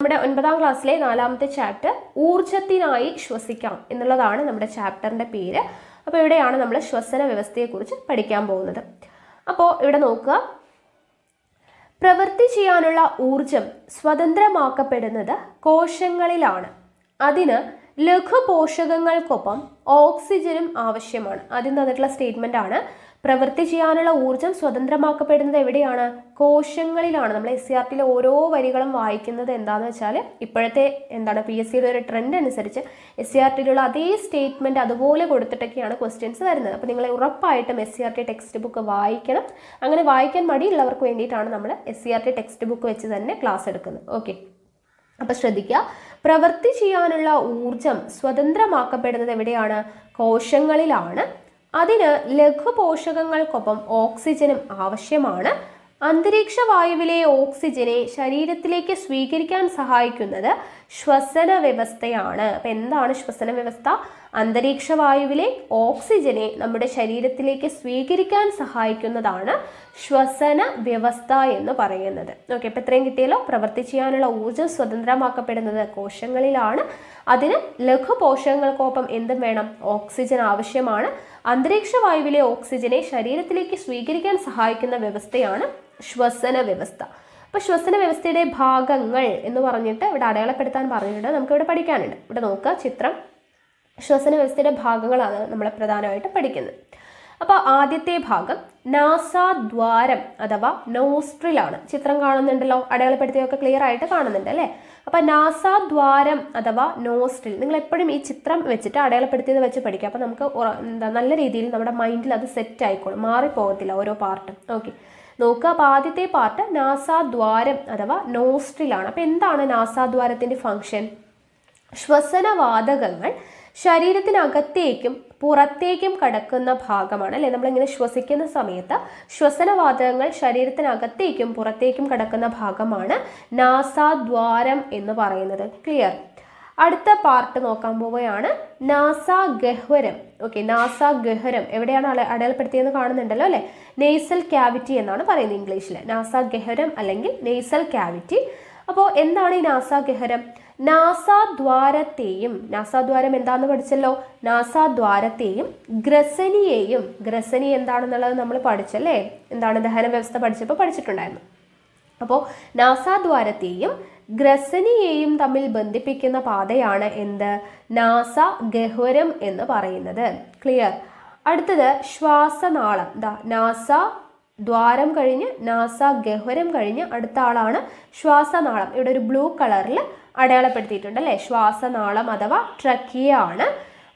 നമ്മുടെ 9ാം ക്ലാസ്സിലെ 4ാമത്തെ ചാപ്റ്റർ ഊർജത്തിനായി ശ്വസിക്കാം എന്നുള്ളതാണ് നമ്മുടെ ചാപ്റ്ററിന്റെ പേര്. അപ്പോൾ ഇവിടെയാണ് നമ്മൾ ശ്വസന വ്യവസ്ഥയെക്കുറിച്ച് പഠിക്കാൻ പോകുന്നത്. അപ്പോൾ ഇവിടെ നോക്കുക, പ്രവൃത്തി ചെയ്യാനുള്ള ഊർജം സ്വതന്ത്രമാക്കപ്പെടുന്നത് കോശങ്ങളിലാണ്. അതിന് ലഘുപോഷകങ്ങൾക്കൊപ്പം ഓക്സിജനും ആവശ്യമാണ്. ആദ്യം തന്നിട്ടുള്ള സ്റ്റേറ്റ്മെന്റ് ആണ്, പ്രവൃത്തി ചെയ്യാനുള്ള ഊർജം സ്വതന്ത്രമാക്കപ്പെടുന്നത് എവിടെയാണ്? കോശങ്ങളിലാണ്. നമ്മൾ SCRTയിലെ ഓരോ വരികളും വായിക്കുന്നത് എന്താണെന്ന് വെച്ചാൽ ഇപ്പോഴത്തെ PSCയുടെ ഒരു ട്രെൻഡ് അനുസരിച്ച് SCRTയിലുള്ള അതേ സ്റ്റേറ്റ്മെന്റ് അതുപോലെ കൊടുത്തിട്ടൊക്കെയാണ് ക്വസ്റ്റ്യൻസ് വരുന്നത്. അപ്പോൾ നിങ്ങൾ ഉറപ്പായിട്ടും SCRT ടെക്സ്റ്റ് ബുക്ക് വായിക്കണം. അങ്ങനെ വായിക്കാൻ മടിയുള്ളവർക്ക് വേണ്ടിയിട്ടാണ് നമ്മൾ SCRT ടെക്സ്റ്റ് ബുക്ക് വെച്ച് തന്നെ ക്ലാസ് എടുക്കുന്നത്. ഓക്കെ, അപ്പോൾ ശ്രദ്ധിക്കുക, പ്രവൃത്തി ചെയ്യാനുള്ള ഊർജം സ്വതന്ത്രമാക്കപ്പെടുന്നത് എവിടെയാണ്? കോശങ്ങളിലാണ്. അതിന് ലഘുപോഷകങ്ങൾക്കൊപ്പം ഓക്സിജനും ആവശ്യമാണ്. അന്തരീക്ഷ വായുവിലെ ഓക്സിജനെ ശരീരത്തിലേക്ക് സ്വീകരിക്കാൻ സഹായിക്കുന്നത് ശ്വസന വ്യവസ്ഥയാണ്. അപ്പം എന്താണ് ശ്വസന വ്യവസ്ഥ? അന്തരീക്ഷ വായുവിലെ ഓക്സിജനെ നമ്മുടെ ശരീരത്തിലേക്ക് സ്വീകരിക്കാൻ സഹായിക്കുന്നതാണ് ശ്വസന വ്യവസ്ഥ എന്ന് പറയുന്നത്. ഓക്കെ, അപ്പം ഇത്രയും കിട്ടിയല്ലോ. പ്രവൃത്തി ചെയ്യാനുള്ള ഊർജ്ജം സ്വതന്ത്രമാക്കപ്പെടുന്നത് കോശങ്ങളിലാണ്. അതിന് ലഘുപോഷകങ്ങൾക്കൊപ്പം എന്തും വേണം? ഓക്സിജൻ ആവശ്യമാണ്. അന്തരീക്ഷ വായുവിലെ ഓക്സിജനെ ശരീരത്തിലേക്ക് സ്വീകരിക്കാൻ സഹായിക്കുന്ന വ്യവസ്ഥയാണ് ശ്വസന വ്യവസ്ഥ. അപ്പോൾ ശ്വസന വ്യവസ്ഥയുടെ ഭാഗങ്ങൾ എന്ന് പറഞ്ഞിട്ട് ഇവിടെ അടയാളപ്പെടുത്താൻ പറഞ്ഞിട്ടുണ്ട്, നമുക്കിവിടെ പഠിക്കാനുണ്ട്. ഇവിടെ നോക്കുക, ചിത്രം ശ്വസന വ്യവസ്ഥയുടെ ഭാഗങ്ങളാണ് നമ്മൾ പ്രധാനമായിട്ട് പഠിക്കുന്നത്. അപ്പോൾ ആദ്യത്തെ ഭാഗം നാസാദ്വാരം അഥവാ നോസ്ട്രിലാണ്. ചിത്രം കാണുന്നുണ്ടല്ലോ, അടയാളപ്പെടുത്തിയൊക്കെ ക്ലിയർ ആയിട്ട് കാണുന്നുണ്ട് അല്ലേ? അപ്പോൾ നാസാദ്വാരം അഥവാ നോസ്ട്രിൽ, നിങ്ങൾ എപ്പോഴും ഈ ചിത്രം വെച്ചിട്ട് അടയാളപ്പെടുത്തിയത് വെച്ച് പഠിക്കുക. അപ്പോൾ നമുക്ക് നല്ല രീതിയിൽ നമ്മുടെ മൈൻഡിൽ അത് സെറ്റ് ആയിക്കോളും, മാറിപ്പോകത്തില്ല ഓരോ പാർട്ടും. ഓക്കെ, നോക്കുക. അപ്പോൾ ആദ്യത്തെ പാർട്ട് നാസാദ്വാരം അഥവാ നോസ്ട്രിലാണ്. അപ്പോൾ എന്താണ് നാസാദ്വാരത്തിൻ്റെ ഫംഗ്ഷൻ? ശ്വസനവാതകങ്ങൾ ശരീരത്തിനകത്തേക്കും പുറത്തേക്കും കടക്കുന്ന ഭാഗമാണ് അല്ലേ? നമ്മളിങ്ങനെ ശ്വസിക്കുന്ന സമയത്ത് ശ്വസനവാതകങ്ങൾ ശരീരത്തിനകത്തേക്കും പുറത്തേക്കും കടക്കുന്ന ഭാഗമാണ് നാസാദ്വാരം എന്ന് പറയുന്നത്. ക്ലിയർ? അടുത്ത പാർട്ട് നോക്കാൻ പോവുകയാണ് നാസാഗഹ്വരം. ഓക്കെ, നാസാഗഹ്വരം എവിടെയാണ് അടയാളപ്പെടുത്തിയെന്ന് കാണുന്നുണ്ടല്ലോ അല്ലേ? നെയ്സൽ ക്യാവിറ്റി എന്നാണ് പറയുന്നത് ഇംഗ്ലീഷിൽ. നാസാഗഹ്വരം അല്ലെങ്കിൽ നെയ്സൽ ക്യാവിറ്റി. അപ്പോൾ എന്താണ് ഈ നാസാഗഹ്വരം? നാസാദ്വാരത്തെയും, നാസാദ്വാരം എന്താണെന്ന് പഠിച്ചല്ലോ, നാസാദ്വാരത്തെയും ഗ്രസനിയെയും, ഗ്രസനി എന്താണെന്നുള്ളത് നമ്മൾ പഠിച്ചല്ലേ, എന്താണ് ദഹന വ്യവസ്ഥ പഠിച്ചപ്പോൾ പഠിച്ചിട്ടുണ്ടായിരുന്നു. അപ്പോൾ നാസാദ്വാരത്തെയും ഗ്രസനിയെയും തമ്മിൽ ബന്ധിപ്പിക്കുന്ന പാതയാണ് എന്ത്? നാസാഗഹ്വരം എന്ന് പറയുന്നത്. ക്ലിയർ? അടുത്തത് ശ്വാസനാളം. നാസാദ്വാരം കഴിഞ്ഞ് നാസാഗഹ്വരം കഴിഞ്ഞ് അടുത്ത ആളാണ് ശ്വാസനാളം. ഇവിടെ ഒരു ബ്ലൂ കളറിൽ അടയാളപ്പെടുത്തിയിട്ടുണ്ട് അല്ലേ? ശ്വാസനാളം അഥവാ ട്രക്കിയ ആണ്.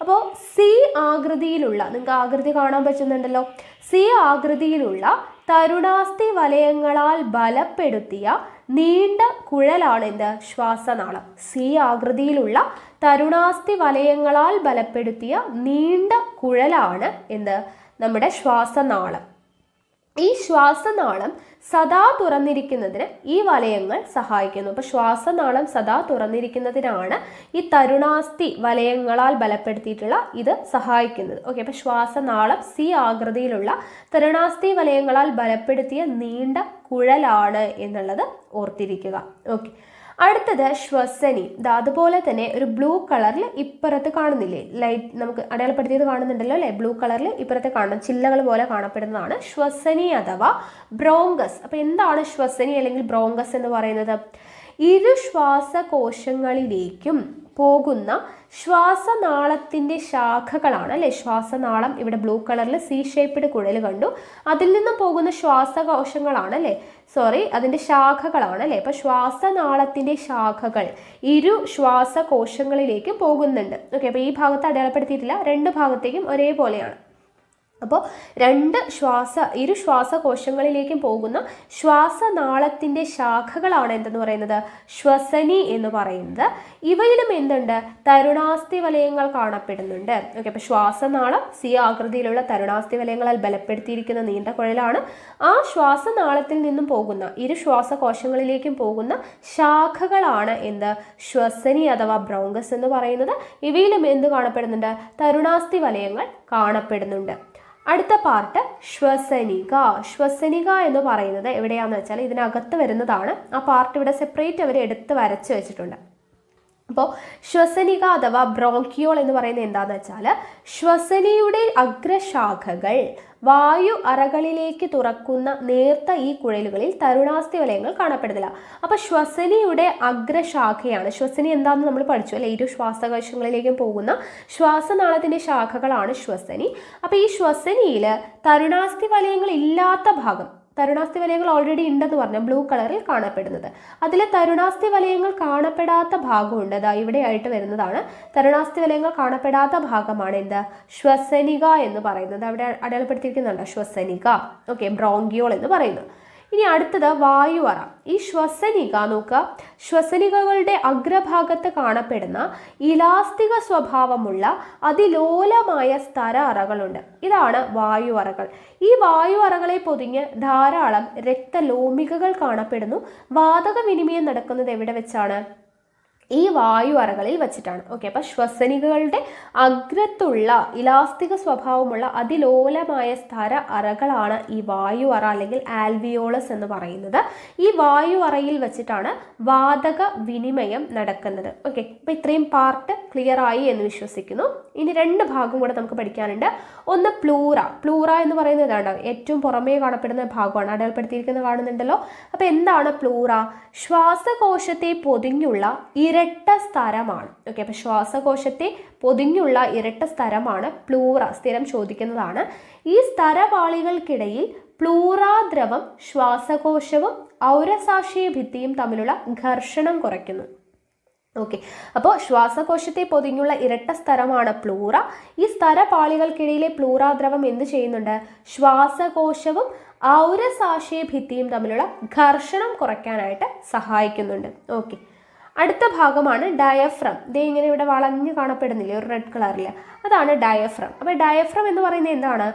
അപ്പോൾ സി ആകൃതിയിലുള്ള, നിങ്ങൾക്ക് ആകൃതി കാണാൻ പറ്റുന്നുണ്ടല്ലോ, സി ആകൃതിയിലുള്ള തരുണാസ്ഥി വലയങ്ങളാൽ ബലപ്പെടുത്തിയ നീണ്ട കുഴലാണ് എന്ത്? ശ്വാസനാളം. സി ആകൃതിയിലുള്ള തരുണാസ്ഥി വലയങ്ങളാൽ ബലപ്പെടുത്തിയ നീണ്ട കുഴലാണ് എന്ത്? നമ്മുടെ ശ്വാസനാളം. ഈ ശ്വാസനാളം സദാ തുറന്നിരിക്കുന്നതിന് ഈ വലയങ്ങൾ സഹായിക്കുന്നു. അപ്പോൾ ശ്വാസനാളം സദാ തുറന്നിരിക്കുന്നതിനാണ് ഈ തരുണാസ്ഥി വലയങ്ങളാൽ ബലപ്പെടുത്തിയിട്ടുള്ള ഇത് സഹായിക്കുന്നത്. ഓക്കെ, അപ്പോൾ ശ്വാസനാളം സി ആകൃതിയിലുള്ള തരുണാസ്ഥി വലയങ്ങളാൽ ബലപ്പെടുത്തിയ നീണ്ട കുഴലാണ് എന്നുള്ളത് ഓർത്തിരിക്കുക. ഓക്കെ, അടുത്തത് ശ്വസനി. അതുപോലെ തന്നെ ഒരു ബ്ലൂ കളറിൽ ഇപ്പുറത്ത് കാണുന്നില്ലേ, ലൈറ്റ് നമുക്ക് അടയാളപ്പെടുത്തിയത് കാണുന്നുണ്ടല്ലോ അല്ലേ? ബ്ലൂ കളറിൽ ഇപ്പുറത്ത് കാണുന്ന ചില്ലകൾ പോലെ കാണപ്പെടുന്നതാണ് ശ്വസനി അഥവാ ബ്രോങ്കസ്. അപ്പോൾ എന്താണ് ശ്വസനി അല്ലെങ്കിൽ ബ്രോങ്കസ് എന്ന് പറയുന്നത്? ഇരു ശ്വാസകോശങ്ങളിലേക്കും പോകുന്ന ശ്വാസനാളത്തിൻ്റെ ശാഖകളാണ് അല്ലേ? ശ്വാസനാളം ഇവിടെ ബ്ലൂ കളറിൽ സി ഷേപ്പ്ഡ് കുഴൽ കണ്ടു, അതിൽ നിന്നും പോകുന്ന ശ്വാസകോശങ്ങളാണ് അല്ലേ, അതിൻ്റെ ശാഖകളാണ് അല്ലേ? അപ്പോൾ ശ്വാസനാളത്തിൻ്റെ ശാഖകൾ ഇരു ശ്വാസകോശങ്ങളിലേക്ക് പോകുന്നുണ്ട്. ഓക്കെ, അപ്പോൾ ഈ ഭാഗത്ത് അടയാളപ്പെടുത്തിയിട്ടില്ല, രണ്ട് ഭാഗത്തേക്കും ഒരേപോലെയാണ്. അപ്പോൾ ഇരു ശ്വാസകോശങ്ങളിലേക്കും പോകുന്ന ശ്വാസനാളത്തിൻ്റെ ശാഖകളാണ് എന്തെന്ന് പറയുന്നത്? ശ്വസനി എന്ന് പറയുന്നത്. ഇവയിലും എന്തുണ്ട്? തരുണാസ്ഥി വലയങ്ങൾ കാണപ്പെടുന്നുണ്ട്. ഓക്കെ, അപ്പോൾ ശ്വാസനാളം സി ആകൃതിയിലുള്ള തരുണാസ്ഥി വലയങ്ങളാൽ ബലപ്പെടുത്തിയിരിക്കുന്ന നീണ്ട കുഴലാണ്. ആ ശ്വാസനാളത്തിൽ നിന്നും പോകുന്ന ഇരു ശ്വാസകോശങ്ങളിലേക്കും പോകുന്ന ശാഖകളാണ് എന്ത്? ശ്വസനി അഥവാ ബ്രോങ്കസ് എന്ന് പറയുന്നത്. ഇവയിലും എന്ത് കാണപ്പെടുന്നുണ്ട്? തരുണാസ്ഥി വലയങ്ങൾ കാണപ്പെടുന്നുണ്ട്. അടുത്ത പാർട്ട് ശ്വസനിക. ശ്വസനിക എന്ന് പറയുന്നത് എവിടെയാണെന്ന് വെച്ചാൽ ഇതിനകത്ത് വരുന്നതാണ്. ആ പാർട്ട് ഇവിടെ സെപ്പറേറ്റ് അവർ എടുത്ത് വരച്ച് വെച്ചിട്ടുണ്ട്. അപ്പോൾ ശ്വസനിക അഥവാ ബ്രോങ്കിയോൾ എന്ന് പറയുന്നത് എന്താണെന്ന് വെച്ചാൽ ശ്വസനിയുടെ അഗ്രശാഖകൾ വായു അറകളിലേക്ക് തുറക്കുന്ന നേർത്ത ഈ കുഴലുകളിൽ തരുണാസ്ഥി വലയങ്ങൾ കാണപ്പെടുന്നില്ല. അപ്പോൾ ശ്വസനിയുടെ അഗ്രശാഖയാണ്. ശ്വസനി എന്താണെന്ന് നമ്മൾ പഠിച്ചു അല്ലെ, ഇരു ശ്വാസകോശങ്ങളിലേക്കും പോകുന്ന ശ്വാസനാളത്തിന്റെ ശാഖകളാണ് ശ്വസനി. അപ്പോൾ ഈ ശ്വസനിയിൽ തരുണാസ്ഥി വലയങ്ങൾ ഇല്ലാത്ത ഭാഗം, തരുണാസ്ഥി വലയങ്ങൾ ഓൾറെഡി ഉണ്ടെന്ന് പറഞ്ഞാൽ ബ്ലൂ കളറിൽ കാണപ്പെടുന്നത്, അതിൽ തരുണാസ്ഥി വലയങ്ങൾ കാണപ്പെടാത്ത ഭാഗമുണ്ട്. അതാ ഇവിടെ ആയിട്ട് വരുന്നതാണ്. തരുണാസ്ഥി വലയങ്ങൾ കാണപ്പെടാത്ത ഭാഗമാണ് എന്ത്, ശ്വസനിക എന്ന് പറയുന്നത്. അവിടെ അടയാളപ്പെടുത്തിയിരിക്കുന്നുണ്ട് ശ്വസനിക. ഓക്കെ, ബ്രോങ്കിയോൾ എന്ന് പറയുന്നു. ഇനി അടുത്തത് വായു അറ. ഈ ശ്വസനിക നോക്കുക, ശ്വസനികകളുടെ അഗ്രഭാഗത്ത് കാണപ്പെടുന്ന ഇലാസ്തിക സ്വഭാവമുള്ള അതിലോലമായ സ്തര അറകളുണ്ട്. ഇതാണ് വായു അറകൾ. ഈ വായു അറകളെ പൊതിഞ്ഞ് ധാരാളം രക്തലോമികകൾ കാണപ്പെടുന്നു. വാതക വിനിമയം നടക്കുന്നത് എവിടെ വെച്ചാണ്? ഈ വായു അറകളിൽ വച്ചിട്ടാണ്. ഓക്കെ, അപ്പം ശ്വസനികകളുടെ അഗ്രത്തുള്ള ഇലാസ്തിക സ്വഭാവമുള്ള അതിലോലമായ സ്തര അറകളാണ് ഈ വായു അറ അല്ലെങ്കിൽ ആൽവിയോളസ് എന്ന് പറയുന്നത്. ഈ വായു അറയിൽ വെച്ചിട്ടാണ് വാതക വിനിമയം നടക്കുന്നത്. ഓക്കെ, അപ്പം ഇത്രയും പാർട്ട് ക്ലിയർ ആയി എന്ന് വിശ്വസിക്കുന്നു. ഇനി രണ്ട് ഭാഗം കൂടെ നമുക്ക് പഠിക്കാനുണ്ട്. ഒന്ന് പ്ലൂറ. പ്ലൂറ എന്ന് പറയുന്നത് ഏതാണ്? ഏറ്റവും പുറമേ കാണപ്പെടുന്ന ഭാഗമാണ്, അടയാളപ്പെടുത്തിയിരിക്കുന്നത് കാണുന്നുണ്ടല്ലോ. അപ്പം എന്താണ് പ്ലൂറ? ശ്വാസകോശത്തെ പൊതിഞ്ഞുള്ള ഇരട്ട സ്തരമാണ്. ഓക്കെ, അപ്പം ശ്വാസകോശത്തെ പൊതിഞ്ഞുള്ള ഇരട്ട സ്തരമാണ് പ്ലൂറ. സ്ഥിരം ചോദിക്കുന്നതാണ്. ഈ സ്തരപാളികൾക്കിടയിൽ പ്ലൂറാദ്രവം ശ്വാസകോശവും ഔരസാശയ ഭിത്തിയും തമ്മിലുള്ള ഘർഷണം കുറയ്ക്കുന്നു. ഓക്കെ, അപ്പോൾ ശ്വാസകോശത്തെ പൊതിഞ്ഞുള്ള ഇരട്ട സ്തരമാണ് പ്ലൂറ. ഈ സ്തരപാളികൾക്കിടയിലെ പ്ലൂറാദ്രവം എന്ത് ചെയ്യുന്നുണ്ട്? ശ്വാസകോശവും ഔരസാശയ ഭിത്തിയും തമ്മിലുള്ള ഘർഷണം കുറയ്ക്കാനായിട്ട് സഹായിക്കുന്നുണ്ട്. ഓക്കെ, അടുത്ത ഭാഗമാണ് ഡയഫ്രം. ഇതേ ഇങ്ങനെ ഇവിടെ വളഞ്ഞു കാണപ്പെടുന്നില്ലേ ഒരു റെഡ് കളറിൽ, അതാണ് ഡയഫ്രം. അപ്പോൾ ഡയഫ്രം എന്ന് പറയുന്നത് എന്താണ്?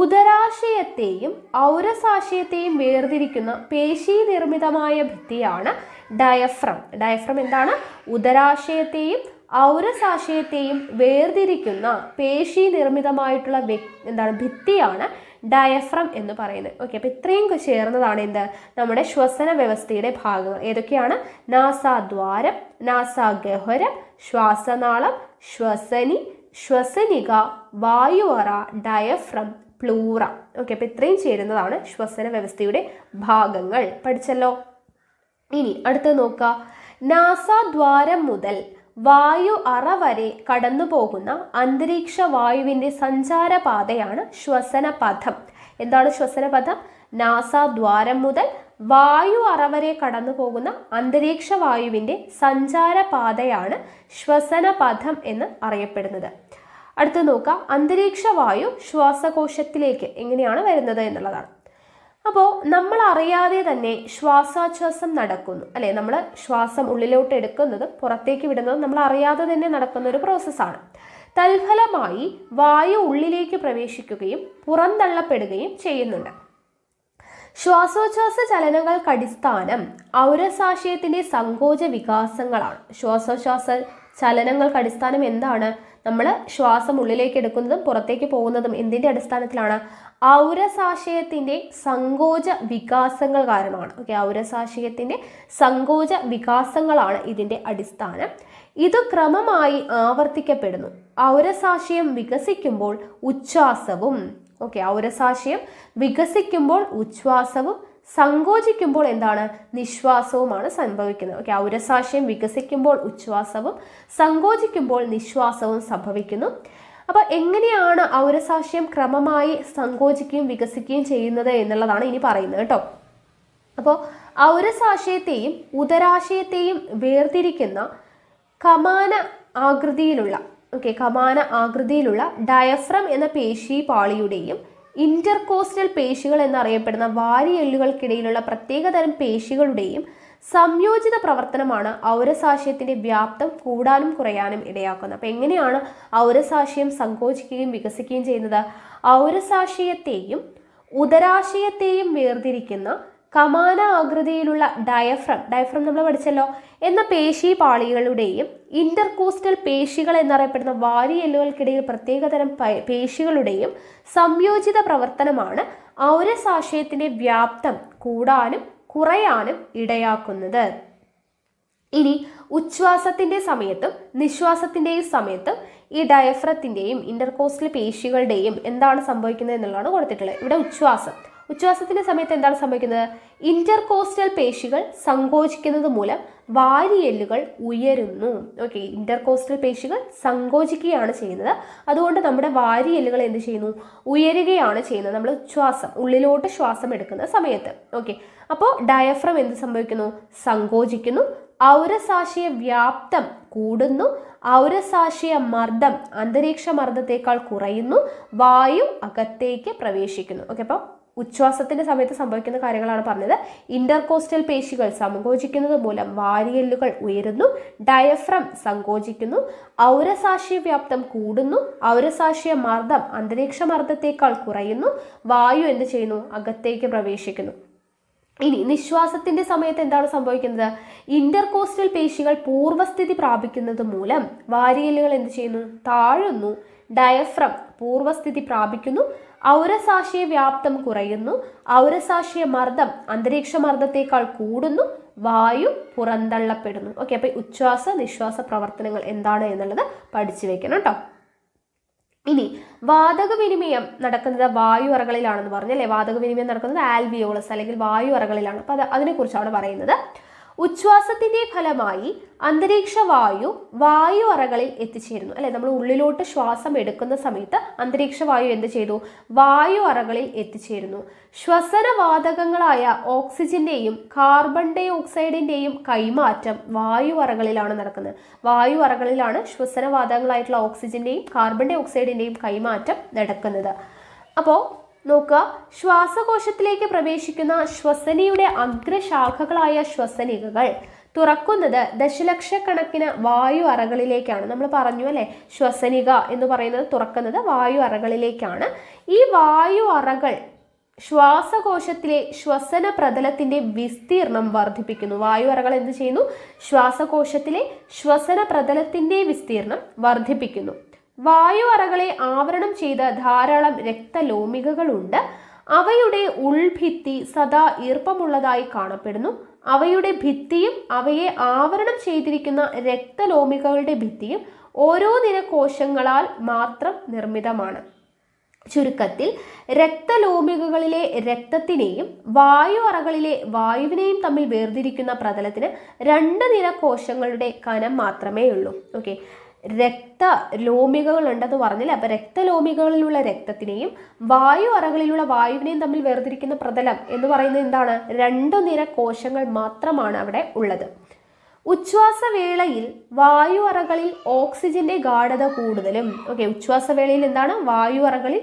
ഉദരാശയത്തെയും ഔരസാശയത്തെയും വേർതിരിക്കുന്ന പേശി നിർമ്മിതമായ ഭിത്തിയാണ് ഡയഫ്രം. ഡയഫ്രം എന്താണ്? ഉദരാശയത്തെയും ഔരസാശയത്തെയും വേർതിരിക്കുന്ന പേശി നിർമ്മിതമായിട്ടുള്ള ഭിത്തിയാണ് ഡയഫ്രം എന്ന് പറയുന്നത്. ഓക്കെ, അപ്പോൾ ഇത്രയും ചേർന്നതാണ് എന്ത്, നമ്മുടെ ശ്വസന വ്യവസ്ഥയുടെ ഭാഗങ്ങൾ. ഏതൊക്കെയാണ്? നാസാദ്വാരം, നാസാഗഹ്വരം, ശ്വാസനാളം, ശ്വസനി, ശ്വസനിക, വായു അറ, ഡയഫ്രം, പ്ലൂറ. ഓക്കെ, അപ്പോൾ ഇത്രയും ചേരുന്നതാണ് ശ്വസന വ്യവസ്ഥയുടെ ഭാഗങ്ങൾ. പഠിച്ചല്ലോ. ഇനി അടുത്തത് നോക്കുക. നാസാദ്വാരം മുതൽ വായു അറ വരെ കടന്നു പോകുന്ന അന്തരീക്ഷ വായുവിൻ്റെ സഞ്ചാരപാതയാണ് ശ്വസനപഥം. എന്താണ് ശ്വസനപഥം? നാസാദ്വാരം മുതൽ വായു അറ വരെ കടന്നു പോകുന്ന അന്തരീക്ഷ വായുവിൻ്റെ സഞ്ചാരപാതയാണ് ശ്വസനപഥം എന്ന് അറിയപ്പെടുന്നത്. അടുത്ത് നോക്കാം, അന്തരീക്ഷ വായു ശ്വാസകോശത്തിലേക്ക് എങ്ങനെയാണ് വരുന്നത് എന്നുള്ളതാണ്. അപ്പോൾ നമ്മൾ അറിയാതെ തന്നെ ശ്വാസോച്ഛ്വാസം നടക്കുന്നു അല്ലേ. നമ്മൾ ശ്വാസം ഉള്ളിലോട്ട് എടുക്കുന്നതും പുറത്തേക്ക് വിടുന്നതും നമ്മൾ അറിയാതെ തന്നെ നടക്കുന്ന ഒരു പ്രോസസ്സാണ്. തൽഫലമായി വായു ഉള്ളിലേക്ക് പ്രവേശിക്കുകയും പുറന്തള്ളപ്പെടുകയും ചെയ്യുന്നുണ്ട്. ശ്വാസോച്ഛ്വാസ ചലനങ്ങൾക്ക് അടിസ്ഥാനം ഔരസാശയത്തിൻ്റെ സങ്കോച വികാസങ്ങളാണ്. ശ്വാസോച്ഛ്വാസ ചലനങ്ങൾക്ക് അടിസ്ഥാനം എന്താണ്? നമ്മൾ ശ്വാസം ഉള്ളിലേക്ക് എടുക്കുന്നതും പുറത്തേക്ക് പോകുന്നതും എന്തിൻ്റെ അടിസ്ഥാനത്തിലാണ്? ഔരസാശയത്തിൻ്റെ സങ്കോച വികാസങ്ങൾ കാരണമാണ്. ഓക്കെ, ഔരസാശയത്തിൻ്റെ സങ്കോച വികാസങ്ങളാണ് ഇതിൻ്റെ അടിസ്ഥാനം. ഇത് ക്രമമായി ആവർത്തിക്കപ്പെടുന്നു. ഔരസാശയം വികസിക്കുമ്പോൾ ഉച്ഛ്വാസവും, ഓക്കെ, ഔരസാശയം വികസിക്കുമ്പോൾ ഉച്ഛ്വാസവും സങ്കോചിക്കുമ്പോൾ എന്താണ്? നിശ്വാസവുമാണ് സംഭവിക്കുന്നത്. ഓക്കെ, ഔരസാശയം വികസിക്കുമ്പോൾ ഉച്ഛ്വാസവും സങ്കോചിക്കുമ്പോൾ നിശ്വാസവും സംഭവിക്കുന്നു. അപ്പോൾ എങ്ങനെയാണ് ഔരസാശയം ക്രമമായി സങ്കോചിക്കുകയും വികസിക്കുകയും ചെയ്യുന്നത് എന്നുള്ളതാണ് ഇനി പറയുന്നത് കേട്ടോ. അപ്പോൾ ഔരസാശയത്തെയും ഉദരാശയത്തെയും വേർതിരിക്കുന്ന കമാന ആകൃതിയിലുള്ള ഡയഫ്രം എന്ന പേശി പാളിയുടെയും ഇന്റർകോസ്റ്റൽ പേശികൾ എന്നറിയപ്പെടുന്ന വാരിയെല്ലുകൾക്കിടയിലുള്ള പ്രത്യേകതരം പേശികളുടെയും സംയോജിത പ്രവർത്തനമാണ് ഔരസാശയത്തിൻ്റെ വ്യാപ്തം കൂടാനും കുറയാനും ഇടയാക്കുന്നത്. അപ്പോൾ എങ്ങനെയാണ് ഔരസാശയം സങ്കോചിക്കുകയും വികസിക്കുകയും ചെയ്യുന്നത്? ഔരസാശയത്തെയും ഉദരാശയത്തെയും വേർതിരിക്കുന്ന കമാന ആകൃതിയിലുള്ള ഡയഫ്രം നമ്മൾ പഠിച്ചല്ലോ എന്ന പേശി പാളികളുടെയും ഇന്റർകോസ്റ്റൽ പേശികൾ എന്നറിയപ്പെടുന്ന വാരിയെല്ലുകൾക്കിടയിൽ പ്രത്യേകതരം പേശികളുടെയും സംയോജിത പ്രവർത്തനമാണ് ഔരസാശയത്തിന്റെ വ്യാപ്തം കൂടാനും കുറയാനും ഇടയാക്കുന്നത്. ഇനി ഉച്ഛ്വാസത്തിന്റെ സമയത്തും നിശ്വാസത്തിന്റെയും സമയത്തും ഈ ഡയഫ്രത്തിന്റെയും ഇന്റർകോസ്റ്റൽ പേശികളുടെയും എന്താണ് സംഭവിക്കുന്നത് എന്നുള്ളതാണ് കൊടുത്തിട്ടുള്ളത്. ഇവിടെ ഉച്ഛ്വാസത്തിന്റെ സമയത്ത് എന്താണ് സംഭവിക്കുന്നത്? ഇന്റർകോസ്റ്റൽ പേശികൾ സങ്കോചിക്കുന്നത് മൂലം വാരിയെല്ലുകൾ ഉയരുന്നു. ഓക്കെ, ഇന്റർകോസ്റ്റൽ പേശികൾ സങ്കോചിക്കുകയാണ് ചെയ്യുന്നത്. അതുകൊണ്ട് നമ്മുടെ വാരിയെല്ലുകൾ എന്ത് ചെയ്യുന്നു? ഉയരുകയാണ് ചെയ്യുന്നത്. നമ്മൾ ഉള്ളിലോട്ട് ശ്വാസം എടുക്കുന്ന സമയത്ത്. ഓക്കെ, അപ്പോൾ ഡയഫ്രം എന്ത് സംഭവിക്കുന്നു? സങ്കോചിക്കുന്നു. ഔരസാശയ വ്യാപ്തം കൂടുന്നു. ഔരസാശയ മർദ്ദം അന്തരീക്ഷ മർദ്ദത്തേക്കാൾ കുറയുന്നു. വായു അകത്തേക്ക് പ്രവേശിക്കുന്നു. ഓക്കെ, അപ്പോൾ ഉച്ഛ്വാസത്തിന്റെ സമയത്ത് സംഭവിക്കുന്ന കാര്യങ്ങളാണ് പറഞ്ഞത്. ഇന്റർകോസ്റ്റൽ പേശികൾ സങ്കോചിക്കുന്നത് മൂലം വാരിയെല്ലുകൾ ഉയരുന്നു. ഡയഫ്രം സങ്കോചിക്കുന്നു. ഔരസാശയ വ്യാപ്തം കൂടുന്നു. ഔരസാശയ മർദ്ദം അന്തരീക്ഷ മർദ്ദത്തേക്കാൾ കുറയുന്നു. വായു എന്ത് ചെയ്യുന്നു? അകത്തേക്ക് പ്രവേശിക്കുന്നു. ഇനി നിശ്വാസത്തിന്റെ സമയത്ത് എന്താണ് സംഭവിക്കുന്നത്? ഇന്റർകോസ്റ്റൽ പേശികൾ പൂർവ്വസ്ഥിതി പ്രാപിക്കുന്നത് മൂലം വാരിയെല്ലുകൾ എന്ത് ചെയ്യുന്നു? താഴുന്നു. ഡയഫ്രം പൂർവ്വസ്ഥിതി പ്രാപിക്കുന്നു. ഔരസാശയ വ്യാപ്തം കുറയുന്നു. ഔരസാശയ മർദ്ദം അന്തരീക്ഷ മർദ്ദത്തേക്കാൾ കൂടുന്നു. വായു പുറന്തള്ളപ്പെടുന്നു. ഓക്കെ, അപ്പൊ ഉച്ഛ്വാസ നിശ്വാസ പ്രവർത്തനങ്ങൾ എന്താണ് എന്നുള്ളത് പഠിച്ചു വെക്കണം കേട്ടോ. ഇനി വാതക വിനിമയം നടക്കുന്നത് വായു അറകളിലാണെന്ന് പറഞ്ഞല്ലേ. വാതക വിനിമയം നടക്കുന്നത് ആൽവിയോളസ് അല്ലെങ്കിൽ വായു അറകളിലാണ്. അപ്പൊ അതിനെക്കുറിച്ചാണ് പറയുന്നത്. ഉച്ഛ്വാസത്തിന്റെ ഫലമായി അന്തരീക്ഷ വായു അറകളിൽ എത്തിച്ചേരുന്നു. അല്ലെ, നമ്മൾ ഉള്ളിലോട്ട് ശ്വാസം എടുക്കുന്ന സമയത്ത് അന്തരീക്ഷ വായു എന്ത് ചെയ്തു? വായു അറകളിൽ എത്തിച്ചേരുന്നു. ശ്വസനവാതകങ്ങളായ ഓക്സിജന്റെയും കാർബൺ ഡൈ ഓക്സൈഡിന്റെയും കൈമാറ്റം വായു അറകളിലാണ് നടക്കുന്നത്. വായു അറകളിലാണ് ശ്വസനവാതകങ്ങളായിട്ടുള്ള ഓക്സിജന്റെയും കാർബൺ ഡൈ ഓക്സൈഡിന്റെയും കൈമാറ്റം നടക്കുന്നത്. അപ്പോൾ നോക്കുക, ശ്വാസകോശത്തിലേക്ക് പ്രവേശിക്കുന്ന ശ്വസനിയുടെ അഗ്രശാഖകളായ ശ്വസനികകൾ തുറക്കുന്നത് ദശലക്ഷക്കണക്കിന് വായു അറകളിലേക്കാണ്. നമ്മൾ പറഞ്ഞു അല്ലെ, ശ്വസനിക എന്ന് പറയുന്നത് തുറക്കുന്നത് വായു അറകളിലേക്കാണ്. ഈ വായു അറകൾ ശ്വാസകോശത്തിലെ ശ്വസന പ്രതലത്തിന്റെ വിസ്തീർണം വർദ്ധിപ്പിക്കുന്നു. വായു അറകൾ എന്ത് ചെയ്യുന്നു? ശ്വാസകോശത്തിലെ ശ്വസന പ്രതലത്തിന്റെ വിസ്തീർണം വർദ്ധിപ്പിക്കുന്നു. വായു അറകളെ ആവരണം ചെയ്ത ധാരാളം രക്തലോമികകളുണ്ട്. അവയുടെ ഉൾഭിത്തി സദാ ഈർപ്പമുള്ളതായി കാണപ്പെടുന്നു. അവയുടെ ഭിത്തിയും അവയെ ആവരണം ചെയ്തിരിക്കുന്ന രക്തലോമികളുടെ ഭിത്തിയും ഓരോ നിര കോശങ്ങളാൽ മാത്രം നിർമ്മിതമാണ്. ചുരുക്കത്തിൽ രക്തലോമികകളിലെ രക്തത്തിനെയും വായു അറകളിലെ വായുവിനെയും തമ്മിൽ വേർതിരിക്കുന്ന പ്രതലത്തിന് 2 നിര കോശങ്ങളുടെ കനം മാത്രമേ ഉള്ളൂ. ഓക്കെ, രക്തലോമികകൾ ഉണ്ടെന്ന് പറഞ്ഞില്ലേ. അപ്പൊ രക്തലോമികളിലുള്ള രക്തത്തിനെയും വായു അറകളിലുള്ള വായുവിനെയും തമ്മിൽ വേർതിരിക്കുന്ന പ്രതലം എന്ന് പറയുന്നത് എന്താണ്? 2 നിര കോശങ്ങൾ മാത്രമാണ് അവിടെ ഉള്ളത്. ഉച്ഛ്വാസവേളയിൽ വായു അറകളിൽ ഓക്സിജന്റെ ഗാഢത കൂടുതലും. ഓക്കെ, ഉച്ഛ്വാസവേളയിൽ എന്താണ്? വായു അറകളിൽ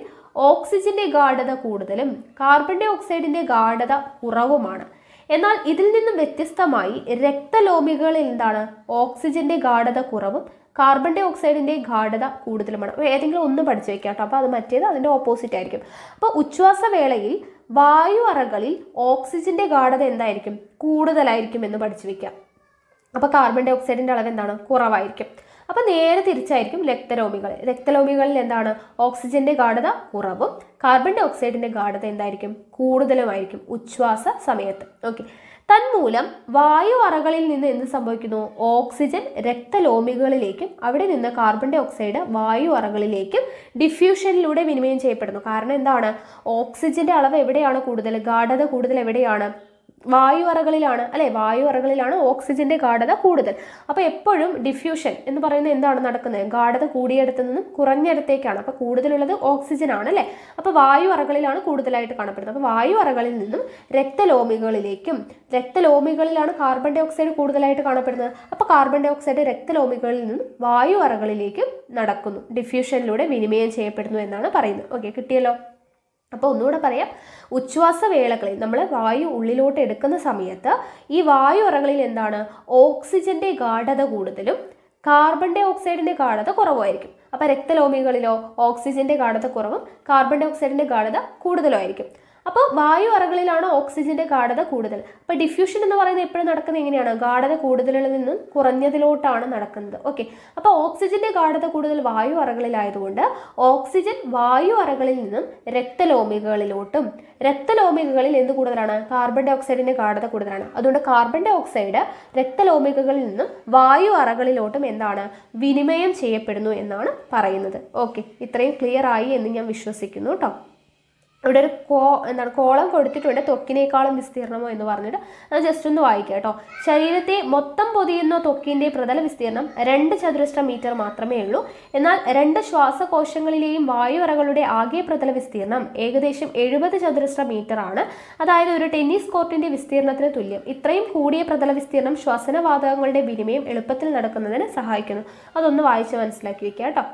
ഓക്സിജന്റെ ഗാഢത കൂടുതലും കാർബൺ ഡൈ ഓക്സൈഡിന്റെ ഗാഢത കുറവുമാണ്. എന്നാൽ ഇതിൽ നിന്നും വ്യത്യസ്തമായി രക്തലോമികളിൽ എന്താണ്? ഓക്സിജന്റെ ഗാഢത കുറവും കാർബൺ ഡൈ ഓക്സൈഡിന്റെ ഗാഢത കൂടുതലുമാണ്. ഏതെങ്കിലും ഒന്ന് പഠിച്ചു വെക്കാം കേട്ടോ. അപ്പോൾ അത് മറ്റേത് അതിന്റെ ഓപ്പോസിറ്റ് ആയിരിക്കും. അപ്പോൾ ഉച്ഛ്വാസവേളയിൽ വായു അറകളിൽ ഓക്സിജന്റെ ഗാഢത എന്തായിരിക്കും? കൂടുതലായിരിക്കും എന്ന് പഠിച്ചു വെക്കാം. അപ്പോൾ കാർബൺ ഡൈ ഓക്സൈഡിന്റെ അളവ് എന്താണ്? കുറവായിരിക്കും. അപ്പോൾ നേരെ തിരിച്ചായിരിക്കും രക്തലോമികളിൽ എന്താണ്? ഓക്സിജന്റെ ഗാഢത കുറവും കാർബൺ ഡൈ ഓക്സൈഡിന്റെ ഗാഢത എന്തായിരിക്കും? കൂടുതലുമായിരിക്കും ഉച്ഛ്വാസ സമയത്ത്. ഓക്കെ, തന്മൂലം വായു അറകളിൽ നിന്ന് എന്ത് സംഭവിക്കുന്നു? ഓക്സിജൻ രക്തലോമികളിലേക്കും അവിടെ നിന്ന് കാർബൺ ഡൈ ഓക്സൈഡ് വായു അറകളിലേക്കും ഡിഫ്യൂഷനിലൂടെ വിനിമയം ചെയ്യപ്പെടുന്നു. കാരണം എന്താണ്? ഓക്സിജന്റെ അളവ് എവിടെയാണ് കൂടുതൽ? ഗാഢത കൂടുതൽ എവിടെയാണ്? വായു അറകളിലാണ് അല്ലെ. വായു അറകളിലാണ് ഓക്സിജന്റെ ഗാഢത കൂടുതൽ. അപ്പോൾ എപ്പോഴും ഡിഫ്യൂഷൻ എന്ന് പറയുന്നത് എന്താണ് നടക്കുന്നത്? ഗാഢത കൂടിയിടത്ത് നിന്നും കുറഞ്ഞിടത്തേക്കാണ്. അപ്പോൾ കൂടുതലുള്ളത് ഓക്സിജൻ ആണ് അല്ലെ. അപ്പോൾ വായു അറകളിലാണ് കൂടുതലായിട്ട് കാണപ്പെടുന്നത്. അപ്പോൾ വായു അറകളിൽ നിന്നും രക്തലോമികളിലാണ് കാർബൺ ഡൈ ഓക്സൈഡ് കൂടുതലായിട്ട് കാണപ്പെടുന്നത്. അപ്പോൾ കാർബൺ ഡൈ ഓക്സൈഡ് രക്തലോമികളിൽ നിന്നും വായു അറകളിലേക്കും നടക്കുന്നു, ഡിഫ്യൂഷനിലൂടെ വിനിമയം ചെയ്യപ്പെടുന്നു എന്നാണ് പറയുന്നത്. ഓക്കെ, കിട്ടിയല്ലോ. അപ്പോൾ ഒന്നുകൂടെ പറയാം, ഉച്ഛ്വാസവേളകളിൽ നമ്മൾ വായു ഉള്ളിലോട്ട് എടുക്കുന്ന സമയത്ത് ഈ വായു അറകളിൽ എന്താണ്? ഓക്സിജന്റെ ഗാഢത കൂടുതലും കാർബൺ ഡൈ ഓക്സൈഡിന്റെ ഗാഢത കുറവായിരിക്കും. അപ്പോൾ രക്തലോമികളിലോ ഓക്സിജന്റെ ഗാഢത കുറവും കാർബൺ ഡൈ ഓക്സൈഡിന്റെ ഗാഢത കൂടുതലായിരിക്കും. അപ്പോൾ വായു അറകളിലാണ് ഓക്സിജന്റെ ഗാഢത കൂടുതൽ. അപ്പോൾ ഡിഫ്യൂഷൻ എന്ന് പറയുന്നത് എപ്പോഴും നടക്കുന്നത് എങ്ങനെയാണ്? ഗാഢത കൂടുതലിൽ നിന്നും കുറഞ്ഞതിലോട്ടാണ് നടക്കുന്നത്. ഓക്കെ, അപ്പോൾ ഓക്സിജന്റെ ഗാഢത കൂടുതൽ വായു അറകളിലായതുകൊണ്ട് ഓക്സിജൻ വായു അറകളിൽ നിന്നും രക്തലോമികകളിലോട്ടും, രക്തലോമികകളിൽ എന്ത് കൂടുതലാണ്? കാർബൺ ഡൈ ഓക്സൈഡിന്റെ ഗാഢത കൂടുതലാണ്. അതുകൊണ്ട് കാർബൺ ഡൈ ഓക്സൈഡ് രക്തലോമികകളിൽ നിന്നും വായു അറകളിലോട്ടും എന്താണ്? വിനിമയം ചെയ്യപ്പെടുന്നു എന്നാണ് പറയുന്നത്. ഓക്കെ, ഇത്രയും ക്ലിയർ ആയി എന്ന് ഞാൻ വിശ്വസിക്കുന്നു കേട്ടോ. ഇവിടെ ഒരു കോളം കൊടുത്തിട്ടുണ്ട്, ത്വക്കിനേക്കാളും വിസ്തീർണമോ എന്ന് പറഞ്ഞിട്ട്. അത് ജസ്റ്റ് ഒന്ന് വായിക്കാം കേട്ടോ. ശരീരത്തെ മൊത്തം പൊതിയുന്ന ത്വക്കിന്റെ പ്രതല വിസ്തീർണം 2 ചതുരശ്ര മീറ്റർ മാത്രമേ ഉള്ളൂ. എന്നാൽ 2 ശ്വാസകോശങ്ങളിലെയും വായു അറകളുടെ ആകെ പ്രതല വിസ്തീർണം ഏകദേശം 70 ചതുരശ്ര മീറ്റർ ആണ്. അതായത് ഒരു ടെന്നീസ് കോർട്ടിന്റെ വിസ്തീർണത്തിന് തുല്യം. ഇത്രയും കൂടിയ പ്രതല വിസ്തീർണം ശ്വസനവാതകങ്ങളുടെ വിനിമയം എളുപ്പത്തിൽ നടക്കുന്നതിന് സഹായിക്കുന്നു. അതൊന്ന് വായിച്ച് മനസ്സിലാക്കി വെക്കുക കേട്ടോ.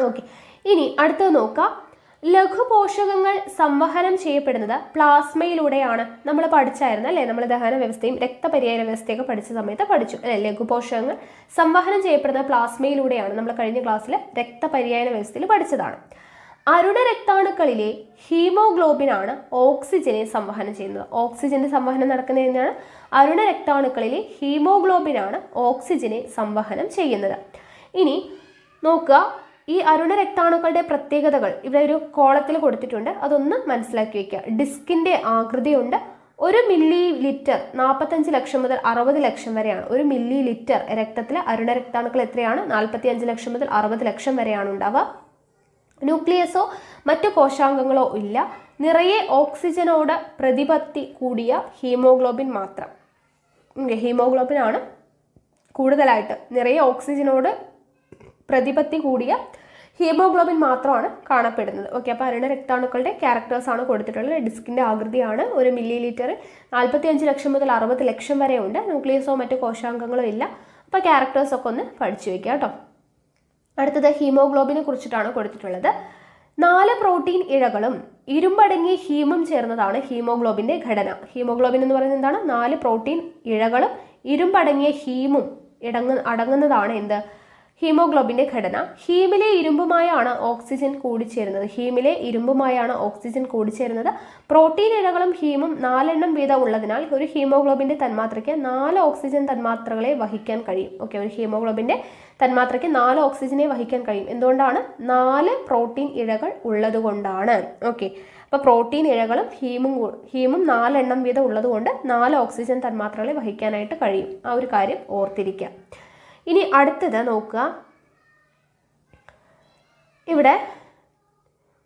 ഓക്കെ, ഇനി അടുത്തത് നോക്കാം. ലഘുപോഷകങ്ങൾ സംവഹനം ചെയ്യപ്പെടുന്നത് പ്ലാസ്മയിലൂടെയാണ്. നമ്മൾ പഠിച്ചായിരുന്നു അല്ലേ? നമ്മൾ ദഹന വ്യവസ്ഥയും രക്തപര്യായ വ്യവസ്ഥയൊക്കെ പഠിച്ച സമയത്ത് പഠിച്ചു അല്ലേ? ലഘുപോഷകങ്ങൾ സംവഹനം ചെയ്യപ്പെടുന്നത് പ്ലാസ്മയിലൂടെയാണ്. നമ്മൾ കഴിഞ്ഞ ക്ലാസ്സിൽ രക്തപര്യായ വ്യവസ്ഥയിൽ പഠിച്ചതാണ്. അരുണ രക്താണുക്കളിലെ ഹീമോഗ്ലോബിനാണ് ഓക്സിജനെ സംവഹനം ചെയ്യുന്നത്. ഓക്സിജന്റെ സംവഹനം നടക്കുന്നത് എന്താണ്? അരുണ രക്താണുക്കളിലെ ഹീമോഗ്ലോബിനാണ് ഓക്സിജനെ സംവഹനം ചെയ്യുന്നത്. ഇനി നോക്കുക, ഈ അരുണ രക്താണുക്കളുടെ പ്രത്യേകതകൾ ഇവിടെ ഒരു കോളത്തിൽ കൊടുത്തിട്ടുണ്ട്, അതൊന്ന് മനസ്സിലാക്കി വെക്കുക. ഡിസ്കിന്റെ ആകൃതിയുണ്ട്. 1 മില്ലി ലിറ്റർ 45 ലക്ഷം മുതൽ 60 ലക്ഷം വരെയാണ്. 1 മില്ലി ലിറ്റർ രക്തത്തിൽ അരുണ രക്താണുക്കൾ എത്രയാണ്? 45 ലക്ഷം മുതൽ 60 ലക്ഷം വരെയാണ് ഉണ്ടാവുക. ന്യൂക്ലിയസോ മറ്റു കോശാംഗങ്ങളോ ഇല്ല. നിറയെ ഓക്സിജനോട് പ്രതിപത്തി കൂടിയ ഹീമോഗ്ലോബിൻ മാത്രം. ഹീമോഗ്ലോബിനാണ് കൂടുതലായിട്ട് നിറയെ ഓക്സിജനോട് പ്രതിപത്തി കൂടിയ ഹീമോഗ്ലോബിൻ മാത്രമാണ് കാണപ്പെടുന്നത്. ഓക്കെ, അപ്പോൾ അരുണ രക്താണുക്കളുടെ ക്യാരക്ടേഴ്സ് ആണ് കൊടുത്തിട്ടുള്ളത്. ഡിസ്കിന്റെ ആകൃതിയാണ്. 1 മില്ലി ലിറ്റർ 45 ലക്ഷം മുതൽ 60 ലക്ഷം വരെ ഉണ്ട്. ന്യൂക്ലിയസോ മറ്റു കോശാംഗങ്ങളോ ഇല്ല. അപ്പോൾ ക്യാരക്ടേഴ്സ് ഒക്കെ ഒന്ന് പഠിച്ചു വയ്ക്കുക കേട്ടോ. അടുത്തത് ഹീമോഗ്ലോബിനെ കുറിച്ചിട്ടാണ് കൊടുത്തിട്ടുള്ളത്. 4 പ്രോട്ടീൻ ഇഴകളും ഇരുമ്പടങ്ങിയ ഹീമും ചേർന്നതാണ് ഹീമോഗ്ലോബിന്റെ ഘടന. ഹീമോഗ്ലോബിൻ എന്ന് പറയുന്നത് എന്താണ്? 4 പ്രോട്ടീൻ ഇഴകളും ഇരുമ്പടങ്ങിയ ഹീമും അടങ്ങുന്നതാണ് എന്ത്? ഹീമോഗ്ലോബിന്റെ ഘടന. ഹീമിലെ ഇരുമ്പുമായാണ് ഓക്സിജൻ കൂടിച്ചേരുന്നത്. ഹീമിലെ ഇരുമ്പുമായാണ് ഓക്സിജൻ കൂടിച്ചേരുന്നത്. പ്രോട്ടീൻ ഇഴകളും ഹീമും 4 എണ്ണം വീതം ഉള്ളതിനാൽ ഒരു ഹീമോഗ്ലോബിന്റെ തന്മാത്രയ്ക്ക് 4 ഓക്സിജൻ തന്മാത്രകളെ വഹിക്കാൻ കഴിയും. ഓക്കെ, ഒരു ഹീമോഗ്ലോബിന്റെ തന്മാത്രയ്ക്ക് 4 ഓക്സിജനെ വഹിക്കാൻ കഴിയും. എന്തുകൊണ്ടാണ്? 4 പ്രോട്ടീൻ ഇഴകൾ ഉള്ളത് കൊണ്ടാണ്. ഓക്കെ, അപ്പോൾ പ്രോട്ടീൻ ഇഴകളും ഹീമും 4 എണ്ണം വീതം ഉള്ളത് കൊണ്ട് 4 ഓക്സിജൻ തന്മാത്രകളെ വഹിക്കാനായിട്ട് കഴിയും. ആ ഒരു കാര്യം ഓർത്തിരിക്കുക. ഇനി അടുത്തത് നോക്കുക. ഇവിടെ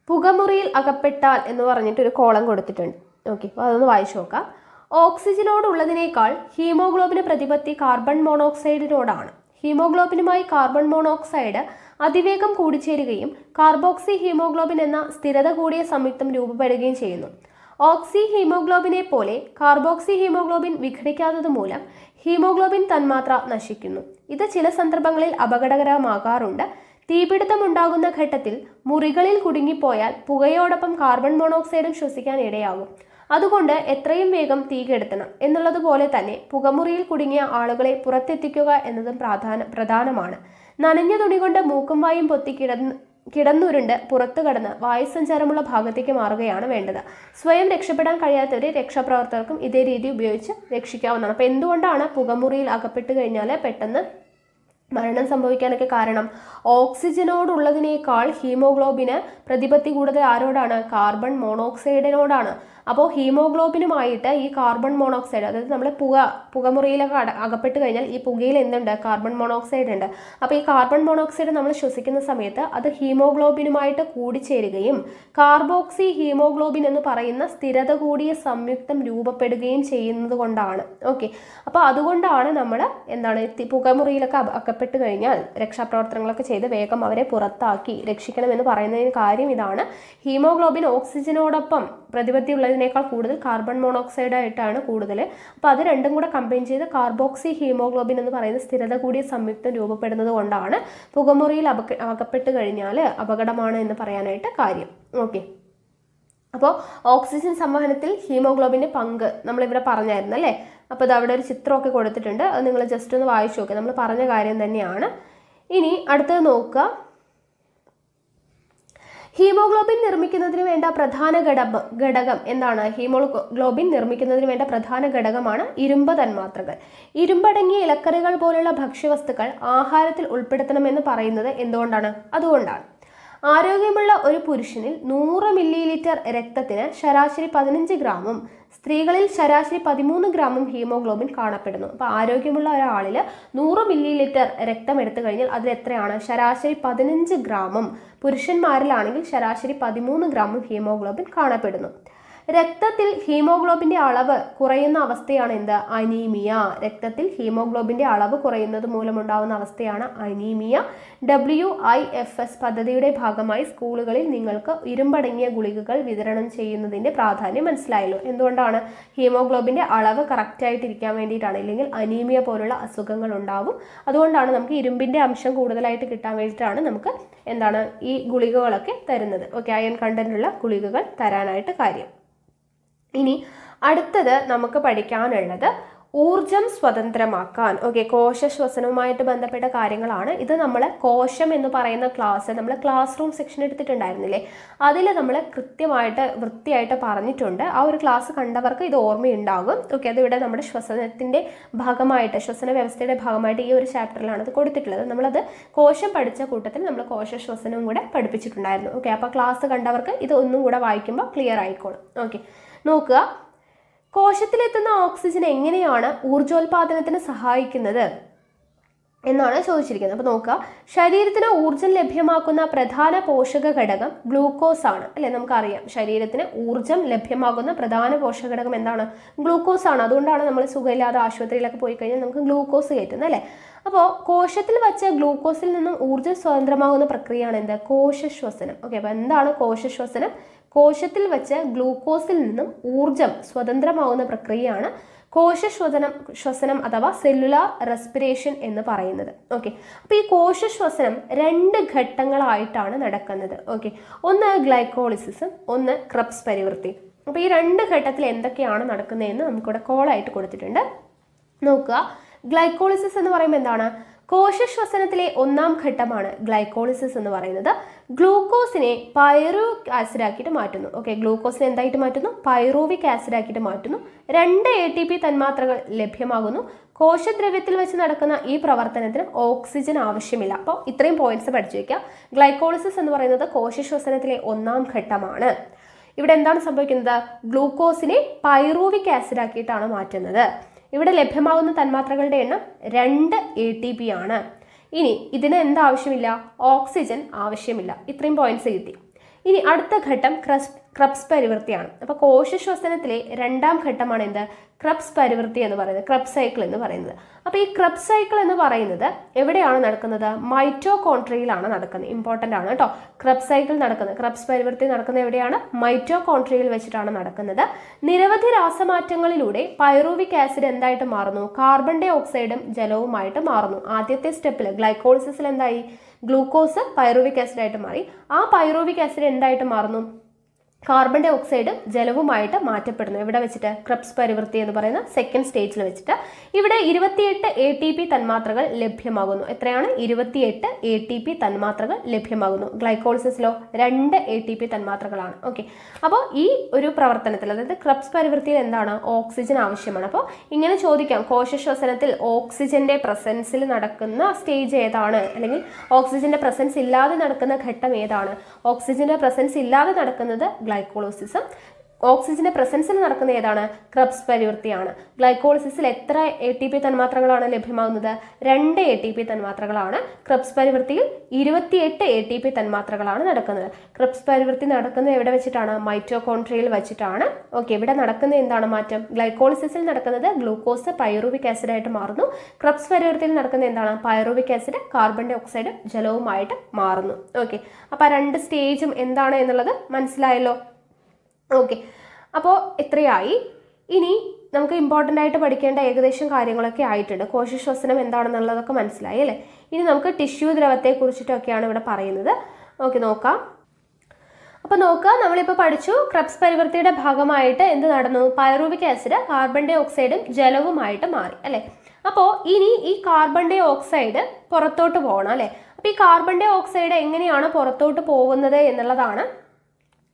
പുകമുറിയിൽ അകപ്പെട്ടാൽ എന്ന് പറഞ്ഞിട്ട് ഒരു കോളം കൊടുത്തിട്ടുണ്ട്. ഓക്കെ, അപ്പോൾ അതൊന്ന് വായിച്ചു നോക്കാം. ഓക്സിജനോടുള്ളതിനേക്കാൾ ഹീമോഗ്ലോബിന് പ്രതിപത്തി കാർബൺ മോണോക്സൈഡിനോടാണ്. ഹീമോഗ്ലോബിനുമായി കാർബൺ മോണോക്സൈഡ് അതിവേഗം കൂടിച്ചേരുകയും കാർബോക്സി ഹീമോഗ്ലോബിൻ എന്ന സ്ഥിരത കൂടിയ സംയുക്തം രൂപപ്പെടുകയും ചെയ്യുന്നു. ഓക്സി ഹീമോഗ്ലോബിനെ പോലെ കാർബോക്സി ഹീമോഗ്ലോബിൻ വിഘടിക്കാത്തത് മൂലം ഹീമോഗ്ലോബിൻ തന്മാത്ര നശിക്കുന്നു. ഇത് ചില സന്ദർഭങ്ങളിൽ അപകടകരമാകാറുണ്ട്. തീപിടുത്തം ഉണ്ടാകുന്ന ഘട്ടത്തിൽ മുറികളിൽ കുടുങ്ങിപ്പോയാൽ പുകയോടൊപ്പം കാർബൺ മോണോക്സൈഡും ശ്വസിക്കാൻ ഇടയാകും. അതുകൊണ്ട് എത്രയും വേഗം തീ കെടുത്തണം. എന്നുള്ളതുപോലെ തന്നെ പുകമുറിയിൽ കുടുങ്ങിയ ആളുകളെ പുറത്തെത്തിക്കുക എന്നതും പ്രധാനമാണ്. നനഞ്ഞ തുണി കൊണ്ട് മൂക്കും വായും പൊത്തി കിടന്നുരുണ്ട് പുറത്തു കടന്ന് വായുസഞ്ചാരമുള്ള ഭാഗത്തേക്ക് മാറുകയാണ് വേണ്ടത്. സ്വയം രക്ഷപ്പെടാൻ കഴിയാത്തവരെ രക്ഷാപ്രവർത്തകർക്കും ഇതേ രീതി ഉപയോഗിച്ച് രക്ഷിക്കാവുന്നതാണ്. അപ്പോൾ എന്തുകൊണ്ടാണ് പുകമുറിയിൽ അകപ്പെട്ട് കഴിഞ്ഞാൽ പെട്ടെന്ന് മരണം സംഭവിക്കാനൊക്കെ കാരണം? ഓക്സിജനോടുള്ളതിനേക്കാൾ ഹീമോഗ്ലോബിന് പ്രതിപത്തി കൂടുതൽ ആരോടാണ്? കാർബൺ മോണോക്സൈഡിനോടാണ്. അപ്പോൾ ഹീമോഗ്ലോബിനുമായിട്ട് ഈ കാർബൺ മോണോക്സൈഡ്, അതായത് നമ്മൾ പുകമുറിയിലൊക്കെ അകപ്പെട്ട് കഴിഞ്ഞാൽ ഈ പുകയിൽ എന്തുണ്ട്? കാർബൺ മോണോക്സൈഡ് ഉണ്ട്. അപ്പോൾ ഈ കാർബൺ മോണോക്സൈഡ് നമ്മൾ ശ്വസിക്കുന്ന സമയത്ത് അത് ഹീമോഗ്ലോബിനുമായിട്ട് കൂടിച്ചേരുകയും കാർബോക്സി ഹീമോഗ്ലോബിൻ എന്ന് പറയുന്ന സ്ഥിരത കൂടിയ സംയുക്തം രൂപപ്പെടുകയും ചെയ്യുന്നത് കൊണ്ടാണ്. ഓക്കെ, അപ്പോൾ അതുകൊണ്ടാണ് നമ്മൾ പുകമുറിയിലൊക്കെ അകപ്പെട്ട് കഴിഞ്ഞാൽ രക്ഷാപ്രവർത്തനങ്ങളൊക്കെ ചെയ്ത് വേഗം അവരെ പുറത്താക്കി രക്ഷിക്കണമെന്ന് പറയുന്നതിന് കാര്യം ഇതാണ്. ഹീമോഗ്ലോബിൻ ഓക്സിജനോടൊപ്പം പ്രതിപത്തിയുള്ളതിനേക്കാൾ കൂടുതൽ കാർബൺ മോണോക്സൈഡ് ആയിട്ടാണ് കൂടുതൽ. അപ്പോൾ അത് രണ്ടും കൂടെ കമ്പൈൻ ചെയ്ത് കാർബോക്സി ഹീമോഗ്ലോബിൻ എന്ന് പറയുന്ന സ്ഥിരത കൂടിയ സംയുക്തം രൂപപ്പെടുന്നത് കൊണ്ടാണ് പുകമുറിയിൽ അകപ്പെട്ട് കഴിഞ്ഞാൽ അപകടമാണ് എന്ന് പറയാനായിട്ട് കാര്യം. ഓക്കെ, അപ്പോൾ ഓക്സിജൻ സംവഹനത്തിൽ ഹീമോഗ്ലോബിൻ്റെ പങ്ക് നമ്മളിവിടെ പറഞ്ഞായിരുന്നു അല്ലേ? അപ്പോൾ അത് അവിടെ ഒരു ചിത്രമൊക്കെ കൊടുത്തിട്ടുണ്ട്, അത് നിങ്ങൾ ജസ്റ്റ് ഒന്ന് വായിച്ചു നോക്കുക. നമ്മൾ പറഞ്ഞ കാര്യം തന്നെയാണ്. ഇനി അടുത്തത് നോക്കുക. ഹീമോഗ്ലോബിൻ നിർമ്മിക്കുന്നതിന് വേണ്ട പ്രധാന ഘടകം എന്താണ്? ഹീമോഗ്ലോബിൻ നിർമ്മിക്കുന്നതിന് വേണ്ട പ്രധാന ഘടകമാണ് ഇരുമ്പ് തന്മാത്രകൾ. ഇരുമ്പടങ്ങിയ ഇലക്കറികൾ പോലുള്ള ഭക്ഷ്യവസ്തുക്കൾ ആഹാരത്തിൽ ഉൾപ്പെടുത്തണമെന്ന് പറയുന്നത് എന്തുകൊണ്ടാണ്? അതുകൊണ്ടാണ്. ആരോഗ്യമുള്ള ഒരു പുരുഷനിൽ 100 മില്ലി രക്തത്തിന് ശരാശരി 15 ഗ്രാമും സ്ത്രീകളിൽ ശരാശരി 13 ഗ്രാമും ഹീമോഗ്ലോബിൻ കാണപ്പെടുന്നു. അപ്പോൾ ആരോഗ്യമുള്ള ഒരാളിൽ 100 മില്ലി രക്തം എടുത്തു കഴിഞ്ഞാൽ അതിൽ എത്രയാണ്? ശരാശരി 15 ഗ്രാമും. പുരുഷന്മാരിലാണെങ്കിൽ ശരാശരി 13 ഗ്രാമും ഹീമോഗ്ലോബിൻ കാണപ്പെടുന്നു. രക്തത്തിൽ ഹീമോഗ്ലോബിന്റെ അളവ് കുറയുന്ന അവസ്ഥയാണ് എന്ത്? അനീമിയ. രക്തത്തിൽ ഹീമോഗ്ലോബിന്റെ അളവ് കുറയുന്നത് മൂലമുണ്ടാകുന്ന അവസ്ഥയാണ് അനീമിയ. WIFS പദ്ധതിയുടെ ഭാഗമായി സ്കൂളുകളിൽ നിങ്ങൾക്ക് ഇരുമ്പടങ്ങിയ ഗുളികകൾ വിതരണം ചെയ്യുന്നതിന്റെ പ്രാധാന്യം മനസ്സിലായല്ലോ. എന്തുകൊണ്ടാണ്? ഹീമോഗ്ലോബിന്റെ അളവ് കറക്റ്റായിട്ടിരിക്കാൻ വേണ്ടിയിട്ടാണ്. ഇല്ലെങ്കിൽ അനീമിയ പോലുള്ള അസുഖങ്ങൾ ഉണ്ടാവും. അതുകൊണ്ടാണ് നമുക്ക് ഇരുമ്പിന്റെ അംശം കൂടുതലായിട്ട് കിട്ടാൻ വേണ്ടിയിട്ടാണ് നമുക്ക് എന്താണ് ഈ ഗുളികകളൊക്കെ തരുന്നത്. ഓക്കെ, അയൺ കണ്ടന്റുള്ള ഗുളികകൾ തരാനായിട്ട് കാര്യം. ഇനി അടുത്തത് നമുക്ക് പഠിക്കാനുള്ളത് ഊർജം സ്വതന്ത്രമാക്കാൻ. ഓക്കെ, കോശശ്വസനവുമായിട്ട് ബന്ധപ്പെട്ട കാര്യങ്ങളാണ് ഇത്. നമ്മൾ കോശം എന്ന് പറയുന്ന ക്ലാസ് നമ്മൾ ക്ലാസ് റൂം സെക്ഷൻ എടുത്തിട്ടുണ്ടായിരുന്നില്ലേ? അതിൽ നമ്മൾ കൃത്യമായിട്ട് വൃത്തിയായിട്ട് പറഞ്ഞിട്ടുണ്ട്. ആ ഒരു ക്ലാസ് കണ്ടവർക്ക് ഇത് ഓർമ്മയുണ്ടാകും. ഓക്കെ, അതിവിടെ നമ്മുടെ ശ്വസനത്തിൻ്റെ ഭാഗമായിട്ട്, ശ്വസന വ്യവസ്ഥയുടെ ഭാഗമായിട്ട് ഈ ഒരു ചാപ്റ്ററിലാണ് അത് കൊടുത്തിട്ടുള്ളത്. നമ്മളത് കോശം പഠിച്ച കൂട്ടത്തിൽ നമ്മൾ കോശശ്വസനവും കൂടെ പഠിപ്പിച്ചിട്ടുണ്ടായിരുന്നു. ഓക്കെ, അപ്പോൾ ക്ലാസ് കണ്ടവർക്ക് ഇത് ഒന്നും കൂടെ വായിക്കുമ്പോൾ ക്ലിയർ ആയിക്കോളും. ഓക്കെ, നോക്കുക, കോശത്തിലെത്തുന്ന ഓക്സിജൻ എങ്ങനെയാണ് ഊർജോൽപാദനത്തിന് സഹായിക്കുന്നത് എന്നാണ് ചോദിച്ചിരിക്കുന്നത്. അപ്പോൾ നോക്കുക, ശരീരത്തിന് ഊർജം ലഭ്യമാക്കുന്ന പ്രധാന പോഷക ഘടകം ഗ്ലൂക്കോസ് ആണ് അല്ലേ? നമുക്കറിയാം ശരീരത്തിന് ഊർജം ലഭ്യമാകുന്ന പ്രധാന പോഷക ഘടകം എന്താണ്? ഗ്ലൂക്കോസ് ആണ്. അതുകൊണ്ടാണ് നമ്മൾ സുഖമില്ലാതെ ആശുപത്രിയിലൊക്കെ പോയി കഴിഞ്ഞാൽ നമുക്ക് ഗ്ലൂക്കോസ് കയറ്റുന്നത് അല്ലേ? അപ്പോൾ കോശത്തിൽ വച്ച് ഗ്ലൂക്കോസിൽ നിന്നും ഊർജ്ജം സ്വതന്ത്രമാകുന്ന പ്രക്രിയയാണ് എന്ത്? കോശശ്വസനം. ഓക്കെ, അപ്പോൾ എന്താണ് കോശശ്വസനം? കോശത്തിൽ വച്ച് ഗ്ലൂക്കോസിൽ നിന്നും ഊർജം സ്വതന്ത്രമാവുന്ന പ്രക്രിയയാണ് കോശശ്വസനം അഥവാ സെല്ലുലാർ റെസ്പിറേഷൻ എന്ന് പറയുന്നത്. ഓക്കെ, അപ്പോൾ ഈ കോശശ്വസനം 2 ഘട്ടങ്ങളായിട്ടാണ് നടക്കുന്നത്. ഓക്കെ, ഒന്ന് ഗ്ലൈക്കോളിസിസും ഒന്ന് ക്രബ്സ് പരിവൃത്തി. അപ്പോൾ ഈ 2 ഘട്ടത്തിൽ എന്തൊക്കെയാണ് നടക്കുന്നതെന്ന് നമുക്കിവിടെ കോളായിട്ട് കൊടുത്തിട്ടുണ്ട്. നോക്കുക, ഗ്ലൈക്കോളിസിസ് എന്ന് പറയുമ്പോൾ എന്താണ്? കോശശ്വസനത്തിലെ 1ാം ഘട്ടമാണ് ഗ്ലൈക്കോളിസിസ് എന്ന് പറയുന്നത്. ഗ്ലൂക്കോസിനെ പൈറുവിക് ആസിഡ് ആക്കിയിട്ട് മാറ്റുന്നു. ഓക്കെ, ഗ്ലൂക്കോസിനെ എന്തായിട്ട് മാറ്റുന്നു? പൈറുവിക് ആസിഡ് ആക്കിയിട്ട് മാറ്റുന്നു. 2 ATP തന്മാത്രകൾ ലഭ്യമാകുന്നു. കോശദ്രവ്യത്തിൽ വെച്ച് നടക്കുന്ന ഈ പ്രവർത്തനത്തിന് ഓക്സിജൻ ആവശ്യമില്ല. അപ്പോൾ ഇത്രയും പോയിന്റ്സ് പഠിച്ചു വയ്ക്കുക. ഗ്ലൈക്കോളിസിസ് എന്ന് പറയുന്നത് കോശശ്വസനത്തിലെ 1ാം ഘട്ടമാണ്. ഇവിടെ എന്താണ് സംഭവിക്കുന്നത്? ഗ്ലൂക്കോസിനെ പൈറുവിക് ആസിഡ് ആക്കിയിട്ടാണ് മാറ്റുന്നത്. ഇവിടെ ലഭ്യമാകുന്ന തന്മാത്രകളുടെ എണ്ണം 2 ATP ആണ്. ഇനി ഇതിന് എന്താവശ്യമില്ല? ഓക്സിജൻ ആവശ്യമില്ല. ഇത്രയും പോയിന്റ്സ് കിട്ടി. ഇനി അടുത്ത ഘട്ടം ക്രബ്സ് പരിവൃത്തിയാണ്. അപ്പോൾ കോശശ്വസനത്തിലെ 2ാം ഘട്ടമാണ് എന്ത്? ക്രബ്സ് പരിവൃത്തി എന്ന് പറയുന്നത്, ക്രബ്സ് സൈക്കിൾ എന്ന് പറയുന്നത്. അപ്പോൾ ഈ ക്രബ്സ് സൈക്കിൾ എന്ന് പറയുന്നത് എവിടെയാണ് നടക്കുന്നത്? മൈറ്റോകോൺട്രിയയിലാണ് നടക്കുന്നത്. ഇമ്പോർട്ടൻ്റ് ആണ് കേട്ടോ. ക്രബ്സ് സൈക്കിൾ നടക്കുന്നത്, ക്രബ്സ് പരിവൃത്തി നടക്കുന്നത് എവിടെയാണ്? മൈറ്റോകോൺട്രിയയിൽ വെച്ചിട്ടാണ് നടക്കുന്നത്. നിരവധി രാസമാറ്റങ്ങളിലൂടെ പൈറുവിക് ആസിഡ് എന്തായിട്ട് മാറുന്നു? കാർബൺ ഡൈ ഓക്സൈഡും ജലവുമായിട്ട് മാറുന്നു. ആദ്യത്തെ സ്റ്റെപ്പിൽ ഗ്ലൈക്കോളിസിസിൽ എന്തായി? ഗ്ലൂക്കോസ് പൈറുവിക് ആസിഡ് ആയിട്ട് മാറി. ആ പൈറുവിക് ആസിഡ് എന്തായിട്ട് മാറുന്നു? കാർബൺ ഡൈ ഓക്സൈഡ് ജലവുമായിട്ട് മാറ്റപ്പെടുന്നു. എവിടെ വെച്ചിട്ട്? ക്രബ്സ് പരിവൃത്തി എന്ന് പറയുന്ന 2nd സ്റ്റേജിൽ വെച്ചിട്ട്. ഇവിടെ 28 ATP തന്മാത്രകൾ ലഭ്യമാകുന്നു. എത്രയാണ്? 28 ATP തന്മാത്രകൾ ലഭ്യമാകുന്നു. ഗ്ലൈക്കോളിസിസിലോ 2 ATP തന്മാത്രകളാണ്. ഓക്കെ, അപ്പോൾ ഈ ഒരു പ്രവർത്തനത്തിൽ, അതായത് ക്രബ്സ് പരിവൃത്തിയിൽ എന്താണ്? ഓക്സിജൻ ആവശ്യമാണ്. അപ്പോൾ ഇങ്ങനെ ചോദിക്കാം, കോശശ്വസനത്തിൽ ഓക്സിജന്റെ പ്രസൻസിൽ നടക്കുന്ന സ്റ്റേജ് ഏതാണ്? അല്ലെങ്കിൽ ഓക്സിജന്റെ പ്രസൻസ് ഇല്ലാതെ നടക്കുന്ന ഘട്ടം ഏതാണ്? ഓക്സിജന്റെ പ്രസൻസ് ഇല്ലാതെ നടക്കുന്നത് ഗ്ലൈക്കോളിസിസും ഓക്സിജന്റെ പ്രസൻസിൽ നടക്കുന്ന ഏതാണ്? ക്രബ്സ് പരിവൃത്തിയാണ്. ഗ്ലൈക്കോളിസിസിൽ എത്ര ATP തന്മാത്രകളാണ് ലഭ്യമാകുന്നത്? 2 ATP തന്മാത്രകളാണ്. ക്രബ്സ് പരിവൃത്തിയിൽ 28 ATP തന്മാത്രകളാണ് നടക്കുന്നത്. ക്രബ്സ് പരിവൃത്തി നടക്കുന്നത് എവിടെ വെച്ചിട്ടാണ്? മൈറ്റോകോൺട്രിയയിൽ വെച്ചിട്ടാണ്. ഓക്കെ, ഇവിടെ നടക്കുന്നത് എന്താണ് മാറ്റം? ഗ്ലൈക്കോളിസിസിൽ നടക്കുന്നത് ഗ്ലൂക്കോസ് പൈറുവിക് ആസിഡ് ആയിട്ട് മാറുന്നു. ക്രബ്സ് പരിവൃത്തിയിൽ നടക്കുന്നത് എന്താണ്? Pyruvic acid carbon dioxide ജലവുമായിട്ട് മാറുന്നു. ഓക്കെ, അപ്പോൾ 2 സ്റ്റേജും എന്താണ് എന്നുള്ളത് മനസ്സിലായല്ലോ. ഓക്കെ, അപ്പോൾ ഇത്രയായി. ഇനി നമുക്ക് ഇമ്പോർട്ടൻ്റ് ആയിട്ട് പഠിക്കേണ്ട ഏകദേശം കാര്യങ്ങളൊക്കെ ആയിട്ടുണ്ട്. കോശശ്വസനം എന്താണെന്നുള്ളതൊക്കെ മനസ്സിലായി അല്ലേ? ഇനി നമുക്ക് ടിഷ്യൂ ദ്രവത്തെ കുറിച്ചിട്ടൊക്കെയാണ് ഇവിടെ പറയുന്നത്. ഓക്കെ, നോക്കാം. അപ്പോൾ നോക്കുക, നമ്മളിപ്പോൾ പഠിച്ചു ക്രബ്സ് പരിവൃത്തിയുടെ ഭാഗമായിട്ട് എന്ത് നടന്നു? പൈറുവിക് ആസിഡ് കാർബൺ ഡൈ ഓക്സൈഡും ജലവുമായിട്ട് മാറി അല്ലേ? അപ്പോൾ ഇനി ഈ കാർബൺ ഡൈ ഓക്സൈഡ് പുറത്തോട്ട് പോകണം അല്ലേ. അപ്പോൾ ഈ കാർബൺ ഡൈ ഓക്സൈഡ് എങ്ങനെയാണ് പുറത്തോട്ട് പോകുന്നത് എന്നുള്ളതാണ്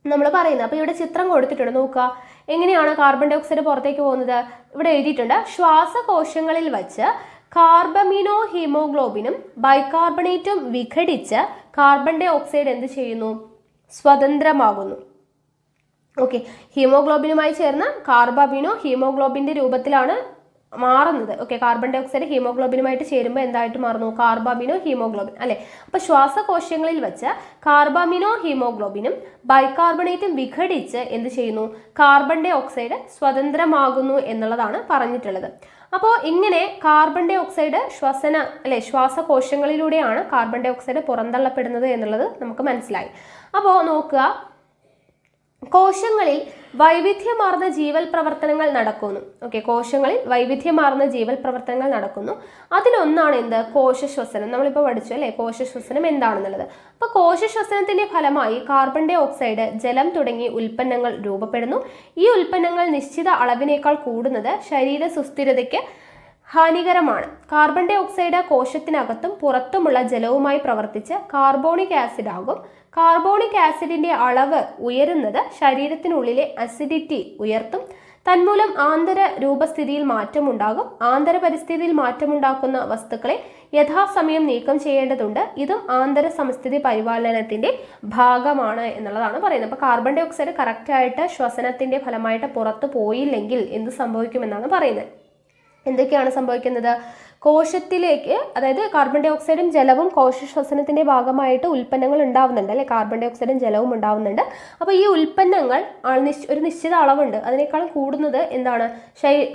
നമ്മൾ പറയുന്നത്. അപ്പോൾ ഇവിടെ ചിത്രം കൊടുത്തിട്ടുണ്ട്, നോക്കുക എങ്ങനെയാണ് കാർബൺ ഡൈ ഓക്സൈഡ് പുറത്തേക്ക് പോകുന്നത്. ഇവിടെ എഴുതിയിട്ടുണ്ട്, ശ്വാസകോശങ്ങളിൽ വച്ച് കാർബമിനോ ഹീമോഗ്ലോബിനും ബൈകാർബണേറ്റും വിഘടിച്ച് കാർബൺ ഡൈ ഓക്സൈഡ് എന്ത് ചെയ്യുന്നു, സ്വതന്ത്രമാകുന്നു. ഓക്കെ, ഹീമോഗ്ലോബിനുമായി ചേർന്ന് കാർബമിനോ ഹീമോഗ്ലോബിന്റെ രൂപത്തിലാണ് മാറുന്നത്. ഓക്കെ, കാർബൺ ഡൈ ഓക്സൈഡ് ഹീമോഗ്ലോബിനുമായിട്ട് ചേരുമ്പോൾ എന്തായിട്ട് മാറുന്നു, കാർബമിനോ ഹീമോഗ്ലോബിൻ അല്ലെ. അപ്പൊ ശ്വാസകോശങ്ങളിൽ വെച്ച് കാർബമിനോ ഹീമോഗ്ലോബിനും ബൈകാർബണേറ്റും വിഘടിച്ച് എന്ത് ചെയ്യുന്നു, കാർബൺ ഡൈ ഓക്സൈഡ് സ്വതന്ത്രമാകുന്നു എന്നുള്ളതാണ് പറഞ്ഞിട്ടുള്ളത്. അപ്പോൾ ഇങ്ങനെ കാർബൺ ഡൈ ഓക്സൈഡ് ശ്വാസകോശങ്ങളിലൂടെയാണ് കാർബൺ ഡൈ ഓക്സൈഡ് പുറന്തള്ളപ്പെടുന്നത് എന്നുള്ളത് നമുക്ക് മനസ്സിലായി. അപ്പോൾ നോക്കുക, കോശങ്ങളിൽ വൈവിധ്യമാർന്ന ജീവൽ പ്രവർത്തനങ്ങൾ നടക്കുന്നു. ഓക്കെ, കോശങ്ങളിൽ വൈവിധ്യമാർന്ന ജീവൽ പ്രവർത്തനങ്ങൾ നടക്കുന്നു. അതിലൊന്നാണ് എന്ത്, കോശശ്വസനം. നമ്മളിപ്പോൾ പഠിച്ചു അല്ലേ കോശശ്വസനം എന്താണെന്നുള്ളത്. അപ്പോൾ കോശശ്വസനത്തിന്റെ ഫലമായി കാർബൺ ഡൈ ഓക്സൈഡ്, ജലം തുടങ്ങിയ ഉൽപ്പന്നങ്ങൾ രൂപപ്പെടുന്നു. ഈ ഉൽപ്പന്നങ്ങൾ നിശ്ചിത അളവിനേക്കാൾ കൂടുന്നത് ശരീര സുസ്ഥിരതയ്ക്ക് ഹാനികരമാണ്. കാർബൺ ഡൈ ഓക്സൈഡ് കോശത്തിനകത്തും പുറത്തുമുള്ള ജലവുമായി പ്രവർത്തിച്ച് കാർബോണിക് ആസിഡ് ആകും. കാർബോണിക് ആസിഡിന്റെ അളവ് ഉയരുന്നത് ശരീരത്തിനുള്ളിലെ അസിഡിറ്റി ഉയർത്തും. തന്മൂലം ആന്തര രൂപസ്ഥിതിയിൽ മാറ്റമുണ്ടാകും. ആന്തര പരിസ്ഥിതിയിൽ മാറ്റമുണ്ടാക്കുന്ന വസ്തുക്കളെ യഥാസമയം നീക്കം ചെയ്യേണ്ടതുണ്ട്. ഇതും ആന്തര സമസ്ഥിതി പരിപാലനത്തിന്റെ ഭാഗമാണ് എന്നുള്ളതാണ് പറയുന്നത്. അപ്പോൾ കാർബൺ ഡൈ ഓക്സൈഡ് കറക്റ്റായിട്ട് ശ്വസനത്തിന്റെ ഫലമായിട്ട് പുറത്തു പോയില്ലെങ്കിൽ എന്ത് സംഭവിക്കുമെന്നാണ് പറയുന്നത്. എന്തൊക്കെയാണ് സംഭവിക്കുന്നത്, കോശത്തിലേക്ക്, അതായത് കാർബൺ ഡൈ ഓക്സൈഡും ജലവും കോശശ്വസനത്തിന്റെ ഭാഗമായിട്ട് ഉൽപ്പന്നങ്ങൾ ഉണ്ടാവുന്നുണ്ട് അല്ലെ. കാർബൺ ഡൈ ഓക്സൈഡും ജലവും ഉണ്ടാവുന്നുണ്ട്. അപ്പോൾ ഈ ഉൽപ്പന്നങ്ങൾ ഒരു നിശ്ചിത അളവുണ്ട്, അതിനേക്കാളും കൂടുന്നത് എന്താണ്,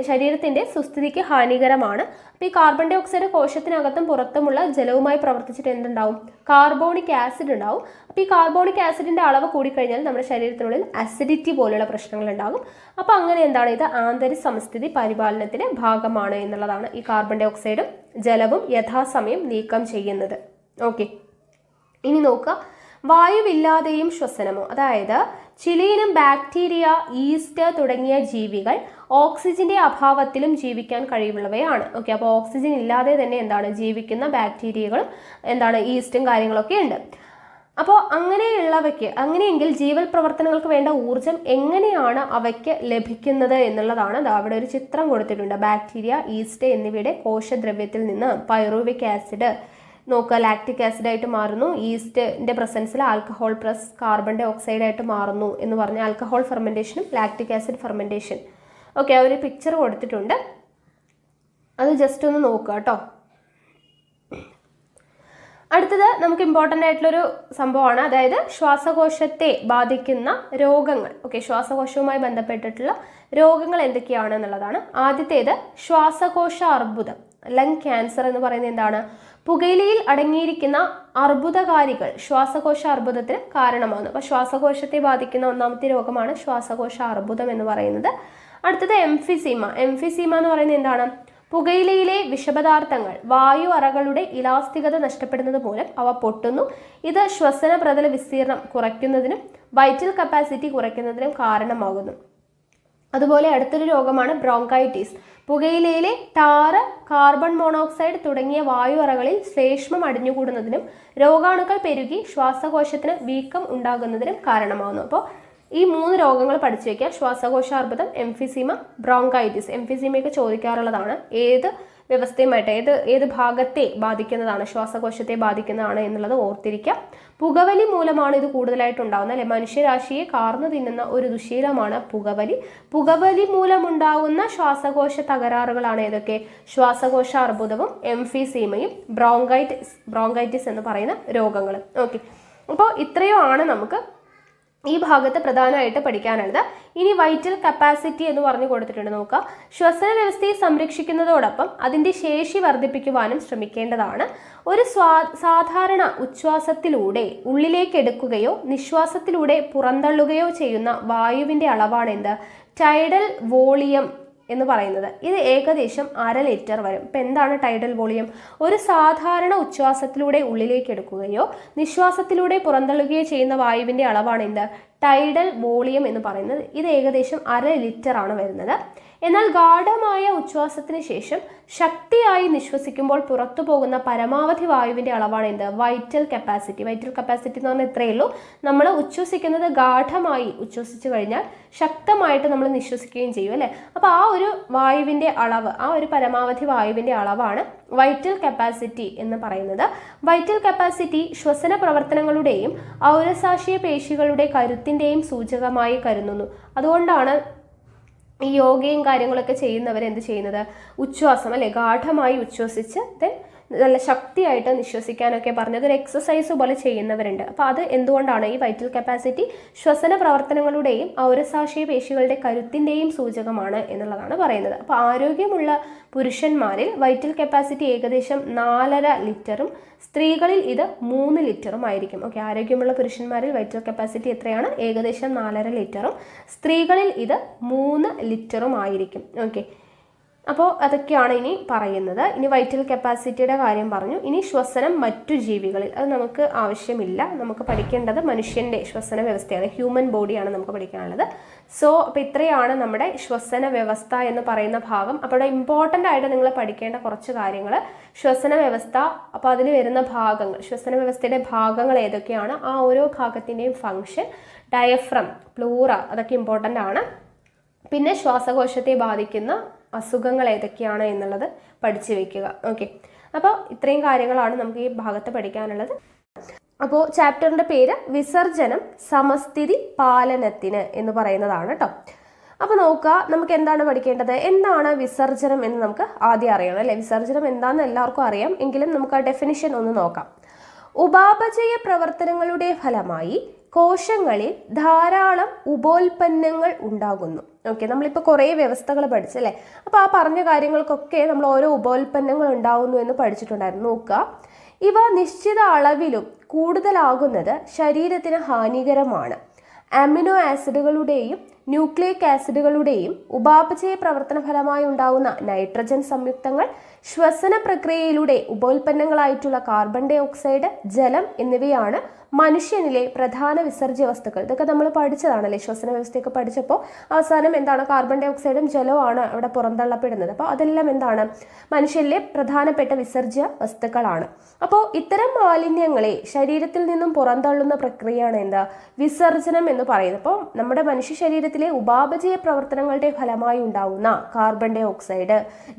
ശരീരത്തിന്റെ സുസ്ഥിതിക്ക് ഹാനികരമാണ്. അപ്പോൾ ഈ കാർബൺ ഡൈ ഓക്സൈഡ് കോശത്തിനകത്തും പുറത്തുമുള്ള ജലവുമായി പ്രവർത്തിച്ചിട്ട് എന്തുണ്ടാവും, കാർബോണിക് ആസിഡ് ഉണ്ടാവും. അപ്പോൾ ഈ കാർബോണിക് ആസിഡിന്റെ അളവ് കൂടിക്കഴിഞ്ഞാൽ നമ്മുടെ ശരീരത്തിനുള്ളിൽ അസിഡിറ്റി പോലുള്ള പ്രശ്നങ്ങൾ ഉണ്ടാകും. അപ്പോൾ അങ്ങനെ എന്താണ്, ഇത് ആന്തര സമസ്ഥിതി പരിപാലനത്തിന്റെ ഭാഗമാണ് എന്നുള്ളതാണ് ഈ കാർബൺ ഡൈ ഓക്സൈഡും ജലവും യഥാസമയം നീക്കം ചെയ്യുന്നത്. ഓക്കെ, ഇനി നോക്കുക, വായുവില്ലാതെയും ശ്വസനമോ, അതായത് ചിലയിനം ബാക്ടീരിയ, ഈസ്റ്റ് തുടങ്ങിയ ജീവികൾ ഓക്സിജന്റെ അഭാവത്തിലും ജീവിക്കാൻ കഴിവുള്ളവയാണ്. ഓക്കെ, അപ്പോൾ ഓക്സിജൻ ഇല്ലാതെ തന്നെ എന്താണ് ജീവിക്കുന്ന ബാക്ടീരിയകളും എന്താണ് ഈസ്റ്റും കാര്യങ്ങളൊക്കെ ഉണ്ട്. അപ്പോൾ അങ്ങനെയെങ്കിൽ ജീവൽ പ്രവർത്തനങ്ങൾക്ക് വേണ്ട ഊർജം എങ്ങനെയാണ് അവയ്ക്ക് ലഭിക്കുന്നത് എന്നുള്ളതാണ് അവിടെ ഒരു ചിത്രം കൊടുത്തിട്ടുണ്ട്. ബാക്ടീരിയ, ഈസ്റ്റ് എന്നിവയുടെ കോശദ്രവ്യത്തിൽ നിന്ന് പൈറുവിക് ആസിഡ് നോക്കുക ലാക്റ്റിക് ആസിഡ് ആയിട്ട് മാറുന്നു. ഈസ്റ്റിന്റെ പ്രസൻസിൽ alcohol plus carbon dioxide ആയിട്ട് മാറുന്നു എന്ന് പറഞ്ഞ ആൽക്കഹോൾ ഫെർമെന്റേഷനും ലാക്റ്റിക് ആസിഡ് ഫെർമെന്റേഷൻ. ഓക്കെ, ആ ഒരു പിക്ചർ കൊടുത്തിട്ടുണ്ട്, അത് ജസ്റ്റ് ഒന്ന് നോക്കുക കേട്ടോ. അടുത്തത് നമുക്ക് ഇമ്പോർട്ടൻ്റ് ആയിട്ടുള്ളൊരു സംഭവമാണ്, അതായത് ശ്വാസകോശത്തെ ബാധിക്കുന്ന രോഗങ്ങൾ. ഓക്കെ, ശ്വാസകോശവുമായി ബന്ധപ്പെട്ടിട്ടുള്ള രോഗങ്ങൾ എന്തൊക്കെയാണ് എന്നുള്ളതാണ്. ആദ്യത്തേത് ശ്വാസകോശ അർബുദം, ലങ് ക്യാൻസർ എന്ന് പറയുന്നത് എന്താണ്, പുകയിലയിൽ അടങ്ങിയിരിക്കുന്ന അർബുദകാരികൾ ശ്വാസകോശ അർബുദത്തിന് കാരണമാകുന്നു. അപ്പോൾ ശ്വാസകോശത്തെ ബാധിക്കുന്ന ഒന്നാമത്തെ രോഗമാണ് ശ്വാസകോശ അർബുദം എന്ന് പറയുന്നത്. അടുത്തത് എംഫിസീമ. എംഫിസീമ എന്ന് പറയുന്നത് എന്താണ്, പുകയിലയിലെ വിഷപദാർത്ഥങ്ങൾ വായു അറകളുടെ ഇലാസ്തികത നഷ്ടപ്പെടുന്നത് മൂലം അവ പൊട്ടുന്നു. ഇത് ശ്വസന പ്രതല വിസ്തീർണം കുറയ്ക്കുന്നതിനും വൈറ്റൽ കപ്പാസിറ്റി കുറയ്ക്കുന്നതിനും കാരണമാകുന്നു. അതുപോലെ അടുത്തൊരു രോഗമാണ് ബ്രോങ്കൈറ്റിസ്. പുകയിലയിലെ ടാറ്, കാർബൺ മോണോക്സൈഡ് തുടങ്ങിയ വായു അറകളിൽ ശ്ലേഷ്മം അടിഞ്ഞുകൂടുന്നതിനും രോഗാണുക്കൾ പെരുകി ശ്വാസകോശത്തിന് വീക്കം ഉണ്ടാകുന്നതിനും കാരണമാകുന്നു. അപ്പോൾ ഈ 3 രോഗങ്ങൾ പഠിച്ചു വയ്ക്കുക, ശ്വാസകോശാർബുദം, എംഫിസീമ, ബ്രോങ്കൈറ്റിസ്. എംഫിസീമയൊക്കെ ചോദിക്കാറുള്ളതാണ്, ഏത് വ്യവസ്ഥയുമായിട്ട് ഏത് ഭാഗത്തെ ബാധിക്കുന്നതാണ്, ശ്വാസകോശത്തെ ബാധിക്കുന്നതാണ് എന്നുള്ളത് ഓർത്തിരിക്കാം. പുകവലി മൂലമാണ് ഇത് കൂടുതലായിട്ട് ഉണ്ടാകുന്നത് അല്ലെ. മനുഷ്യരാശിയെ കാർന്നു തിന്നുന്ന ഒരു ദുശീലമാണ് പുകവലി. പുകവലി മൂലമുണ്ടാകുന്ന ശ്വാസകോശ തകരാറുകളാണ് ഏതൊക്കെ, ശ്വാസകോശ അർബുദവും എംഫിസീമയും ബ്രോങ്കൈറ്റിസ് എന്ന് പറയുന്ന രോഗങ്ങൾ. ഓക്കെ, അപ്പോൾ ഇത്രയും ആണ് നമുക്ക് ഈ ഭാഗത്ത് പ്രധാനമായിട്ട് പഠിക്കാനുള്ളത്. ഇനി വൈറ്റൽ കപ്പാസിറ്റി എന്ന് പറഞ്ഞു കൊടുത്തിട്ടുണ്ട്, നോക്കുക. ശ്വസന വ്യവസ്ഥയെ സംരക്ഷിക്കുന്നതോടൊപ്പം അതിൻ്റെ ശേഷി വർദ്ധിപ്പിക്കുവാനും ശ്രമിക്കേണ്ടതാണ്. ഒരു സാധാരണ ഉച്ഛ്വാസത്തിലൂടെ ഉള്ളിലേക്ക് എടുക്കുകയോ നിശ്വാസത്തിലൂടെ പുറന്തള്ളുകയോ ചെയ്യുന്ന വായുവിൻ്റെ അളവാണ് എന്ത്, ടൈഡൽ വോളിയം എന്ന് പറയുന്നത്. ഇത് ഏകദേശം 1/2 ലിറ്റർ വരും. ഇപ്പം എന്താണ് ടൈഡൽ വോളിയം, ഒരു സാധാരണ ഉച്ഛ്വാസത്തിലൂടെ ഉള്ളിലേക്ക് എടുക്കുകയോ നിശ്വാസത്തിലൂടെ പുറന്തള്ളുകയോ ചെയ്യുന്ന വായുവിൻ്റെ അളവാണ് എന്ത്, ടൈഡൽ വോളിയം എന്ന് പറയുന്നത്. ഇത് ഏകദേശം 1/2 ലിറ്റർ ആണ് വരുന്നത്. എന്നാൽ ഗാഢമായ ഉച്ഛ്വാസത്തിന് ശേഷം ശക്തിയായി നിശ്വസിക്കുമ്പോൾ പുറത്തു പോകുന്ന പരമാവധി വായുവിന്റെ അളവാണ് എന്ത്? Vital capacity. വൈറ്റൽ കപ്പാസിറ്റി എന്ന് പറഞ്ഞാൽ ഇത്രയേ ഉള്ളൂ. നമ്മൾ ഉച്ഛ്വസിക്കുന്നത് ഗാഢമായി ഉച്ഛ്വസിച്ചു കഴിഞ്ഞാൽ ശക്തമായിട്ട് നമ്മൾ നിശ്വസിക്കുകയും ചെയ്യും അല്ലേ. അപ്പോൾ ആ ഒരു വായുവിന്റെ അളവ്, ആ ഒരു പരമാവധി വായുവിന്റെ അളവാണ് വൈറ്റൽ കപ്പാസിറ്റി എന്ന് പറയുന്നത്. വൈറ്റൽ കപ്പാസിറ്റി ശ്വസന പ്രവർത്തനങ്ങളുടെയും ഔരസാശയ പേശികളുടെ കരുത്തിന്റെയും സൂചകമായി കരുതുന്നു. അതുകൊണ്ടാണ് ഈ യോഗയും കാര്യങ്ങളൊക്കെ ചെയ്യുന്നവർ എന്ത് ചെയ്യുന്നത്? ഉച്ഛ്വാസം അല്ലെ, ഗാഠമായി ഉച്ഛ്വസിച്ച് നല്ല ശക്തിയായിട്ട് നിശ്വസിക്കാനൊക്കെ പറഞ്ഞത് ഒരു എക്സസൈസ് പോലെ ചെയ്യുന്നവരുണ്ട്. അപ്പോൾ അത് എന്തുകൊണ്ടാണ്? ഈ വൈറ്റൽ കപ്പാസിറ്റി ശ്വസന പ്രവർത്തനങ്ങളുടെയും ഔരസാശയ പേശികളുടെ കരുത്തിൻ്റെയും സൂചകമാണ് എന്നുള്ളതാണ് പറയുന്നത്. അപ്പോൾ ആരോഗ്യമുള്ള പുരുഷന്മാരിൽ വൈറ്റൽ കപ്പാസിറ്റി ഏകദേശം 4.5 ലിറ്ററും സ്ത്രീകളിൽ ഇത് 3 ലിറ്ററും ആയിരിക്കും. ഓക്കെ, ആരോഗ്യമുള്ള പുരുഷന്മാരിൽ വൈറ്റൽ കപ്പാസിറ്റി എത്രയാണ്? ഏകദേശം 4.5 ലിറ്ററും സ്ത്രീകളിൽ ഇത് 3 ലിറ്ററും ആയിരിക്കും. ഓക്കെ, അപ്പോൾ അതൊക്കെയാണ് ഇനി പറയുന്നത്. ഇനി വൈറ്റൽ കപ്പാസിറ്റിയുടെ കാര്യം പറഞ്ഞു. ഇനി ശ്വസനം മറ്റു ജീവികളിൽ, അത് നമുക്ക് ആവശ്യമില്ല. നമുക്ക് പഠിക്കേണ്ടത് മനുഷ്യൻ്റെ ശ്വസന വ്യവസ്ഥയാണ്, ഹ്യൂമൻ ബോഡിയാണ് നമുക്ക് പഠിക്കാനുള്ളത്. സോ അപ്പോൾ ഇത്രയാണ് നമ്മുടെ ശ്വസന വ്യവസ്ഥ എന്ന് പറയുന്ന ഭാഗം. അപ്പോൾ ഇവിടെ ഇമ്പോർട്ടൻ്റ് ആയിട്ട് നിങ്ങൾ പഠിക്കേണ്ട കുറച്ച് കാര്യങ്ങൾ, ശ്വസന വ്യവസ്ഥ, അപ്പോൾ അതിൽ വരുന്ന ഭാഗങ്ങൾ, ശ്വസന വ്യവസ്ഥയുടെ ഭാഗങ്ങൾ ഏതൊക്കെയാണ്, ആ ഓരോ ഭാഗത്തിൻ്റെയും ഫങ്ഷൻ, ഡയഫ്രം, പ്ലൂറ, അതൊക്കെ ഇമ്പോർട്ടൻ്റ് ആണ്. പിന്നെ ശ്വാസകോശത്തെ ബാധിക്കുന്ന അസുഖങ്ങൾ ഏതൊക്കെയാണ് എന്നുള്ളത് പഠിച്ചു വെക്കുക. ഓക്കെ, അപ്പോൾ ഇത്രയും കാര്യങ്ങളാണ് നമുക്ക് ഈ ഭാഗത്ത് പഠിക്കാനുള്ളത്. അപ്പോൾ ചാപ്റ്ററിൻ്റെ പേര് വിസർജനം സമസ്ഥിതി പാലനത്തിന് എന്ന് പറയുന്നതാണ് കേട്ടോ. അപ്പോൾ നോക്കുക, നമുക്ക് എന്താണ് പഠിക്കേണ്ടത്, എന്താണ് വിസർജനം എന്ന് നമുക്ക് ആദ്യം അറിയണം അല്ലേ. വിസർജനം എന്താണെന്ന് എല്ലാവർക്കും അറിയാം, എങ്കിലും നമുക്ക് ആ ഡെഫിനിഷൻ ഒന്ന് നോക്കാം. ഉപാപചയ പ്രവർത്തനങ്ങളുടെ ഫലമായി കോശങ്ങളിൽ ധാരാളം ഉപോൽപ്പന്നങ്ങൾ ഉണ്ടാകുന്നു. ഓക്കെ, നമ്മളിപ്പോൾ കുറേ വ്യവസ്ഥകൾ പഠിച്ചല്ലേ. അപ്പോൾ ആ പറഞ്ഞ കാര്യങ്ങൾക്കൊക്കെ നമ്മൾ ഓരോ ഉപോൽപ്പന്നങ്ങൾ ഉണ്ടാകുന്നു എന്ന് പഠിച്ചിട്ടുണ്ടായിരുന്നു. നോക്കുക, ഇവ നിശ്ചിത അളവിലും കൂടുതലാകുന്നത് ശരീരത്തിന് ഹാനികരമാണ്. അമിനോ ആസിഡുകളുടെയും ന്യൂക്ലിയിക് ആസിഡുകളുടെയും ഉപാപചയ പ്രവർത്തന ഫലമായി ഉണ്ടാകുന്ന നൈട്രജൻ സംയുക്തങ്ങൾ, ശ്വസന പ്രക്രിയയിലൂടെ ഉപോൽപ്പന്നങ്ങളായിട്ടുള്ള കാർബൺ ഡൈ ഓക്സൈഡ്, ജലം എന്നിവയാണ് മനുഷ്യനിലെ പ്രധാന വിസർജ്യ വസ്തുക്കൾ. ഇതൊക്കെ നമ്മൾ പഠിച്ചതാണല്ലേ, ശ്വസന വ്യവസ്ഥയൊക്കെ പഠിച്ചപ്പോൾ അവസാനം എന്താണ്, കാർബൺ ഡൈ ഓക്സൈഡും ജലവുമാണ് അവിടെ പുറന്തള്ളപ്പെടുന്നത്. അപ്പോൾ അതെല്ലാം എന്താണ്, മനുഷ്യനിലെ പ്രധാനപ്പെട്ട വിസർജ്യ വസ്തുക്കളാണ്. അപ്പോൾ ഇത്തരം മാലിന്യങ്ങളെ ശരീരത്തിൽ നിന്നും പുറന്തള്ളുന്ന പ്രക്രിയയാണ് എന്താ, വിസർജനം എന്ന് പറയുന്നത്. അപ്പോൾ നമ്മുടെ മനുഷ്യ ശരീരത്തിലെ ഉപാപചയ പ്രവർത്തനങ്ങളുടെ ഫലമായി ഉണ്ടാകുന്ന കാർബൺ ഡൈ ഓക്സൈഡ്,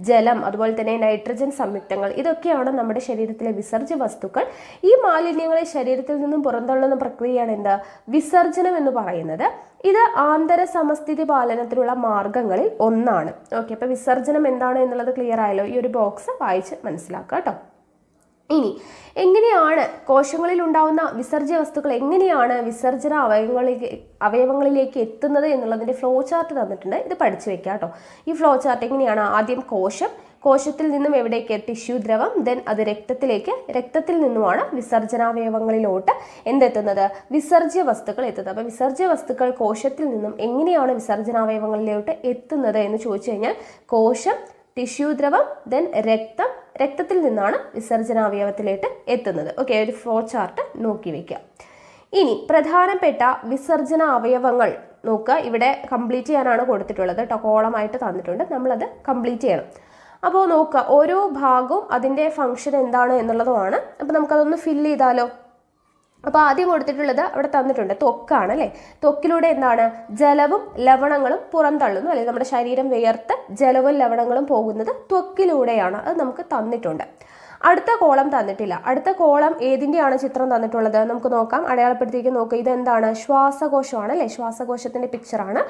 ജലം, അതുപോലെ തന്നെ നൈട്രജൻ സംയുക്തങ്ങൾ, ഇതൊക്കെയാണ് നമ്മുടെ ശരീരത്തിലെ വിസർജ്യ വസ്തുക്കൾ. ഈ മാലിന്യങ്ങളെ ശരീരത്തിൽ നിന്നും പുറന്തള്ളുന്ന പ്രക്രിയയാണ് എന്താ, വിസർജനം എന്ന് പറയുന്നത്. ഇത് ആന്തര സമസ്ഥിതി പാലനത്തിനുള്ള മാർഗങ്ങളിൽ ഒന്നാണ്. ഓക്കെ, അപ്പോൾ വിസർജനം എന്താണ് എന്നുള്ളത് ക്ലിയർ ആയല്ലോ. ഈ ഒരു ബോക്സ് വായിച്ച് മനസ്സിലാക്കുക കേട്ടോ. ഇനി എങ്ങനെയാണ് കോശങ്ങളിൽ ഉണ്ടാവുന്ന വിസർജ്യ വസ്തുക്കൾ എങ്ങനെയാണ് വിസർജന അവയവങ്ങളിലേക്ക് എത്തുന്നത് എന്നുള്ളതിൻ്റെ ഫ്ലോ ചാർട്ട് തന്നിട്ടുണ്ട്. ഇത് പഠിച്ചു വെക്കുക കേട്ടോ. ഈ ഫ്ലോ ചാർട്ട് എങ്ങനെയാണ്, ആദ്യം കോശത്തിൽ നിന്നും എവിടേക്ക്, ടിഷ്യൂ ദ്രവം, ദെൻ അത് രക്തത്തിലേക്ക്, രക്തത്തിൽ നിന്നുമാണ് വിസർജനാവയവങ്ങളിലോട്ട് എന്തെത്തുന്നത്, വിസർജ്യ വസ്തുക്കൾ എത്തുന്നത്. അപ്പോൾ വിസർജ്യ വസ്തുക്കൾ കോശത്തിൽ നിന്നും എങ്ങനെയാണ് വിസർജനാവയവങ്ങളിലോട്ട് എത്തുന്നത് എന്ന് ചോദിച്ചു കഴിഞ്ഞാൽ, കോശം, ടിഷ്യൂ ദ്രവം, ദെൻ രക്തത്തിൽ നിന്നാണ് വിസർജനാവയവത്തിലേക്ക് എത്തുന്നത്. ഓക്കെ, ഒരു ഫ്ലോ ചാർട്ട് നോക്കി വെക്കുക. ഇനി പ്രധാനപ്പെട്ട വിസർജന അവയവങ്ങൾ നോക്കുക. ഇവിടെ കംപ്ലീറ്റ് ചെയ്യാനാണ് കൊടുത്തിട്ടുള്ളത് കേട്ടോ, കോളമായിട്ട് തന്നിട്ടുണ്ട്, നമ്മളത് കംപ്ലീറ്റ് ചെയ്യണം. അപ്പോൾ നോക്കുക, ഓരോ ഭാഗവും അതിൻ്റെ ഫംഗ്ഷൻ എന്താണ് എന്നുള്ളതുമാണ്. അപ്പോൾ നമുക്കതൊന്ന് ഫില്ല് ചെയ്താലോ. അപ്പോൾ ആദ്യം കൊടുത്തിട്ടുള്ളത് അവിടെ തന്നിട്ടുണ്ട്, ത്വക്കാണ് അല്ലേ. ത്വക്കിലൂടെ എന്താണ്, ജലവും ലവണങ്ങളും പുറന്തള്ളുന്നു അല്ലെ. നമ്മുടെ ശരീരം വിയർത്ത് ജലവും ലവണങ്ങളും പോകുന്നത് ത്വക്കിലൂടെയാണ്, അത് നമുക്ക് തന്നിട്ടുണ്ട്. അടുത്ത കോളം തന്നിട്ടില്ല. അടുത്ത കോളം ഏതിൻ്റെയാണ് ചിത്രം തന്നിട്ടുള്ളത് നമുക്ക് നോക്കാം. അടയാളപ്പെടുത്തിയിരിക്കും, നോക്കുക, ഇതെന്താണ്, ശ്വാസകോശമാണ് അല്ലേ. ശ്വാസകോശത്തിൻ്റെ പിക്ചറാണ്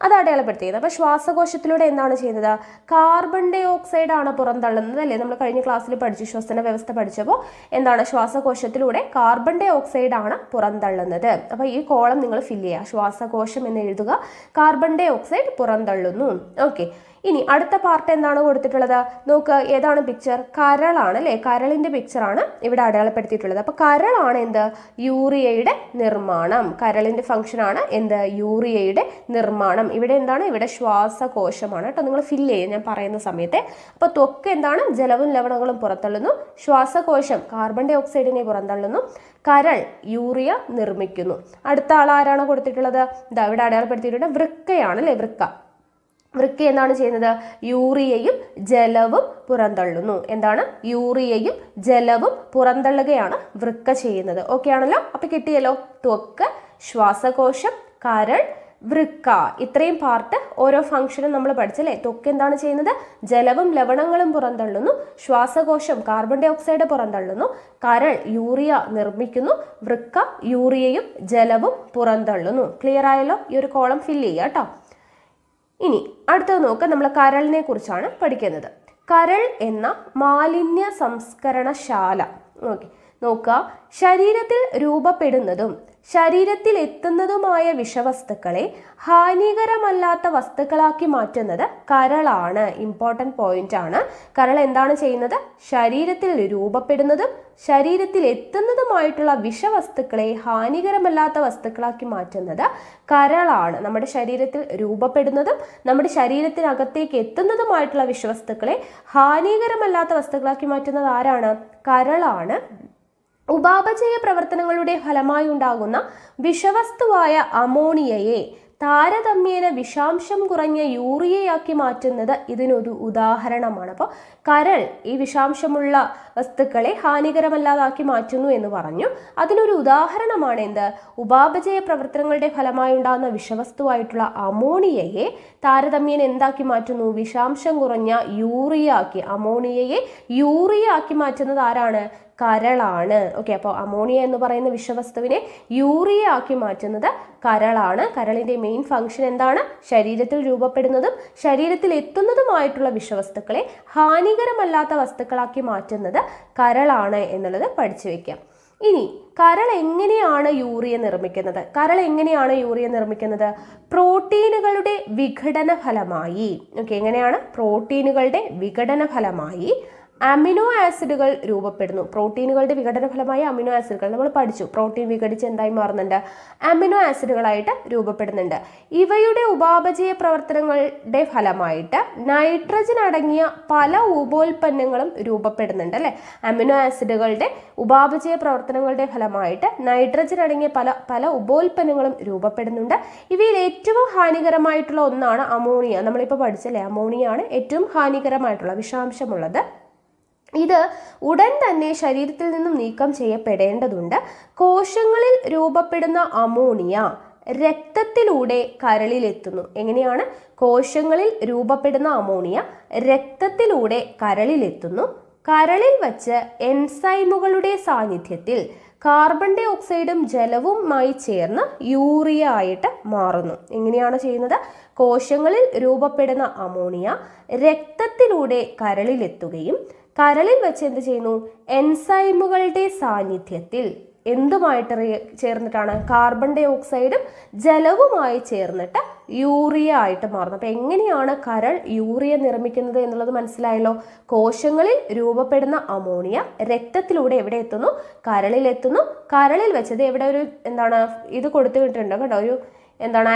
അത് അടയാളപ്പെടുത്തിയത്. അപ്പോൾ ശ്വാസകോശത്തിലൂടെ എന്താണ് ചെയ്യുന്നത്, കാർബൺ ഡൈ ഓക്സൈഡ് ആണ് പുറന്തള്ളുന്നത് അല്ലേ. നമ്മൾ കഴിഞ്ഞ ക്ലാസ്സിൽ പഠിച്ചു, ശ്വസന വ്യവസ്ഥ പഠിച്ചപ്പോൾ എന്താണ്, ശ്വാസകോശത്തിലൂടെ കാർബൺ ഡൈ ഓക്സൈഡ് ആണ് പുറന്തള്ളുന്നത്. അപ്പോൾ ഈ കോളം നിങ്ങൾ ഫില്ല് ചെയ്യുക, ശ്വാസകോശം എന്ന് എഴുതുക, കാർബൺ ഡൈ ഓക്സൈഡ് പുറന്തള്ളുന്നു. ഓക്കെ, ഇനി അടുത്ത പാർട്ട് എന്താണ് കൊടുത്തിട്ടുള്ളത് നോക്കുക, ഏതാണ് പിക്ചർ, കരളാണ് അല്ലേ. കരളിൻ്റെ പിക്ചറാണ് ഇവിടെ അടയാളപ്പെടുത്തിയിട്ടുള്ളത്. അപ്പോൾ കരളാണ് എന്ത്, യൂറിയയുടെ നിർമ്മാണം. കരളിൻ്റെ ഫംഗ്ഷനാണ് എന്ത്, യൂറിയയുടെ നിർമ്മാണം. ഇവിടെ എന്താണ്, ഇവിടെ ശ്വാസകോശമാണ് കേട്ടോ, നിങ്ങൾ ഫില്ല് ചെയ്യുക ഞാൻ പറയുന്ന സമയത്ത്. അപ്പോൾ ത്വക്ക് എന്താണ്, ജലവും ലവണങ്ങളും പുറത്തള്ളുന്നു, ശ്വാസകോശം കാർബൺ ഡൈ ഓക്സൈഡിനെ പുറന്തള്ളുന്നു, കരൾ യൂറിയ നിർമ്മിക്കുന്നു. അടുത്ത ആൾ ആരാണ് കൊടുത്തിട്ടുള്ളത്, ഇതാ ഇവിടെ അടയാളപ്പെടുത്തിയിട്ടുണ്ട്, വൃക്കയാണ് അല്ലേ. വൃക്ക എന്താണ് ചെയ്യുന്നത്? യൂറിയയും ജലവും പുറന്തള്ളുന്നു. എന്താണ്? യൂറിയയും ജലവും പുറന്തള്ളുകയാണ് വൃക്ക ചെയ്യുന്നത്. ഓക്കെ ആണല്ലോ? അപ്പൊ കിട്ടിയല്ലോ. ത്വക്ക്, ശ്വാസകോശം, കരൾ, വൃക്ക, ഇത്രയും പാർട്ട് ഓരോ ഫംഗ്ഷനും നമ്മൾ പഠിച്ചല്ലേ. ത്വക്ക് എന്താണ് ചെയ്യുന്നത്? ജലവും ലവണങ്ങളും പുറന്തള്ളുന്നു. ശ്വാസകോശം കാർബൺ ഡൈ ഓക്സൈഡ് പുറന്തള്ളുന്നു. കരൾ യൂറിയ നിർമ്മിക്കുന്നു. വൃക്ക യൂറിയയും ജലവും പുറന്തള്ളുന്നു. ക്ലിയർ ആയല്ലോ? ഈ ഒരു കോളം ഫില്ല് ചെയ്യുക കേട്ടോ. ഇനി അടുത്തത് നോക്കുക, നമ്മൾ കരളിനെ കുറിച്ചാണ് പഠിക്കുന്നത്. കരൾ എന്ന മാലിന്യ സംസ്കരണശാല. ഓക്കെ, നോക്കുക, ശരീരത്തിൽ രൂപപ്പെടുന്നതും ശരീരത്തിൽ എത്തുന്നതുമായ വിഷവസ്തുക്കളെ ഹാനികരമല്ലാത്ത വസ്തുക്കളാക്കി മാറ്റുന്നത് കരളാണ്. ഇമ്പോർട്ടൻറ്റ് പോയിന്റ് ആണ്. കരൾ എന്താണ് ചെയ്യുന്നത്? ശരീരത്തിൽ രൂപപ്പെടുന്നതും ശരീരത്തിൽ എത്തുന്നതുമായിട്ടുള്ള വിഷവസ്തുക്കളെ ഹാനികരമല്ലാത്ത വസ്തുക്കളാക്കി മാറ്റുന്നത് കരളാണ്. നമ്മുടെ ശരീരത്തിൽ രൂപപ്പെടുന്നതും നമ്മുടെ ശരീരത്തിനകത്തേക്ക് എത്തുന്നതുമായിട്ടുള്ള വിഷവസ്തുക്കളെ ഹാനികരമല്ലാത്ത വസ്തുക്കളാക്കി മാറ്റുന്നത് ആരാണ്? കരളാണ്. ഉപാപചയ പ്രവർത്തനങ്ങളുടെ ഫലമായി ഉണ്ടാകുന്ന വിഷവസ്തുവായ അമോണിയയെ താരതമ്യേന വിഷാംശം കുറഞ്ഞ യൂറിയയാക്കി മാറ്റുന്നത് ഇതിനൊരു ഉദാഹരണമാണ്. അപ്പോൾ കരൾ ഈ വിഷാംശമുള്ള വസ്തുക്കളെ ഹാനികരമല്ലാതാക്കി മാറ്റുന്നു എന്ന് പറഞ്ഞു. അതിനൊരു ഉദാഹരണമാണ് എന്ത്? ഉപാപചയ പ്രവർത്തനങ്ങളുടെ ഫലമായി ഉണ്ടാകുന്ന വിഷവസ്തുവായിട്ടുള്ള അമോണിയയെ താരതമ്യേന എന്താക്കി മാറ്റുന്നു? വിഷാംശം കുറഞ്ഞ യൂറിയ ആക്കി. അമോണിയയെ യൂറിയ ആക്കി മാറ്റുന്നത് ആരാണ്? കരളാണ്. ഓക്കെ, അപ്പോൾ അമോണിയ എന്ന് പറയുന്ന വിഷവസ്തുവിനെ യൂറിയ ആക്കി മാറ്റുന്നത് കരളാണ്. കരളിന്റെ മെയിൻ ഫംഗ്ഷൻ എന്താണ്? ശരീരത്തിൽ രൂപപ്പെടുന്നതും ശരീരത്തിൽ എത്തുന്നതുമായിട്ടുള്ള വിഷവസ്തുക്കളെ ഹാനികരമല്ലാത്ത വസ്തുക്കളാക്കി മാറ്റുന്നത് കരളാണ് എന്നുള്ളത് പഠിച്ചു വെക്കാം. ഇനി കരൾ എങ്ങനെയാണ് യൂറിയ നിർമ്മിക്കുന്നത്? കരൾ എങ്ങനെയാണ് യൂറിയ നിർമ്മിക്കുന്നത്? പ്രോട്ടീനുകളുടെ വിഘടന ഫലമായി. ഓക്കെ, എങ്ങനെയാണ്? പ്രോട്ടീനുകളുടെ വിഘടന ഫലമായി അമിനോ ആസിഡുകൾ രൂപപ്പെടുന്നു. പ്രോട്ടീനുകളുടെ വിഘടന ഫലമായ അമിനോ ആസിഡുകൾ നമ്മൾ പഠിച്ചു. പ്രോട്ടീൻ വിഘടിച്ച് എന്തായി മാറുന്നുണ്ട്? അമിനോ ആസിഡുകളായിട്ട് രൂപപ്പെടുന്നുണ്ട്. ഇവയുടെ ഉപാപചയ പ്രവർത്തനങ്ങളുടെ ഫലമായിട്ട് നൈട്രജൻ അടങ്ങിയ പല ഉപോൽപ്പന്നങ്ങളും രൂപപ്പെടുന്നുണ്ട് അല്ലെ. അമിനോ ആസിഡുകളുടെ ഉപാപചയ പ്രവർത്തനങ്ങളുടെ ഫലമായിട്ട് നൈട്രജൻ അടങ്ങിയ പല ഉപോൽപ്പന്നങ്ങളും രൂപപ്പെടുന്നുണ്ട്. ഇവയിൽ ഏറ്റവും ഹാനികരമായിട്ടുള്ള ഒന്നാണ് അമോണിയ. നമ്മളിപ്പോൾ പഠിച്ചല്ലേ, അമോണിയാണ് ഏറ്റവും ഹാനികരമായിട്ടുള്ള വിഷാംശമുള്ളത്. ഇത് ഉടൻ തന്നെ ശരീരത്തിൽ നിന്നും നീക്കം ചെയ്യപ്പെടേണ്ടതുണ്ട്. കോശങ്ങളിൽ രൂപപ്പെടുന്ന അമോണിയ രക്തത്തിലൂടെ കരളിലെത്തുന്നു. എങ്ങനെയാണ്? കോശങ്ങളിൽ രൂപപ്പെടുന്ന അമോണിയ രക്തത്തിലൂടെ കരളിലെത്തുന്നു. കരളിൽ വച്ച് എൻസൈമുകളുടെ സാന്നിധ്യത്തിൽ കാർബൺ ഡൈ ഓക്സൈഡും ജലവുമായി ചേർന്ന് യൂറിയ ആയിട്ട് മാറുന്നു. എങ്ങനെയാണ് ചെയ്യുന്നത്? കോശങ്ങളിൽ രൂപപ്പെടുന്ന അമോണിയ രക്തത്തിലൂടെ കരളിലെത്തുകയും കരളിൽ വെച്ച് എന്ത് ചെയ്യുന്നു? എൻസൈമുകളുടെ സാന്നിധ്യത്തിൽ എന്തുമായിട്ട് ചേർന്നിട്ടാണ്? കാർബൺ ഡൈ ഓക്സൈഡും ജലവുമായി ചേർന്നിട്ട് യൂറിയ ആയിട്ട് മാറുന്നു. അപ്പം എങ്ങനെയാണ് കരൾ യൂറിയ നിർമ്മിക്കുന്നത് എന്നുള്ളത് മനസ്സിലായല്ലോ. കോശങ്ങളിൽ രൂപപ്പെടുന്ന അമോണിയ രക്തത്തിലൂടെ എവിടെ എത്തുന്നു? കരളിലെത്തുന്നു. കരളിൽ വെച്ചത് എവിടെ ഒരു ഇത് കൊടുത്തിട്ടുണ്ട് കേട്ടോ, ഒരു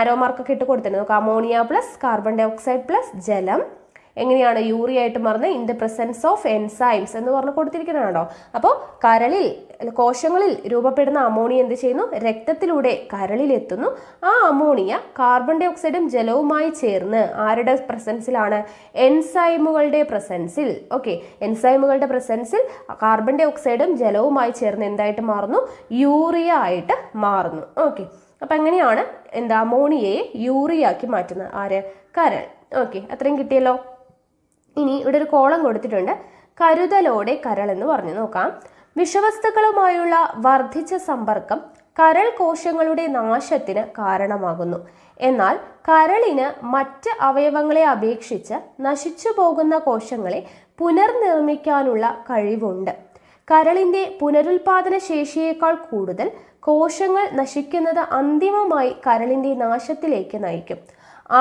ആരോ മാർക്കൊക്കെ ഇട്ട് കൊടുത്തിട്ടുണ്ട്. Ammonia plus carbon dioxide plus ജലം എങ്ങനെയാണ് യൂറിയ ആയിട്ട് മാറുന്നത്? In the presence of enzymes എന്ന് പറഞ്ഞ് കൊടുത്തിരിക്കുന്നതാണോ. അപ്പോൾ കോശങ്ങളിൽ രൂപപ്പെടുന്ന അമോണിയ എന്ത് ചെയ്യുന്നു? രക്തത്തിലൂടെ കരളിലെത്തുന്നു. ആ അമോണിയ കാർബൺ ഡൈ ഓക്സൈഡും ജലവുമായി ചേർന്ന് ആരുടെ പ്രസൻസിലാണ്? എൻസൈമുകളുടെ പ്രസൻസിൽ. ഓക്കെ, എൻസൈമുകളുടെ പ്രസൻസിൽ കാർബൺ ഡൈ ഓക്സൈഡും ജലവുമായി ചേർന്ന് എന്തായിട്ട് മാറുന്നു? യൂറിയ ആയിട്ട് മാറുന്നു. ഓക്കെ, അപ്പം എങ്ങനെയാണ് അമോണിയയെ യൂറിയ ആക്കി മാറ്റുന്നത്? ആര്? കരൾ. ഓക്കെ, അത്രയും കിട്ടിയല്ലോ. ഇനി ഇവിടെ ഒരു കോളം കൊടുത്തിട്ടുണ്ട്, കരുതലോടെ കരൾ എന്ന് പറഞ്ഞു. നോക്കാം. വിഷവസ്തുക്കളുമായുള്ള വർദ്ധിച്ച സമ്പർക്കം കരൾ കോശങ്ങളുടെ നാശത്തിന് കാരണമാകുന്നു. എന്നാൽ കരളിന് മറ്റ് അവയവങ്ങളെ അപേക്ഷിച്ച് നശിച്ചു പോകുന്ന കോശങ്ങളെ പുനർനിർമ്മിക്കാനുള്ള കഴിവുണ്ട്. കരളിന്റെ പുനരുൽപാദന ശേഷിയേക്കാൾ കൂടുതൽ കോശങ്ങൾ നശിക്കുന്നത് അന്തിമമായി കരളിന്റെ നാശത്തിലേക്ക് നയിക്കും.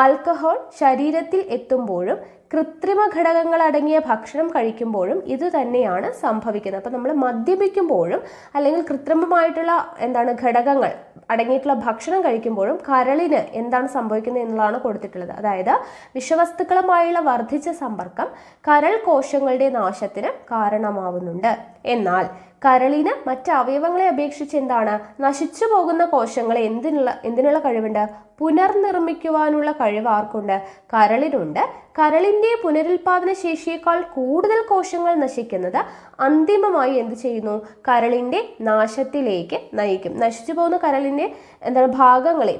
ആൽക്കഹോൾ ശരീരത്തിൽ എത്തുമ്പോഴും കൃത്രിമ ഘടകങ്ങൾ അടങ്ങിയ ഭക്ഷണം കഴിക്കുമ്പോഴും ഇത് തന്നെയാണ് സംഭവിക്കുന്നത്. അപ്പം നമ്മൾ മദ്യപിക്കുമ്പോഴും അല്ലെങ്കിൽ കൃത്രിമമായിട്ടുള്ള ഘടകങ്ങൾ അടങ്ങിയിട്ടുള്ള ഭക്ഷണം കഴിക്കുമ്പോഴും കരളിന് എന്താണ് സംഭവിക്കുന്നത് എന്നുള്ളതാണ് കൊടുത്തിട്ടുള്ളത്. അതായത് വിഷവസ്തുക്കളുമായുള്ള വർദ്ധിച്ച സമ്പർക്കം കരൾ കോശങ്ങളുടെ നാശത്തിന് കാരണമാവുന്നുണ്ട്. എന്നാൽ കരളിന് മറ്റ് അവയവങ്ങളെ അപേക്ഷിച്ച് എന്താണ്, നശിച്ചു പോകുന്ന കോശങ്ങളെ എന്തിനുള്ള കഴിവുണ്ട്, പുനർനിർമ്മിക്കുവാനുള്ള കഴിവ് ആർക്കുണ്ട്, കരളിനുണ്ട്. കരളിന്റെ പുനരുൽപാദന ശേഷിയേക്കാൾ കൂടുതൽ കോശങ്ങൾ നശിക്കുന്നത് അന്തിമമായി എന്ത് ചെയ്യുന്നു, കരളിന്റെ നാശത്തിലേക്ക് നയിക്കും. നശിച്ചു പോകുന്ന കരളിന്റെ ഭാഗങ്ങളെ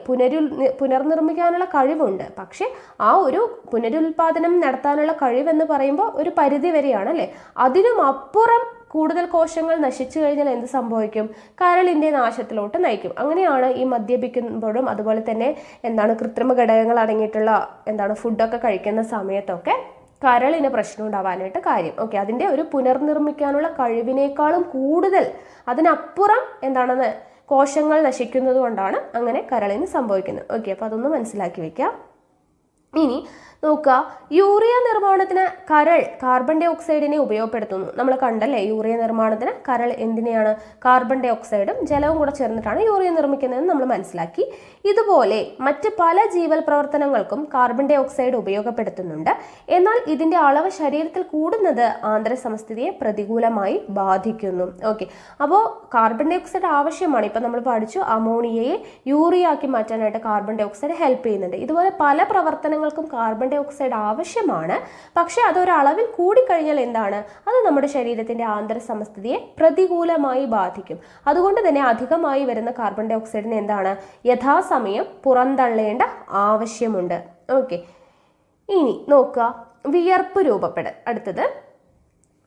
പുനർനിർമ്മിക്കാനുള്ള കഴിവുണ്ട്. പക്ഷെ ആ ഒരു പുനരുൽപാദനം നടത്താനുള്ള കഴിവെന്ന് പറയുമ്പോൾ ഒരു പരിധി വരെയാണ് അല്ലേ. അതിനും അപ്പുറം കൂടുതൽ കോശങ്ങൾ നശിച്ചു കഴിഞ്ഞാൽ എന്ത് സംഭവിക്കും, കരളിന്റെ നാശത്തിലോട്ട് നയിക്കും. അങ്ങനെയാണ് ഈ മദ്യപിക്കുമ്പോഴും അതുപോലെ തന്നെ കൃത്രിമ ഘടകങ്ങൾ അടങ്ങിയിട്ടുള്ള ഫുഡൊക്കെ കഴിക്കുന്ന സമയത്തൊക്കെ കരളിന് പ്രശ്നം ഉണ്ടാവാനായിട്ട് കാര്യം. ഓക്കെ, അതിന്റെ ഒരു പുനർനിർമ്മിക്കാനുള്ള കഴിവിനേക്കാളും കൂടുതൽ അതിനപ്പുറം കോശങ്ങൾ നശിക്കുന്നത് കൊണ്ടാണ് അങ്ങനെ കരളിന് സംഭവിക്കുന്നത്. ഓക്കെ, അപ്പോൾ അതൊന്ന് മനസ്സിലാക്കി വെക്കാം. ഇനി നോക്കുക, യൂറിയ നിർമ്മാണത്തിന് കരൾ കാർബൺ ഡൈ ഓക്സൈഡിനെ ഉപയോഗപ്പെടുത്തുന്നു. നമ്മൾ കണ്ടല്ലേ, യൂറിയ നിർമ്മാണത്തിന് കരൾ എന്തിനെയാണ്, കാർബൺ ഡൈ ഓക്സൈഡും ജലവും കൂടെ ചേർന്നിട്ടാണ് യൂറിയ നിർമ്മിക്കുന്നതെന്ന് നമ്മൾ മനസ്സിലാക്കി. ഇതുപോലെ മറ്റ് പല ജീവൽ പ്രവർത്തനങ്ങൾക്കും കാർബൺ ഡൈ ഓക്സൈഡ് ഉപയോഗപ്പെടുത്തുന്നുണ്ട്. എന്നാൽ ഇതിന്റെ അളവ് ശരീരത്തിൽ കൂടുന്നത് ആന്തര സമസ്ഥിതിയെ പ്രതികൂലമായി ബാധിക്കുന്നു. ഓക്കെ, അപ്പോൾ കാർബൺ ഡൈ ഓക്സൈഡ് ആവശ്യമാണ്. ഇപ്പം നമ്മൾ പഠിച്ചു, അമോണിയയെ യൂറിയ ആക്കി മാറ്റാനായിട്ട് കാർബൺ ഡൈ ഓക്സൈഡ് ഹെൽപ്പ് ചെയ്യുന്നുണ്ട്. ഇതുപോലെ പല പ്രവർത്തനങ്ങൾക്കും കാർബൺ ഡൈ ഓക്സൈഡ് ആവശ്യമാണ്. പക്ഷെ അതൊരളവിൽ കൂടിക്കഴിഞ്ഞാൽ അത് നമ്മുടെ ശരീരത്തിന്റെ ആന്തര സമസ്ഥിതിയെ പ്രതികൂലമായി ബാധിക്കും. അതുകൊണ്ട് തന്നെ അധികമായി വരുന്ന കാർബൺ ഡൈ ഓക്സൈഡിനെ യഥാസമയം പുറന്തള്ളേണ്ട ആവശ്യമുണ്ട്. ഓക്കെ, ഇനി നോക്കുക, വിയർപ്പ് രൂപപ്പെടൽ. അടുത്തത്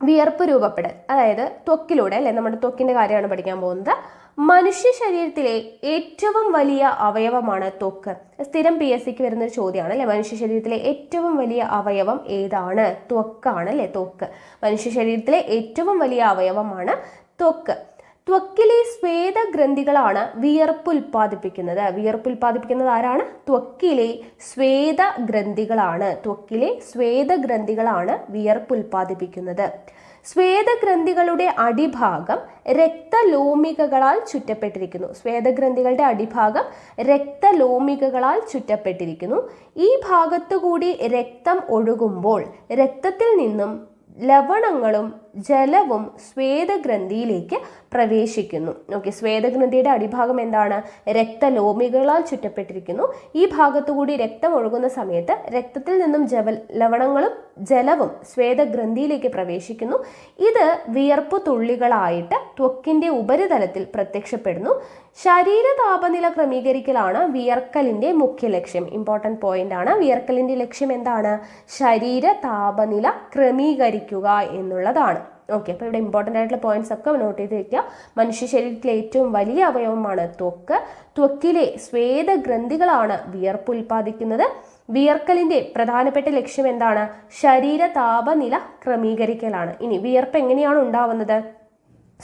വിയർപ്പ് രൂപപ്പെടൽ, അതായത് ത്വക്കിലൂടെ അല്ലെ, നമ്മുടെ ത്വക്കിന്റെ കാര്യമാണ് പഠിക്കാൻ പോകുന്നത്. മനുഷ്യ ശരീരത്തിലെ ഏറ്റവും വലിയ അവയവമാണ് ത്വക്ക്. സ്ഥിരം PSCക്ക് വരുന്നൊരു ചോദ്യമാണ് അല്ലെ, മനുഷ്യ ശരീരത്തിലെ ഏറ്റവും വലിയ അവയവം ഏതാണ്, ത്വക്കാണ് അല്ലെ. ത്വക്ക് മനുഷ്യ ശരീരത്തിലെ ഏറ്റവും വലിയ അവയവമാണ് ത്വക്ക്. ത്വക്കിലെ സ്വേദഗ്രന്ഥികളാണ് വിയർപ്പ് ഉൽപ്പാദിപ്പിക്കുന്നത്. വിയർപ്പ് ഉൽപ്പാദിപ്പിക്കുന്നത് ആരാണ്, ത്വക്കിലെ സ്വേദഗ്രന്ഥികളാണ്. ത്വക്കിലെ സ്വേദഗ്രന്ഥികളാണ് വിയർപ്പ് ഉൽപ്പാദിപ്പിക്കുന്നത്. സ്വേദഗ്രന്ഥികളുടെ അടിഭാഗം രക്തലോമികകളാൽ ചുറ്റപ്പെട്ടിരിക്കുന്നു. സ്വേദഗ്രന്ഥികളുടെ അടിഭാഗം രക്തലോമികകളാൽ ചുറ്റപ്പെട്ടിരിക്കുന്നു. ഈ ഭാഗത്തുകൂടി രക്തം ഒഴുകുമ്പോൾ രക്തത്തിൽ നിന്നും ലവണങ്ങളും ജലവും സ്വേദഗ്രന്ഥിയിലേക്ക് പ്രവേശിക്കുന്നു. ഓക്കെ, സ്വേദഗ്രന്ഥിയുടെ അടിഭാഗം രക്തലോമികളാൽ ചുറ്റപ്പെട്ടിരിക്കുന്നു. ഈ ഭാഗത്തുകൂടി രക്തം ഒഴുകുന്ന സമയത്ത് രക്തത്തിൽ നിന്നും ലവണങ്ങളും ജലവും സ്വേദഗ്രന്ഥിയിലേക്ക് പ്രവേശിക്കുന്നു. ഇത് വിയർപ്പ് തുള്ളികളായിട്ട് ത്വക്കിന്റെ ഉപരിതലത്തിൽ പ്രത്യക്ഷപ്പെടുന്നു. ശരീര താപനില ക്രമീകരിക്കലാണ് വിയർക്കലിന്റെ മുഖ്യ ലക്ഷ്യം. ഇമ്പോർട്ടൻറ്റ് പോയിന്റ് ആണ്. വിയർക്കലിന്റെ ലക്ഷ്യം ശരീര താപനില ക്രമീകരിക്കുക എന്നുള്ളതാണ്. ഓക്കെ, അപ്പോൾ ഇവിടെ ഇമ്പോർട്ടൻ്റ് ആയിട്ടുള്ള പോയിന്റ്സ് ഒക്കെ നോട്ട് ചെയ്ത് വെക്കുക. മനുഷ്യ ശരീരത്തിലെ ഏറ്റവും വലിയ അവയവമാണ് ത്വക്ക്. ത്വക്കിലെ സ്വേദഗ്രന്ഥികളാണ് വിയർപ്പ് ഉൽപ്പാദിക്കുന്നത്. വിയർക്കലിന്റെ പ്രധാനപ്പെട്ട ലക്ഷ്യം ശരീര താപനില ക്രമീകരിക്കലാണ്. ഇനി വിയർപ്പ് എങ്ങനെയാണ് ഉണ്ടാവുന്നത്?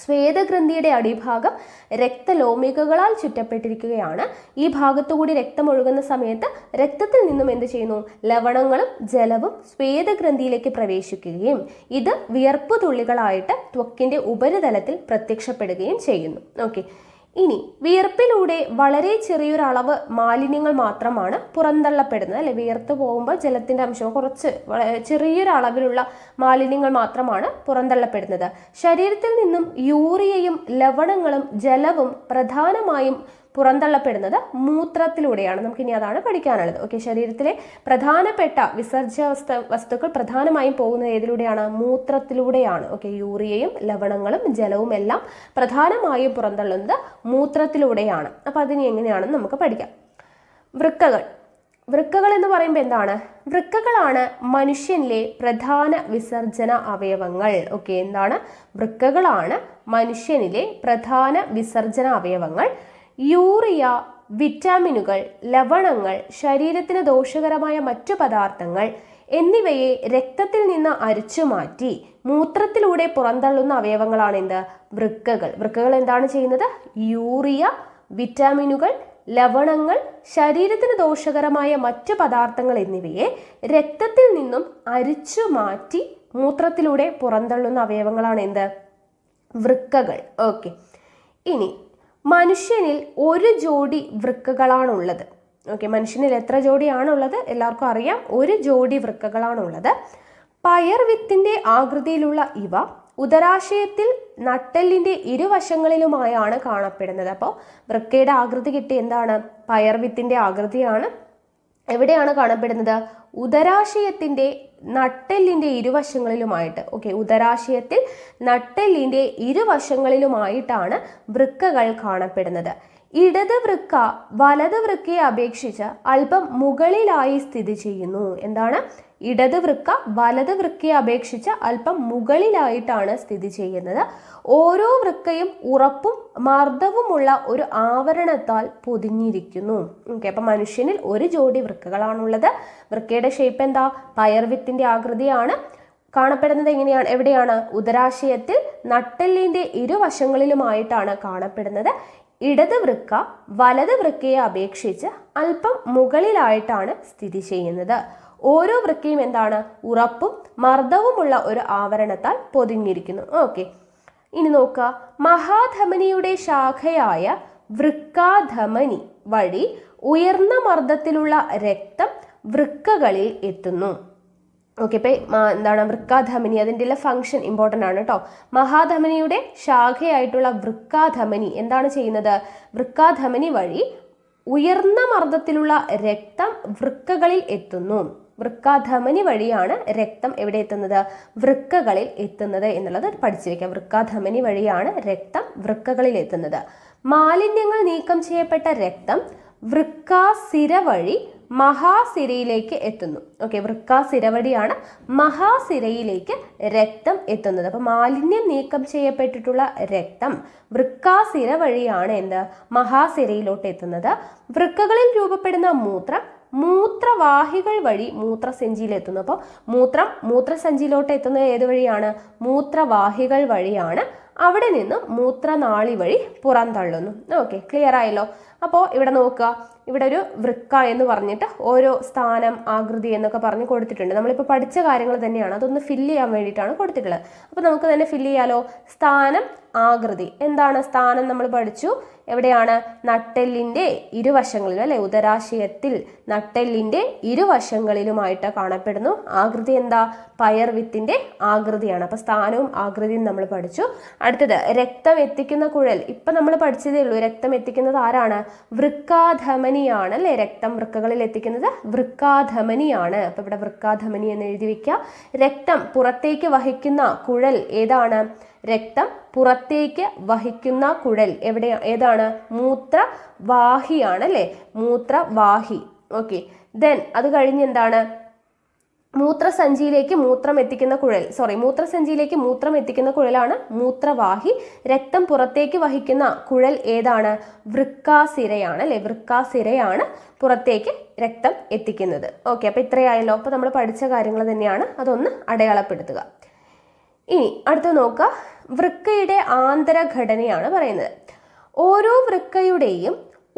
സ്വേദഗ്രന്ഥിയുടെ അടിഭാഗം രക്തലോമികകളാൽ ചുറ്റപ്പെട്ടിരിക്കുകയാണ്. ഈ ഭാഗത്തുകൂടി രക്തം ഒഴുകുന്ന സമയത്ത് രക്തത്തിൽ നിന്നും എന്ത് ചെയ്യുന്നു? ലവണങ്ങളും ജലവും സ്വേദഗ്രന്ഥിയിലേക്ക് പ്രവേശിക്കുകയും ഇത് വിയർപ്പ് തുള്ളികളായിട്ട് ത്വക്കിന്റെ ഉപരിതലത്തിൽ പ്രത്യക്ഷപ്പെടുകയും ചെയ്യുന്നു. ഓക്കെ, ഇനി വിയർപ്പിലൂടെ വളരെ ചെറിയൊരളവ് മാലിന്യങ്ങൾ മാത്രമാണ് പുറന്തള്ളപ്പെടുന്നത് അല്ലെ. വിയർത്ത് പോകുമ്പോൾ ജലത്തിന്റെ അംശം കുറച്ച് ചെറിയൊരളവിലുള്ള മാലിന്യങ്ങൾ മാത്രമാണ് പുറന്തള്ളപ്പെടുന്നത്. ശരീരത്തിൽ നിന്നും യൂറിയയും ലവണങ്ങളും ജലവും പ്രധാനമായും പുറന്തള്ളപ്പെടുന്നത് മൂത്രത്തിലൂടെയാണ്. നമുക്കിനി അതാണ് പഠിക്കാനുള്ളത്. ഓക്കെ, ശരീരത്തിലെ പ്രധാനപ്പെട്ട വിസർജ്യ വസ്തുക്കൾ പ്രധാനമായും പോകുന്നത് ഏതിലൂടെയാണ്? മൂത്രത്തിലൂടെയാണ്. ഓക്കെ, യൂറിയയും ലവണങ്ങളും ജലവും എല്ലാം പ്രധാനമായും പുറന്തള്ളുന്നത് മൂത്രത്തിലൂടെയാണ്. അപ്പം അതിന് എങ്ങനെയാണെന്ന് നമുക്ക് പഠിക്കാം. വൃക്കകൾ എന്ന് പറയുമ്പോൾ വൃക്കകളാണ് മനുഷ്യനിലെ പ്രധാന വിസർജന അവയവങ്ങൾ. ഓക്കെ, വൃക്കകളാണ് മനുഷ്യനിലെ പ്രധാന വിസർജന അവയവങ്ങൾ. യൂറിയ, വിറ്റാമിനുകൾ, ലവണങ്ങൾ, ശരീരത്തിന് ദോഷകരമായ മറ്റു പദാർത്ഥങ്ങൾ എന്നിവയെ രക്തത്തിൽ നിന്ന് അരിച്ചുമാറ്റി മൂത്രത്തിലൂടെ പുറന്തള്ളുന്ന അവയവങ്ങളാണ് വൃക്കകൾ. വൃക്കകൾ എന്താണ് ചെയ്യുന്നത്? യൂറിയ, വിറ്റാമിനുകൾ, ലവണങ്ങൾ, ശരീരത്തിന് ദോഷകരമായ മറ്റു പദാർത്ഥങ്ങൾ എന്നിവയെ രക്തത്തിൽ നിന്നും അരിച്ചു മാറ്റി മൂത്രത്തിലൂടെ പുറന്തള്ളുന്ന അവയവങ്ങളാണ് വൃക്കകൾ. ഓക്കെ, ഇനി മനുഷ്യനിൽ ഒരു ജോഡി വൃക്കകളാണുള്ളത്. ഓക്കെ, മനുഷ്യനിൽ എത്ര ജോഡിയാണുള്ളത്? എല്ലാവർക്കും അറിയാം, ഒരു ജോഡി വൃക്കകളാണുള്ളത്. പയർ വിത്തിന്റെ ആകൃതിയിലുള്ള ഇവ ഉദരാശയത്തിൽ നട്ടെല്ലിന്റെ ഇരുവശങ്ങളിലുമായാണ് കാണപ്പെടുന്നത്. അപ്പോൾ വൃക്കയുടെ ആകൃതി കിട്ടി എന്താണ്? പയർവിത്തിന്റെ ആകൃതിയാണ്. എവിടെയാണ് കാണപ്പെടുന്നത്? ഉദരാശയത്തിന്റെ നട്ടെല്ലിന്റെ ഇരുവശങ്ങളിലുമായിട്ട്. ഓക്കെ, ഉദരാശയത്തിൽ നട്ടെല്ലിന്റെ ഇരുവശങ്ങളിലുമായിട്ടാണ് വൃക്കകൾ കാണപ്പെടുന്നത്. ഇടത് വൃക്ക വലത് വൃക്കയെ അപേക്ഷിച്ച് അല്പം മുകളിലായി സ്ഥിതി ചെയ്യുന്നു. എന്താണ്? ഇടത് വൃക്ക വലത് വൃക്കയെ അപേക്ഷിച്ച് അല്പം മുകളിലായിട്ടാണ് സ്ഥിതി ചെയ്യുന്നത്. ഓരോ വൃക്കയും ഉറപ്പും മർദ്ദവുമുള്ള ഒരു ആവരണത്താൽ പൊതിഞ്ഞിരിക്കുന്നു. ഓക്കെ, അപ്പൊ മനുഷ്യനിൽ ഒരു ജോഡി വൃക്കകളാണുള്ളത്. വൃക്കയുടെ ഷേപ്പ് എന്താ? പയർവിത്തിന്റെ ആകൃതിയാണ്. കാണപ്പെടുന്നത് എങ്ങനെയാണ്? എവിടെയാണ്? ഉദരാശയത്തിൽ നട്ടെല്ലിന്റെ ഇരുവശങ്ങളിലുമായിട്ടാണ് കാണപ്പെടുന്നത്. ഇടത് വൃക്ക വലത് വൃക്കയെ അപേക്ഷിച്ച് അല്പം മുകളിലായിട്ടാണ് സ്ഥിതി ചെയ്യുന്നത്. ഓരോ വൃക്കയും എന്താണ്? ഉറപ്പും മർദ്ദവുമുള്ള ഒരു ആവരണത്താൽ പൊതിഞ്ഞിരിക്കുന്നു. ഓക്കെ, ഇനി നോക്കുക. മഹാധമനിയുടെ ശാഖയായ വൃക്കാധമനി വഴി ഉയർന്ന മർദ്ദത്തിലുള്ള രക്തം വൃക്കകളിൽ എത്തുന്നു. ഓക്കെ, ഇപ്പം എന്താണ് വൃക്കാധമനി? അതിൻ്റെ ഫംഗ്ഷൻ ഇമ്പോർട്ടൻ്റ് ആണ് കേട്ടോ. മഹാധമനിയുടെ ശാഖയായിട്ടുള്ള വൃക്കാധമനി എന്താണ് ചെയ്യുന്നത്? വൃക്കാധമനി വഴി ഉയർന്ന മർദ്ദത്തിലുള്ള രക്തം വൃക്കകളിൽ എത്തുന്നു. വൃക്കാധമനി വഴിയാണ് രക്തം എവിടെ എത്തുന്നത്? വൃക്കകളിൽ എത്തുന്നത് എന്നുള്ളത് പഠിച്ചു വെക്കാം. വൃക്കാധമനി വഴിയാണ് രക്തം വൃക്കകളിൽ എത്തുന്നത്. മാലിന്യങ്ങൾ നീക്കം ചെയ്യപ്പെട്ട രക്തം വൃക്കാസിര വഴി മഹാസിരയിലേക്ക് എത്തുന്നു. ഓക്കെ, വൃക്കാസിര വഴിയാണ് മഹാസിരയിലേക്ക് രക്തം എത്തുന്നത്. അപ്പൊ മാലിന്യം നീക്കം ചെയ്യപ്പെട്ടിട്ടുള്ള രക്തം വൃക്കാസിര വഴിയാണ് എന്ത്? മഹാസിരയിലോട്ട് എത്തുന്നത്. വൃക്കകളിൽ രൂപപ്പെടുന്ന മൂത്രം മൂത്രവാഹികൾ വഴി മൂത്രസഞ്ചിയിൽ എത്തുന്നു. അപ്പോൾ മൂത്രസഞ്ചിയിലോട്ട് എത്തുന്നത് ഏത് വഴിയാണ്? മൂത്രവാഹികൾ വഴിയാണ്. അവിടെ നിന്നും മൂത്രനാളി വഴി പുറന്തള്ളുന്നു. ഓക്കെ, ക്ലിയർ ആയല്ലോ. അപ്പോൾ ഇവിടെ നോക്കുക, ഇവിടെ ഒരു വൃക്ക എന്ന് പറഞ്ഞിട്ട് ഓരോ സ്ഥാനം, ആകൃതി എന്നൊക്കെ പറഞ്ഞ് കൊടുത്തിട്ടുണ്ട്. നമ്മളിപ്പോൾ പഠിച്ച കാര്യങ്ങൾ തന്നെയാണ്, അതൊന്ന് ഫില്ല് ചെയ്യാൻ വേണ്ടിയിട്ടാണ് കൊടുത്തിട്ടുള്ളത്. അപ്പോൾ നമുക്ക് തന്നെ ഫില്ല് ചെയ്യാലോ. സ്ഥാനം, ആകൃതി. എന്താണ് സ്ഥാനം? നമ്മൾ പഠിച്ചു. എവിടെയാണ്? നട്ടെല്ലിന്റെ ഇരുവശങ്ങളിലും, അല്ലെ? ഉദരാശയത്തിൽ നട്ടെല്ലിന്റെ ഇരുവശങ്ങളിലുമായിട്ട് കാണപ്പെടുന്നു. ആകൃതി എന്താ? പയർവിത്തിന്റെ ആകൃതിയാണ്. അപ്പൊ സ്ഥാനവും ആകൃതിയും നമ്മൾ പഠിച്ചു. അടുത്തത് രക്തം എത്തിക്കുന്ന കുഴൽ. ഇപ്പൊ നമ്മൾ പഠിച്ചതേ ഉള്ളൂ. രക്തം എത്തിക്കുന്നത് ആരാണ്? വൃക്കാധമനിയാണ്, അല്ലെ? രക്തം വൃക്കകളിൽ എത്തിക്കുന്നത് വൃക്കാധമനിയാണ്. അപ്പൊ ഇവിടെ വൃക്കാധമനി എന്ന് എഴുതി വെക്കുക. രക്തം പുറത്തേക്ക് വഹിക്കുന്ന കുഴൽ ഏതാണ്? രക്തം പുറത്തേക്ക് വഹിക്കുന്ന കുഴൽ ഏതാണ്? മൂത്രവാഹിയാണ്, അല്ലെ? മൂത്രവാഹി. ഓക്കെ, ദെൻ അത് കഴിഞ്ഞ് എന്താണ്? മൂത്രസഞ്ചിയിലേക്ക് മൂത്രം എത്തിക്കുന്ന കുഴലാണ് മൂത്രവാഹി. രക്തം പുറത്തേക്ക് വഹിക്കുന്ന കുഴൽ ഏതാണ്? വൃക്കാസിരയാണ്, അല്ലെ? വൃക്കാസിരയാണ് പുറത്തേക്ക് രക്തം എത്തിക്കുന്നത്. ഓക്കെ, അപ്പൊ ഇത്രയായല്ലോ. അപ്പൊ നമ്മൾ പഠിച്ച കാര്യങ്ങൾ തന്നെയാണ്, അതൊന്ന് അടയാളപ്പെടുത്തുക. ഇനി അടുത്ത് നോക്കുക, വൃക്കയുടെ ആന്തരഘടനയാണ് പറയുന്നത്. ഓരോ വൃക്കയുടെയും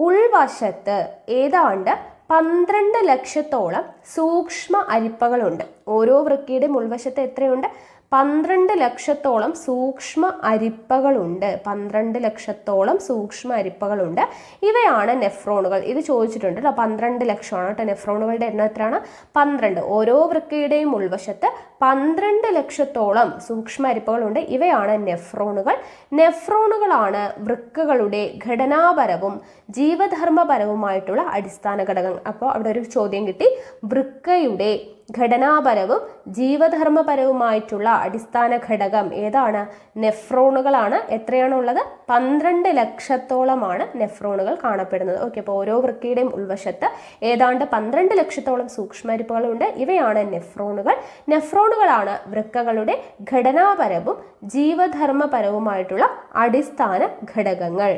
ഉൾവശത്ത് ഏതാണ്ട് 12 ലക്ഷത്തോളം സൂക്ഷ്മ അരിപ്പകളുണ്ട്. ഓരോ വൃക്കയുടെയും ഉൾവശത്ത് എത്രയുണ്ട്? 12 ലക്ഷത്തോളം സൂക്ഷ്മ അരിപ്പകളുണ്ട്. 12 ലക്ഷത്തോളം സൂക്ഷ്മ അരിപ്പകളുണ്ട്. ഇവയാണ് നെഫ്രോണുകൾ. ഇത് ചോദിച്ചിട്ടുണ്ട്. 12 ലക്ഷമാണ് കേട്ടോ. നെഫ്രോണുകളുടെ എണ്ണം എത്രയാണ്? 12. ഓരോ വൃക്കയുടെയും ഉൾവശത്ത് 12 ലക്ഷത്തോളം സൂക്ഷ്മ അരിപ്പകളുണ്ട്. ഇവയാണ് നെഫ്രോണുകൾ. നെഫ്രോണുകളാണ് വൃക്കകളുടെ ഘടനാപരവും ജീവധർമ്മപരവുമായിട്ടുള്ള അടിസ്ഥാന ഘടകം. അപ്പോൾ അവിടെ ഒരു ചോദ്യം കിട്ടി. വൃക്കയുടെ ഘടനാപരവും ജീവധർമ്മപരവുമായിട്ടുള്ള അടിസ്ഥാന ഘടകം ഏതാണ്? നെഫ്രോണുകളാണ്. എത്രയാണുള്ളത്? 12 ലക്ഷത്തോളമാണ് നെഫ്രോണുകൾ കാണപ്പെടുന്നത്. ഓക്കെ, അപ്പോൾ ഓരോ വൃക്കയുടെയും ഉൾവശത്ത് ഏതാണ്ട് 12 ലക്ഷത്തോളം സൂക്ഷ്മരിപ്പകളുണ്ട്. ഇവയാണ് നെഫ്രോണുകൾ. നെഫ്രോണുകളാണ് വൃക്കകളുടെ ഘടനാപരവും ജീവധർമ്മപരവുമായിട്ടുള്ള അടിസ്ഥാന ഘടകങ്ങൾ.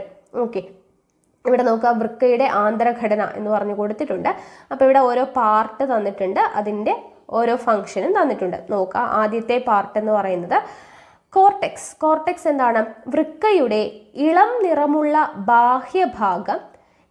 ഓക്കെ, ഇവിടെ നോക്കുക, വൃക്കയുടെ ആന്തരഘടന എന്ന് പറഞ്ഞു കൊടുത്തിട്ടുണ്ട്. അപ്പോൾ ഇവിടെ ഓരോ പാർട്ട് തന്നിട്ടുണ്ട്, അതിൻ്റെ ഓരോ ഫംഗ്ഷനും തന്നിട്ടുണ്ട്. നോക്കുക, ആദ്യത്തെ പാർട്ട് എന്ന് പറയുന്നത് കോർട്ടെക്സ്. കോർട്ടെക്സ് എന്താണ്? വൃക്കയുടെ ഇളം നിറമുള്ള ബാഹ്യഭാഗം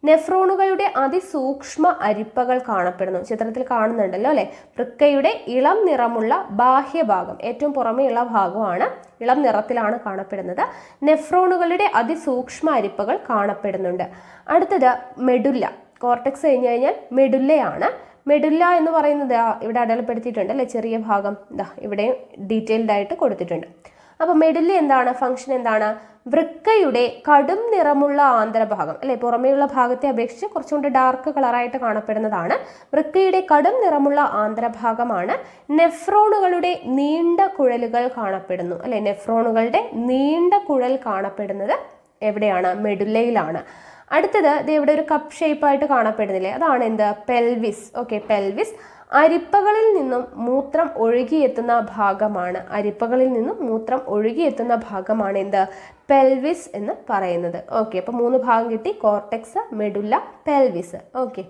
നെഫ്രോണുകളുടെ അതിസൂക്ഷ്മ അരിപ്പകൾ കാണപ്പെടുന്നു. ചിത്രത്തിൽ കാണുന്നുണ്ടല്ലോ, അല്ലെ? വൃക്കയുടെ ഇളം നിറമുള്ള ബാഹ്യഭാഗം, ഏറ്റവും പുറമേയുള്ള ഭാഗമാണ്, ഇളം നിറത്തിലാണ് കാണപ്പെടുന്നത്. നെഫ്രോണുകളുടെ അതിസൂക്ഷ്മ അരിപ്പകൾ കാണപ്പെടുന്നുണ്ട്. അടുത്തത് മെഡുല്ല. കോർട്ടെക്സ് കഴിഞ്ഞു കഴിഞ്ഞാൽ മെഡുല്ലയാണ്. മെഡുല്ല എന്ന് പറയുന്നത് ഇവിടെ അടയാളപ്പെടുത്തിയിട്ടുണ്ട്, അല്ലെ? ചെറിയ ഭാഗം ഇതാ ഇവിടെ ഡീറ്റെയിൽഡ് ആയിട്ട് കൊടുത്തിട്ടുണ്ട്. അപ്പോൾ മെഡുല്ല എന്താണ്, ഫംഗ്ഷൻ എന്താണ്, വൃക്കയുടെ കടും നിറമുള്ള ആന്തരഭാഗം അല്ലെ, പുറമേയുള്ള ഭാഗത്തെ അപേക്ഷിച്ച് കുറച്ചുകൂടി ഡാർക്ക് കളറായിട്ട് കാണപ്പെടുന്നതാണ്. വൃക്കയുടെ കടും നിറമുള്ള ആന്തരഭാഗമാണ്. നെഫ്രോണുകളുടെ നീണ്ട കുഴലുകൾ കാണപ്പെടുന്നു അല്ലെ, നെഫ്രോണുകളുടെ നീണ്ട കുഴൽ കാണപ്പെടുന്നത് എവിടെയാണ്, മെഡുല്ലയിലാണ്. അടുത്തത് ഇത് ഇവിടെ ഒരു കപ്പ് ഷേപ്പായിട്ട് കാണപ്പെടുന്നില്ലേ, അതാണ് എന്ത്, പെൽവിസ്. ഓക്കെ, പെൽവിസ് അരിപ്പകളിൽ നിന്നും മൂത്രം ഒഴുകിയെത്തുന്ന ഭാഗമാണ്. അരിപ്പകളിൽ നിന്നും മൂത്രം ഒഴുകിയെത്തുന്ന ഭാഗമാണ് എന്ത്, പെൽവിസ് എന്ന് പറയുന്നത്. ഓക്കെ, അപ്പോൾ 3 ഭാഗം കിട്ടി, കോർട്ടെക്സ്, മെഡുല്ല, പെൽവിസ്. ഓക്കെ,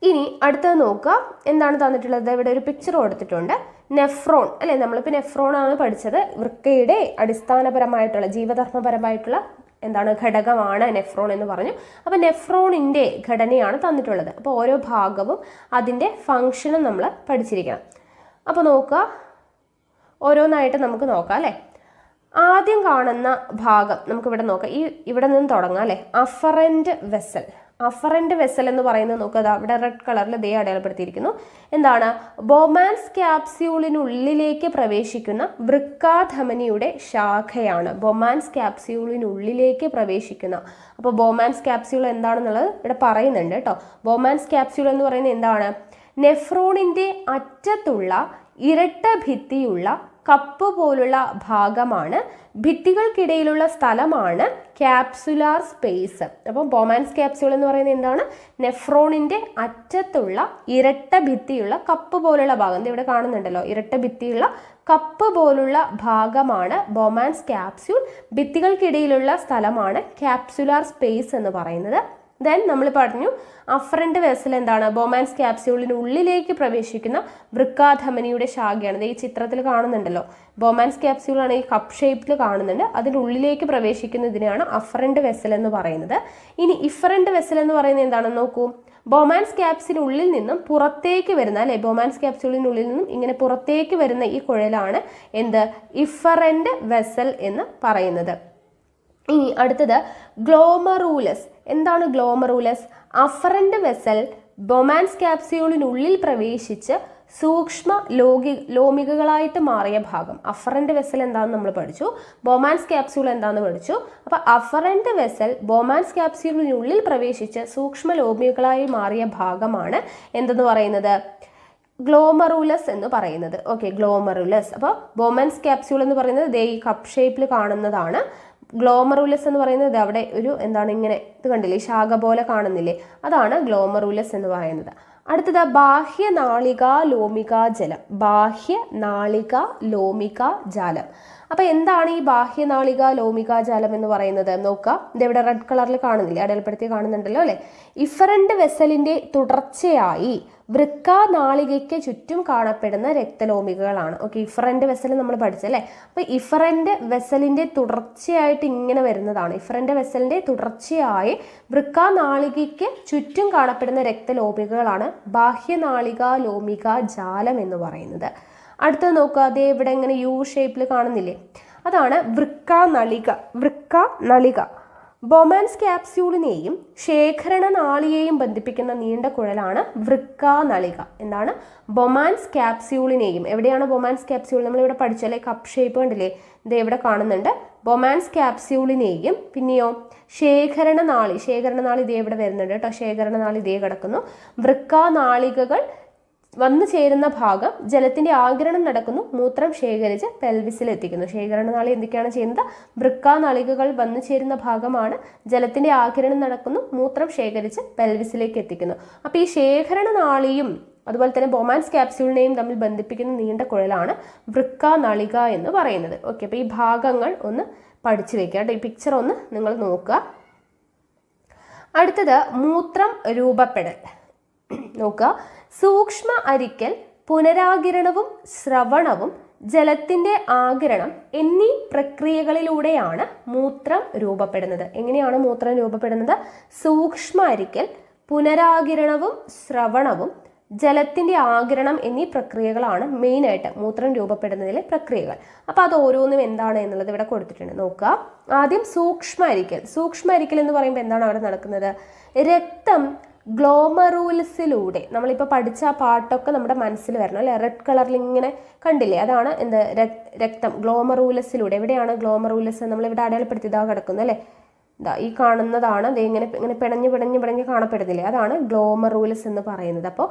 ഇനി അടുത്തത് നോക്കുക, എന്താണ് തന്നിട്ടുള്ളത്, ഇവിടെ ഒരു പിക്ചർ കൊടുത്തിട്ടുണ്ട്. നെഫ്രോൺ അല്ലെ, നമ്മളിപ്പോൾ നെഫ്രോൺ ആണ് പഠിച്ചത്. വൃക്കയുടെ അടിസ്ഥാനപരമായിട്ടുള്ള ജീവധർമ്മപരമായിട്ടുള്ള എന്താണ് ഘടകമാണ് നെഫ്രോൺ എന്ന് പറഞ്ഞു. അപ്പോൾ നെഫ്രോണിൻ്റെ ഘടനയാണ് തന്നിട്ടുള്ളത്. അപ്പോൾ ഓരോ ഭാഗവും അതിൻ്റെ ഫങ്ഷനും നമ്മൾ പഠിച്ചിരിക്കണം. അപ്പോൾ നോക്കുക, ഓരോന്നായിട്ട് നമുക്ക് നോക്കാം അല്ലേ. ആദ്യം കാണുന്ന ഭാഗം നമുക്കിവിടെ നോക്കാം, ഇവിടെ നിന്ന് തുടങ്ങാം അല്ലേ. Afferent vessel. അഫറൻറ്റ് വെസൽ എന്ന് പറയുന്നത് നോക്കുക, അവിടെ റെഡ് കളറിൽ ദേ അടയാളപ്പെടുത്തിയിരിക്കുന്നു. എന്താണ്, ബൊമാൻസ് ക്യാപ്സ്യൂളിനുള്ളിലേക്ക് പ്രവേശിക്കുന്ന വൃക്കാധമനിയുടെ ശാഖയാണ്. ബൊമാൻസ് ക്യാപ്സ്യൂളിനുള്ളിലേക്ക് പ്രവേശിക്കുന്ന, അപ്പോൾ ബൊമാൻസ് ക്യാപ്സ്യൂൾ എന്താണെന്നുള്ളത് ഇവിടെ പറയുന്നുണ്ട് കേട്ടോ. ബൊമാൻസ് ക്യാപ്സ്യൂൾ എന്ന് പറയുന്നത് എന്താണ്, നെഫ്രോണിൻ്റെ അറ്റത്തുള്ള ഇരട്ട ഭിത്തിയുള്ള കപ്പ് പോലുള്ള ഭാഗമാണ്. ഭിത്തികൾക്കിടയിലുള്ള സ്ഥലമാണ് ക്യാപ്സുലാർ സ്പേസ്. അപ്പോൾ ബൊമാൻസ് ക്യാപ്സ്യൂൾ എന്ന് പറയുന്നത് എന്താണ്, നെഫ്രോണിൻ്റെ അറ്റത്തുള്ള ഇരട്ട ഭിത്തിയുള്ള കപ്പ് പോലുള്ള ഭാഗം. ഇവിടെ കാണുന്നുണ്ടല്ലോ, ഇരട്ട ഭിത്തിയുള്ള കപ്പ് പോലുള്ള ഭാഗമാണ് ബൊമാൻസ് ക്യാപ്സ്യൂൾ. ഭിത്തികൾക്കിടയിലുള്ള സ്ഥലമാണ് ക്യാപ്സുലാർ സ്പേസ് എന്ന് പറയുന്നത്. ദെൻ നമ്മൾ പറഞ്ഞു അഫറൻറ്റ് വെസൽ എന്താണ്, ബൊമാൻസ് ക്യാപ്സ്യൂളിനുള്ളിലേക്ക് പ്രവേശിക്കുന്ന വൃക്കാധമനിയുടെ ശാഖയാണ്. ഈ ചിത്രത്തിൽ കാണുന്നുണ്ടല്ലോ, ബൊമാൻസ് ക്യാപ്സ്യൂളാണ് ഈ കപ്പ് ഷേപ്പിൽ കാണുന്നുണ്ട്, അതിൻ്റെ ഉള്ളിലേക്ക് പ്രവേശിക്കുന്നതിനെയാണ് അഫറൻറ്റ് വെസൽ എന്ന് പറയുന്നത്. ഇനി ഇഫറൻറ്റ് വെസൽ എന്ന് പറയുന്നത് എന്താണെന്ന് നോക്കൂ, ബൊമാൻസ് ക്യാപ്സിനുള്ളിൽ നിന്നും പുറത്തേക്ക് വരുന്ന അല്ലെ, ബൊമാൻസ് ക്യാപ്സ്യൂളിനുള്ളിൽ നിന്നും ഇങ്ങനെ പുറത്തേക്ക് വരുന്ന ഈ കുഴലാണ് എന്ത്, ഇഫറൻറ്റ് വെസൽ എന്ന് പറയുന്നത്. ഇനി അടുത്തത് ഗ്ലോമറൂലസ്. എന്താണ് ഗ്ലോമറൂലസ്? അഫറൻറ്റ് വെസൽ ബൊമാൻസ് ക്യാപ്സ്യൂളിനുള്ളിൽ പ്രവേശിച്ച് സൂക്ഷ്മ ലോമികകളായിട്ട് മാറിയ ഭാഗം. അഫറൻറ്റ് വെസൽ എന്താണെന്ന് നമ്മൾ പഠിച്ചു, ബൊമാൻസ് ക്യാപ്സ്യൂൾ എന്താണെന്ന് പഠിച്ചു. അപ്പോൾ അഫറൻറ്റ് വെസൽ ബൊമാൻസ് ക്യാപ്സ്യൂളിനുള്ളിൽ പ്രവേശിച്ച് സൂക്ഷ്മ ലോമികകളായി മാറിയ ഭാഗമാണ് എന്തെന്ന് പറയുന്നത്, ഗ്ലോമറൂലസ് എന്ന് പറയുന്നത്. Okay, glomerulus. അപ്പോൾ ബൊമാൻസ് ക്യാപ്സ്യൂൾ എന്ന് പറയുന്നത് ദേ ഈ കപ്പ് ഷേപ്പിൽ കാണുന്നതാണ്. ഗ്ലോമറൂലസ് എന്ന് പറയുന്നത് അവിടെ ഒരു എന്താണ് ഇങ്ങനെ ഇത് കണ്ടില്ലേ, ശാഖ പോലെ കാണുന്നില്ലേ, അതാണ് ഗ്ലോമറൂലസ് എന്ന് പറയുന്നത്. അടുത്തത് ബാഹ്യനാളികാ ലോമികാജലം. ബാഹ്യനാളികാ ലോമികാജാലം. അപ്പോൾ എന്താണ് ഈ ബാഹ്യനാളികാ ലോമികാജാലം എന്ന് പറയുന്നത് നോക്കുക, ഇതെവിടെ റെഡ് കളറിൽ കാണുന്നില്ലേ, അടയാളപ്പെടുത്തി കാണുന്നുണ്ടല്ലോ അല്ലേ. ഇഫറൻറ്റ് വെസലിൻ്റെ തുടർച്ചയായി വൃക്കാനാളികയ്ക്ക് ചുറ്റും കാണപ്പെടുന്ന രക്തലോമികകളാണ്. ഓക്കെ, ഇഫറൻറ്റ് വെസൽ നമ്മൾ പഠിച്ചല്ലേ. അപ്പോൾ ഇഫറൻറ്റ് വെസലിൻ്റെ തുടർച്ചയായിട്ട് ഇങ്ങനെ വരുന്നതാണ്. ഇഫറൻറ്റ് വെസലിൻ്റെ തുടർച്ചയായി വൃക്കാനാളികയ്ക്ക് ചുറ്റും കാണപ്പെടുന്ന രക്തലോമികകളാണ് ബാഹ്യനാളികാ ലോമികാജാലം എന്ന് പറയുന്നത്. അടുത്തത് നോക്കുക, അതേ ഇവിടെ ഇങ്ങനെ യു ഷേപ്പിൽ കാണുന്നില്ലേ, അതാണ് വൃക്കാനളിക. വൃക്കാനളിക ബൊമാൻസ് ക്യാപ്സ്യൂളിനെയും ശേഖരണനാളിയെയും ബന്ധിപ്പിക്കുന്ന നീണ്ട കുഴലാണ് വൃക്കാനളിക. എന്താണ്, ബൊമാൻസ് ക്യാപ്സ്യൂളിനെയും, എവിടെയാണ് ബൊമാൻസ് ക്യാപ്സ്യൂൾ, നമ്മളിവിടെ പഠിച്ചല്ലേ കപ്പ് ഷേപ്പ് കണ്ടില്ലേ, ഇത് എവിടെ കാണുന്നുണ്ട്, ബൊമാൻസ് ക്യാപ്സ്യൂളിനെയും പിന്നെയോ ശേഖരണനാളി ഇതേ ഇവിടെ വരുന്നുണ്ട് കേട്ടോ, ശേഖരണനാളി ഇതേ കിടക്കുന്നു. വൃക്കാനാളികകൾ വന്നു ചേരുന്ന ഭാഗം ജലത്തിന്റെ ആഗിരണം നടക്കുന്നു, മൂത്രം ശേഖരിച്ച് പെൽവിസിൽ എത്തിക്കുന്നു. ശേഖരണനാളി എന്തൊക്കെയാണ് ചെയ്യുന്നത്, വൃക്കാനാളികകൾ വന്നു ചേരുന്ന ഭാഗമാണ്, ജലത്തിന്റെ ആഗിരണം നടക്കുന്നു, മൂത്രം ശേഖരിച്ച് പെൽവിസിലേക്ക് എത്തിക്കുന്നു. അപ്പോൾ ഈ ശേഖരണനാളിയും അതുപോലെ തന്നെ ബൊമാൻസ് ക്യാപ്സ്യൂളിനെയും തമ്മിൽ ബന്ധിപ്പിക്കുന്ന നീണ്ട കുഴലാണ് വൃക്കാനളിക എന്ന് പറയുന്നത്. ഓക്കെ, അപ്പോൾ ഈ ഭാഗങ്ങൾ ഒന്ന് പഠിച്ചു വെക്കുക കേട്ടോ, ഈ പിക്ചർ ഒന്ന് നിങ്ങൾ നോക്കുക. അടുത്തത് മൂത്രം രൂപപ്പെടൽ നോക്കുക. സൂക്ഷ്മ അരിക്കൽ, പുനരാകിരണവും സ്രവണവും ജലത്തിന്റെ ആകിരണം എന്നീ പ്രക്രിയകളിലൂടെയാണ് മൂത്രം രൂപപ്പെടുന്നത്. എങ്ങനെയാണ് മൂത്രം രൂപപ്പെടുന്നത്? സൂക്ഷ്മ അരിക്കൽ, പുനരാകിരണവും സ്രവണവും ജലത്തിന്റെ ആകിരണം എന്നീ പ്രക്രിയകളാണ് മെയിനായിട്ട് മൂത്രം രൂപപ്പെടുന്നതിലെ പ്രക്രിയകൾ. അപ്പോൾ അത് ഓരോന്നും എന്താണ് എന്നുള്ളത് ഇവിടെ കൊടുത്തിട്ടുണ്ട്. നോക്കുക, ആദ്യം സൂക്ഷ്മ അരിക്കൽ. സൂക്ഷ്മ അരിക്കൽ എന്ന് പറയുമ്പോൾ എന്താണ് അവിടെ നടക്കുന്നത്? രക്തം ഗ്ലോമറൂലസിലൂടെ, നമ്മളിപ്പോൾ പഠിച്ച ആ പാട്ടൊക്കെ നമ്മുടെ മനസ്സിൽ വരണം അല്ലേ. റെഡ് കളറിൽ ഇങ്ങനെ കണ്ടില്ലേ, അതാണ് എന്ത് രക്തം. ഗ്ലോമറൂലസിലൂടെ, എവിടെയാണ് ഗ്ലോമറൂലസ്, നമ്മളിവിടെ അടയാളപ്പെടുത്തി ഇതാ കിടക്കുന്നു അല്ലേ, ഇതാ ഈ കാണുന്നതാണ്. അത് ഇങ്ങനെ ഇങ്ങനെ പിണഞ്ഞ് കാണപ്പെടുന്നില്ലേ, അതാണ് ഗ്ലോമറൂലസ് എന്ന് പറയുന്നത്. അപ്പോൾ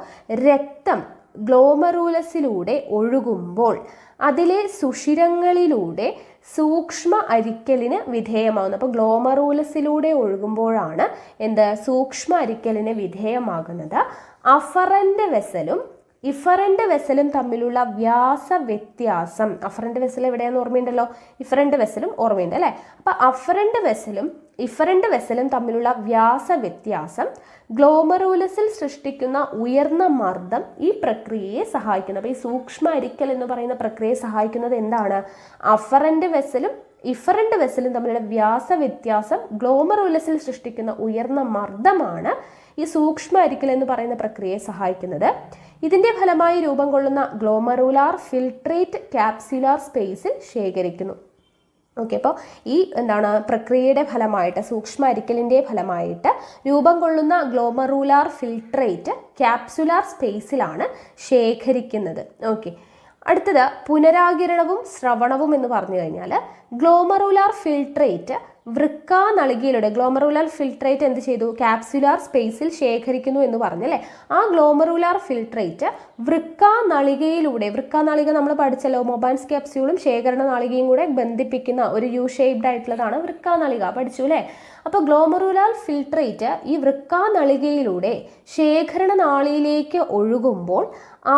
രക്തം ഗ്ലോമറൂലസിലൂടെ ഒഴുകുമ്പോൾ അതിലെ സുഷിരങ്ങളിലൂടെ സൂക്ഷ്മ അരിക്കലിന് വിധേയമാകുന്നു. അപ്പോൾ ഗ്ലോമറൂലസിലൂടെ ഒഴുകുമ്പോഴാണ് സൂക്ഷ്മ അരിക്കലിന് വിധേയമാകുന്നത്. അഫറന്റ് വെസലും ഇഫറന്റ് വെസലും തമ്മിലുള്ള വ്യാസ വ്യത്യാസം, അഫറന്റ് വെസൽ എവിടെയാണെന്ന് ഓർമ്മയുണ്ടല്ലോ, ഇഫറന്റ് വെസലും ഓർമ്മയുണ്ട് അല്ലേ. അപ്പൊ അഫറന്റ് വെസലും ഇഫറന്റ് വെസലും തമ്മിലുള്ള വ്യാസ വ്യത്യാസം ഗ്ലോമറൂലസിൽ സൃഷ്ടിക്കുന്ന ഉയർന്ന മർദ്ദം ഈ പ്രക്രിയയെ സഹായിക്കുന്നു. അപ്പോൾ ഈ സൂക്ഷ്മ അരിക്കൽ എന്ന് പറയുന്ന പ്രക്രിയയെ സഹായിക്കുന്നത് എന്താണ്? അഫറന്റ് വെസലും ഇഫറന്റ് വെസലും തമ്മിലുള്ള വ്യാസ വ്യത്യാസം ഗ്ലോമറൂലസിൽ സൃഷ്ടിക്കുന്ന ഉയർന്ന മർദ്ദമാണ് ഈ സൂക്ഷ്മ അരിക്കൽ എന്ന് പറയുന്ന പ്രക്രിയയെ സഹായിക്കുന്നത്. ഇതിന്റെ ഫലമായി രൂപം കൊള്ളുന്ന ഗ്ലോമറുലാർ ഫിൽട്രേറ്റ് ക്യാപ്സുലാർ സ്പേസിൽ ശേഖരിക്കുന്നു. ഓക്കെ, അപ്പോൾ ഈ പ്രക്രിയയുടെ ഫലമായിട്ട്, സൂക്ഷ്മ അരിക്കലിൻ്റെ ഫലമായിട്ട് രൂപം കൊള്ളുന്ന ഗ്ലോമറുലാർ ഫിൽട്രേറ്റ് ക്യാപ്സുലാർ സ്പേസിലാണ് ശേഖരിക്കുന്നത്. ഓക്കെ, അടുത്തത് പുനരാകിരണവും ശ്രവണവും എന്ന് പറഞ്ഞു കഴിഞ്ഞാൽ ഗ്ലോമറുലാർ ഫിൽട്രേറ്റ് വൃക്കാനളികയിലൂടെ, ഗ്ലോമറുലാർ ഫിൽട്രേറ്റ് എന്ത് ചെയ്തു? ക്യാപ്സുലാർ സ്പേസിൽ ശേഖരിക്കുന്നു എന്ന് പറഞ്ഞല്ലേ. ആ ഗ്ലോമറുലാർ ഫിൽട്രേറ്റ് വൃക്കാനളികയിലൂടെ, വൃക്കാനളിക നമ്മൾ പഠിച്ചല്ലോ, മൊബൈൻസ് ക്യാപ്സ്യൂളും ശേഖരണ നാളികയും കൂടെ ബന്ധിപ്പിക്കുന്ന ഒരു യു ഷേപ്ഡ് ആയിട്ടുള്ളതാണ് വൃക്കാനളിക, പഠിച്ചു അല്ലേ. അപ്പോൾ ഗ്ലോമറുലാർ ഫിൽട്രേറ്റ് ഈ വൃക്കാനളികയിലൂടെ ശേഖരണ നാളിയിലേക്ക് ഒഴുകുമ്പോൾ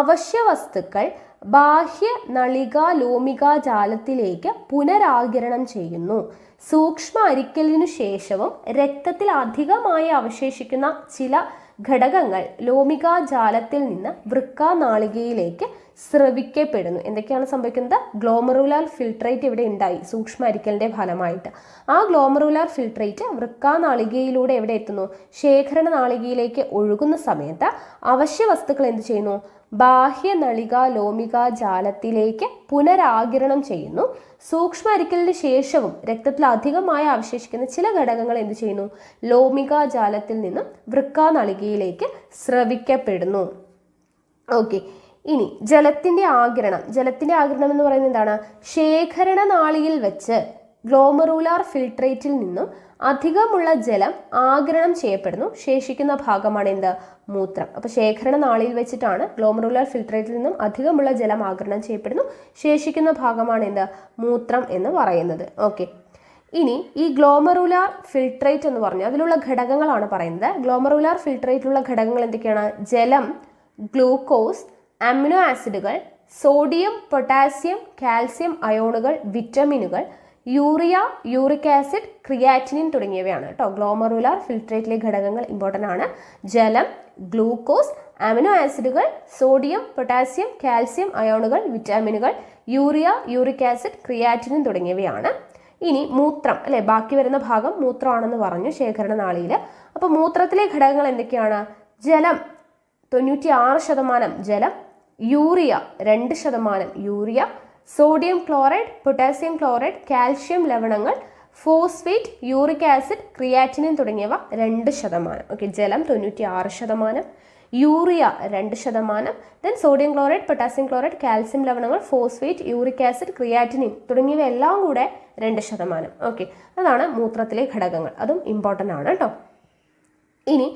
അവശ്യ വസ്തുക്കൾ ബാഹ്യ നളികാ ലോമികാ ജാലത്തിലേക്ക് പുനരാകിരണം ചെയ്യുന്നു. സൂക്ഷ്മ അരിക്കലിനു ശേഷവും രക്തത്തിൽ അധികമായി അവശേഷിക്കുന്ന ചില ഘടകങ്ങൾ ലോമികാ ജാലത്തിൽ നിന്ന് വൃക്കാനാളികയിലേക്ക് സ്രവിക്കപ്പെടുന്നു. എന്തൊക്കെയാണ് സംഭവിക്കുന്നത്? ഗ്ലോമറുലാർ ഫിൽട്രേറ്റ് ഇവിടെ ഉണ്ടായി സൂക്ഷ്മ അരിക്കലിന്റെ ഫലമായിട്ട്. ആ ഗ്ലോമറുലാർ ഫിൽട്രേറ്റ് വൃക്കാനാളികയിലൂടെ എവിടെ എത്തുന്നു? ശേഖരണ നാളികയിലേക്ക് ഒഴുകുന്ന സമയത്ത് അവശ്യ വസ്തുക്കൾ എന്ത് ചെയ്യുന്നു? ബാഹ്യ നളികാ ലോമികാ ജാലത്തിലേക്ക് പുനരാകിരണം ചെയ്യുന്നു. സൂക്ഷ്മ അരിക്കലിന് ശേഷവും രക്തത്തിൽ അധികമായി അവശേഷിക്കുന്ന ചില ഘടകങ്ങൾ എന്ത് ചെയ്യുന്നു? ലോമികാ ജാലത്തിൽ നിന്നും വൃക്കാനളികയിലേക്ക് സ്രവിക്കപ്പെടുന്നു. ഓക്കെ, ഇനി ജലത്തിന്റെ ആഗിരണം. ജലത്തിന്റെ ആഗിരണം എന്ന് പറയുന്നത് എന്താണ്? ശേഖരണ നാളിയിൽ വെച്ച് ഗ്ലോമറുലാർ ഫിൽട്രേറ്റിൽ നിന്നും അധികമുള്ള ജലം ആഗിരണം ചെയ്യപ്പെടുന്നു. ശേഷിക്കുന്ന ഭാഗമാണ് എന്ത്? മൂത്രം. അപ്പോൾ ശേഖരണ നാളിയിൽ വെച്ചിട്ടാണ് ഗ്ലോമറുലാർ ഫിൽട്രേറ്റിൽ നിന്നും അധികമുള്ള ജലം ആഗിരണം ചെയ്യപ്പെടുന്നു. ശേഷിക്കുന്ന ഭാഗമാണ് എന്ത്? മൂത്രം എന്ന് പറയുന്നത്. ഓക്കെ, ഇനി ഈ ഗ്ലോമറുലാർ ഫിൽട്രേറ്റ് എന്ന് പറഞ്ഞാൽ അതിലുള്ള ഘടകങ്ങളാണ് പറയുന്നത്. ഗ്ലോമറുലാർ ഫിൽട്രേറ്റിലുള്ള ഘടകങ്ങൾ എന്തൊക്കെയാണ്? ജലം, ഗ്ലൂക്കോസ്, അമിനോ ആസിഡുകൾ, സോഡിയം, പൊട്ടാസ്യം, കാൽസ്യം അയോണുകൾ, വിറ്റമിനുകൾ, യൂറിയ, യൂറിക് ആസിഡ്, ക്രിയാറ്റിനിൻ തുടങ്ങിയവയാണ് കേട്ടോ. ഗ്ലോമറുലാർ ഫിൽട്രേറ്റിലെ ഘടകങ്ങൾ ഇമ്പോർട്ടൻ്റ് ആണ്. ജലം, ഗ്ലൂക്കോസ്, അമിനോ ആസിഡുകൾ, സോഡിയം, പൊട്ടാസ്യം, കാൽസ്യം അയോണുകൾ, വിറ്റാമിനുകൾ, യൂറിയ, യൂറിക് ആസിഡ്, ക്രിയാറ്റിനിൻ തുടങ്ങിയവയാണ്. ഇനി മൂത്രം അല്ലെ, ബാക്കി വരുന്ന ഭാഗം മൂത്രമാണെന്ന് പറഞ്ഞു ശേഖരണ നാളിയിൽ. അപ്പോൾ മൂത്രത്തിലെ ഘടകങ്ങൾ എന്തൊക്കെയാണ്? ജലം 96% ജലം, urea 2% urea, sodium chloride, potassium chloride, calcium ലവണങ്ങൾ, ഫോസ്ഫേറ്റ്, യൂറിക് ആസിഡ്, ക്രിയാറ്റിനിൻ തുടങ്ങിയവ 2%. ഓക്കെ, ജലം 96%, urea 2%, then sodium chloride, potassium chloride, calcium ലവണങ്ങൾ, ഫോസ്ഫേറ്റ്, യൂറിക് ആസിഡ്, ക്രിയാറ്റിനിൻ തുടങ്ങിയവ എല്ലാം കൂടെ 2%. ഓക്കെ, അതാണ് മൂത്രത്തിലെ ഘടകങ്ങൾ. അതും ഇമ്പോർട്ടൻ്റ് ആണ് കേട്ടോ. ഇനി